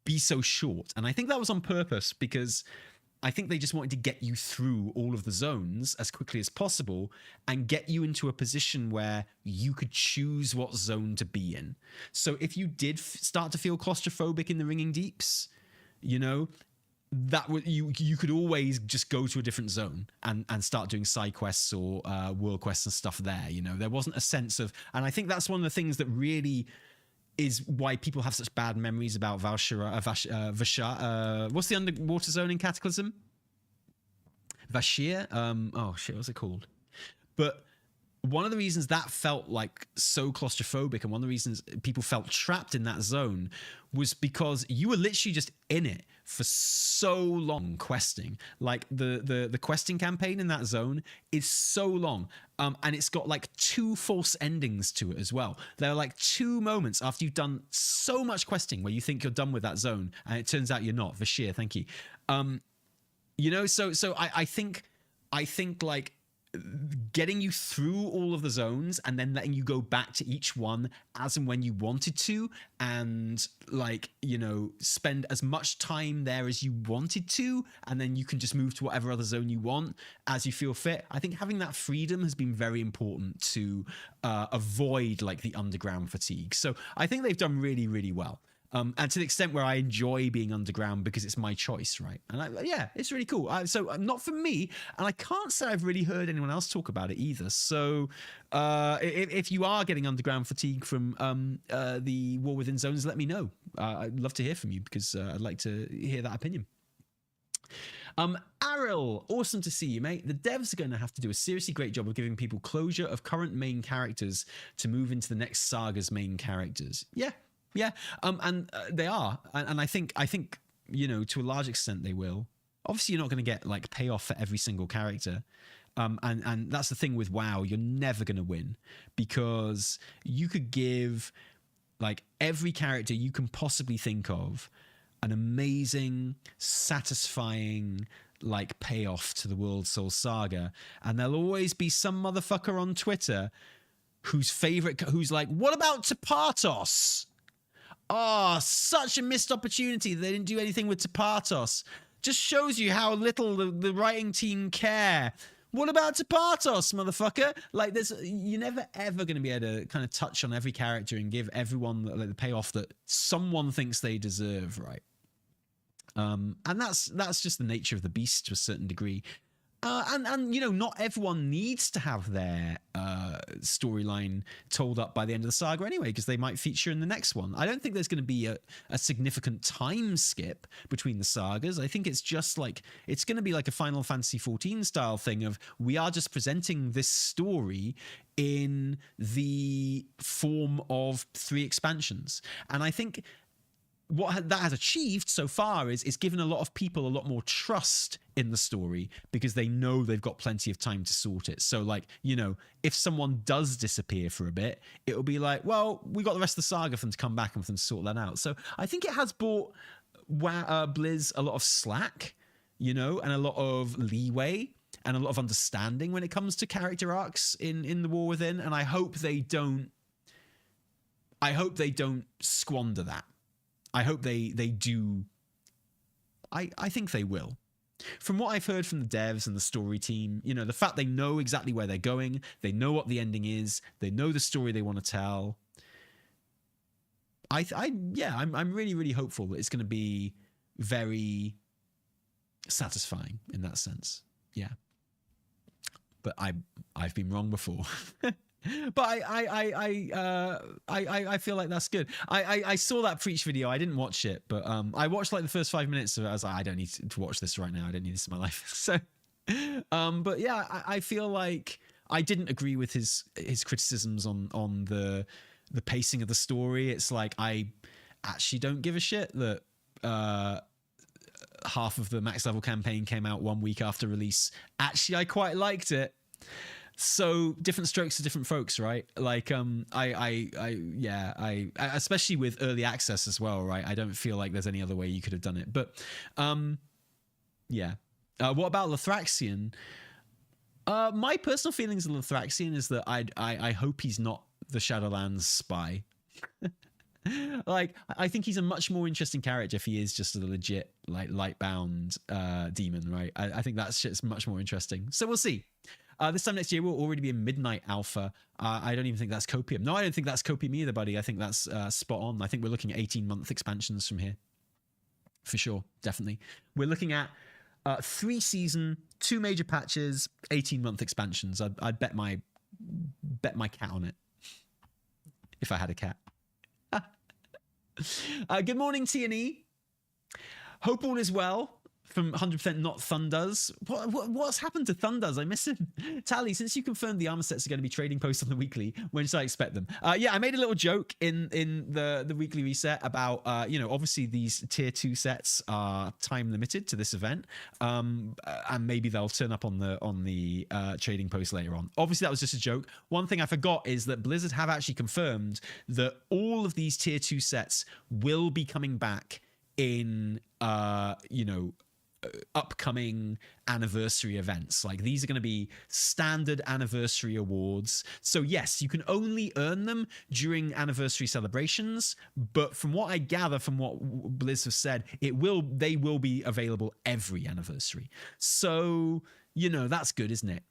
Speaker 1: be so short. And I think that was on purpose, because I think they just wanted to get you through all of the zones as quickly as possible and get you into a position where you could choose what zone to be in. So if you did start to feel claustrophobic in the Ringing Deeps, you know, that would you could always just go to a different zone and start doing side quests or world quests and stuff there. You know, there wasn't a sense of, and I think that's one of the things that really is why people have such bad memories about Vashira. What's the underwater zone in Cataclysm? Vashir? Oh shit, what's it called? But one of the reasons that felt like so claustrophobic, and one of the reasons people felt trapped in that zone, was because you were literally just in it for so long questing. Like the questing campaign in that zone is so long, and it's got like 2 false endings to it as well. There are like 2 moments after you've done so much questing where you think you're done with that zone, and it turns out you're not. Vashir, thank you. You know, so I think like getting you through all of the zones and then letting you go back to each one as and when you wanted to, and like, you know, spend as much time there as you wanted to, and then you can just move to whatever other zone you want as you feel fit. I think having that freedom has been very important to avoid like the underground fatigue. So I think they've done really, really well. And to the extent where I enjoy being underground because it's my choice, right? And yeah, it's really cool. So not for me, and I can't say I've really heard anyone else talk about it either. So if you are getting underground fatigue from the War Within zones, let me know. I'd love to hear from you, because I'd like to hear that opinion. Aril, awesome to see you, mate. The devs are going to have to do a seriously great job of giving people closure of current main characters to move into the next saga's main characters. Yeah, and they are, and I think you know, to a large extent they will. Obviously, you're not going to get like payoff for every single character, and that's the thing with WoW. You're never going to win, because you could give like every character you can possibly think of an amazing, satisfying like payoff to the World Soul Saga, and there'll always be some motherfucker on Twitter who's like, what about Tepatos? Oh, such a missed opportunity. They didn't do anything with Tepatos. Just shows you how little the writing team care. What about Tepatos, motherfucker? Like, you're never ever going to be able to kind of touch on every character and give everyone the payoff that someone thinks they deserve, right? And that's just the nature of the beast to a certain degree. And you know, not everyone needs to have their storyline told up by the end of the saga anyway, because they might feature in the next one. I don't think there's going to be a significant time skip between the sagas. I think it's just like, it's going to be like a Final Fantasy XIV style thing of, we are just presenting this story in the form of 3 expansions. And I think what that has achieved so far is given a lot of people a lot more trust in the story, because they know they've got plenty of time to sort it. So like, you know, if someone does disappear for a bit, it'll be like, well, we got the rest of the saga for them to come back and for them to sort that out. So I think it has brought Blizz a lot of slack, you know, and a lot of leeway and a lot of understanding when it comes to character arcs in the War Within. And I hope they don't squander that. I hope they do. I think they will. From what I've heard from the devs and the story team, you know, the fact they know exactly where they're going, they know what the ending is, they know the story they want to tell. I'm really, really hopeful that it's going to be very satisfying in that sense. Yeah. But I've been wrong before. But I feel like that's good. I saw that Preach video. I didn't watch it, but I watched like the first 5 minutes of it. I was like, I don't need to watch this right now. I don't need this in my life. So, but yeah, I feel like I didn't agree with his criticisms on the pacing of the story. It's like, I actually don't give a shit that half of the max level campaign came out 1 week after release. Actually, I quite liked it. So different strokes for different folks, right? Like, I especially with early access as well, right? I don't feel like there's any other way you could have done it. But, yeah. What about Lothraxion? My personal feelings of Lothraxion is that I hope he's not the Shadowlands spy. Like, I think he's a much more interesting character if he is just a legit, like, light-bound demon, right? I think that shit's much more interesting. So we'll see. This time next year, we'll already be in Midnight Alpha. I don't even think that's copium. No, I don't think that's copium either, buddy. I think that's spot on. I think we're looking at 18-month expansions from here. For sure, definitely. We're looking at 3 season, 2 major patches, 18-month expansions. I'd bet my cat on it. If I had a cat. Good morning, T&E. Hope all is well. From 100% not Thunders. What's happened to Thunders? I miss him. Tally, since you confirmed the armor sets are going to be trading posts on the weekly, when should I expect them? Yeah, I made a little joke in the weekly reset about, you know, obviously these tier 2 sets are time limited to this event, and maybe they'll turn up on the trading post later on. Obviously, that was just a joke. One thing I forgot is that Blizzard have actually confirmed that all of these tier 2 sets will be coming back in, you know, upcoming anniversary events. Like, these are going to be standard anniversary awards. So yes, you can only earn them during anniversary celebrations, but from what I gather from what Blizz have said, they will be available every anniversary. So, you know, that's good, isn't it?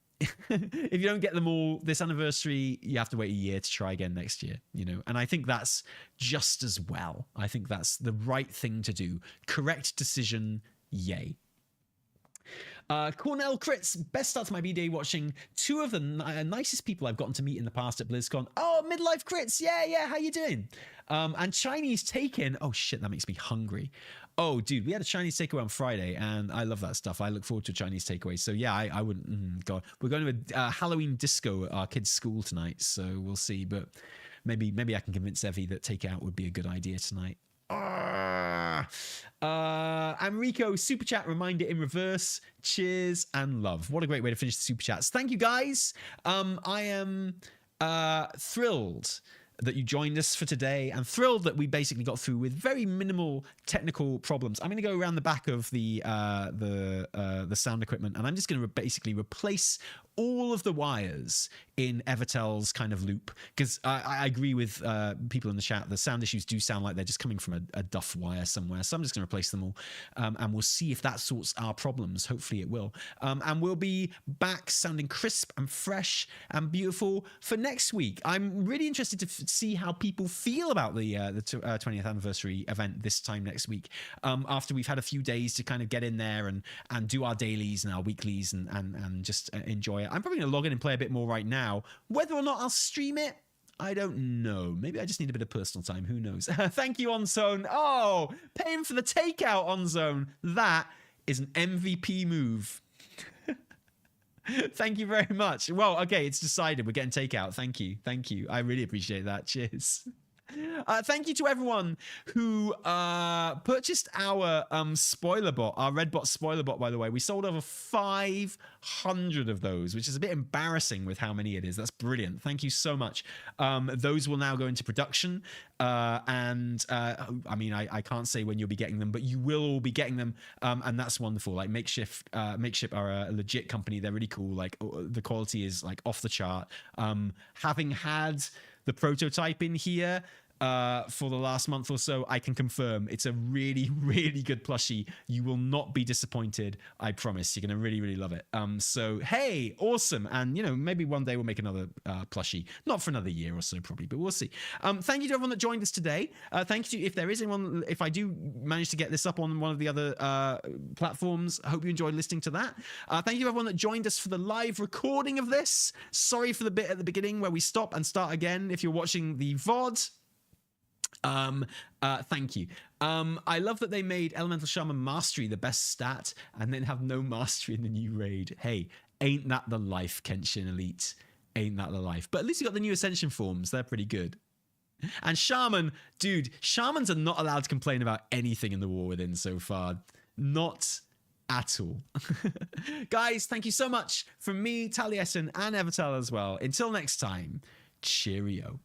Speaker 1: If you don't get them all this anniversary, you have to wait a year to try again next year, you know. And I think that's just as well. I think that's the right thing to do. Correct decision. Yay. Cornell Crits, best start to my B-Day watching 2 of the nicest people I've gotten to meet in the past at BlizzCon. Oh, Midlife Crits, yeah, how you doing? And Chinese Take-In, oh shit, that makes me hungry. Oh, dude, we had a Chinese takeaway on Friday, and I love that stuff. I look forward to a Chinese takeaway. So yeah, I wouldn't, God. We're going to a Halloween disco at our kids' school tonight, so we'll see. But maybe I can convince Evie that takeout would be a good idea tonight. Enrico, super chat reminder in reverse. Cheers and love. What a great way to finish the super chats. Thank you, guys. I am thrilled that you joined us for today, and thrilled that we basically got through with very minimal technical problems. I'm going to go around the back of the sound equipment, and I'm just going to basically replace all of the wires in Evitel's kind of loop, because I agree with people in the chat. The sound issues do sound like they're just coming from a duff wire somewhere. So I'm just going to replace them all, and we'll see if that sorts our problems. Hopefully it will. And we'll be back sounding crisp and fresh and beautiful for next week. I'm really interested to see how people feel about the 20th anniversary event this time next week, after we've had a few days to kind of get in there and do our dailies and our weeklies and just enjoy it. I'm probably going to log in and play a bit more right now. Whether or not I'll stream it, I don't know. Maybe I just need a bit of personal time. Who knows? Thank you, OnZone. Oh, paying for the takeout, OnZone. That is an MVP move. Thank you very much. Well, okay, it's decided. We're getting takeout. Thank you. Thank you. I really appreciate that. Cheers. Thank you to everyone who purchased our spoiler bot, our red bot spoiler bot, by the way. We sold over 500 of those, which is a bit embarrassing with how many it is. That's brilliant. Thank you so much. Those will now go into production. I mean, I can't say when you'll be getting them, but you will all be getting them. And that's wonderful. Like Makeshift are a legit company. They're really cool. Like the quality is like off the chart. Having had the prototype in here for the last month or so, I can confirm it's a really, really good plushie. You will not be disappointed. I promise. You're going to really, really love it. So, hey, awesome. And, you know, maybe one day we'll make another plushie. Not for another year or so, probably, but we'll see. Thank you to everyone that joined us today. Thank you. If there is anyone, if I do manage to get this up on one of the other platforms, I hope you enjoyed listening to that. Thank you to everyone that joined us for the live recording of this. Sorry for the bit at the beginning where we stop and start again. If you're watching the VOD, thank you. I love that they made Elemental Shaman Mastery the best stat and then have no mastery in the new raid. Hey, ain't that the life, Kenshin Elite? Ain't that the life? But at least you got the new Ascension forms. They're pretty good. And Shaman, dude, Shamans are not allowed to complain about anything in the War Within so far. Not at all. Guys, thank you so much from me, Taliesin, and Evitel as well. Until next time, cheerio.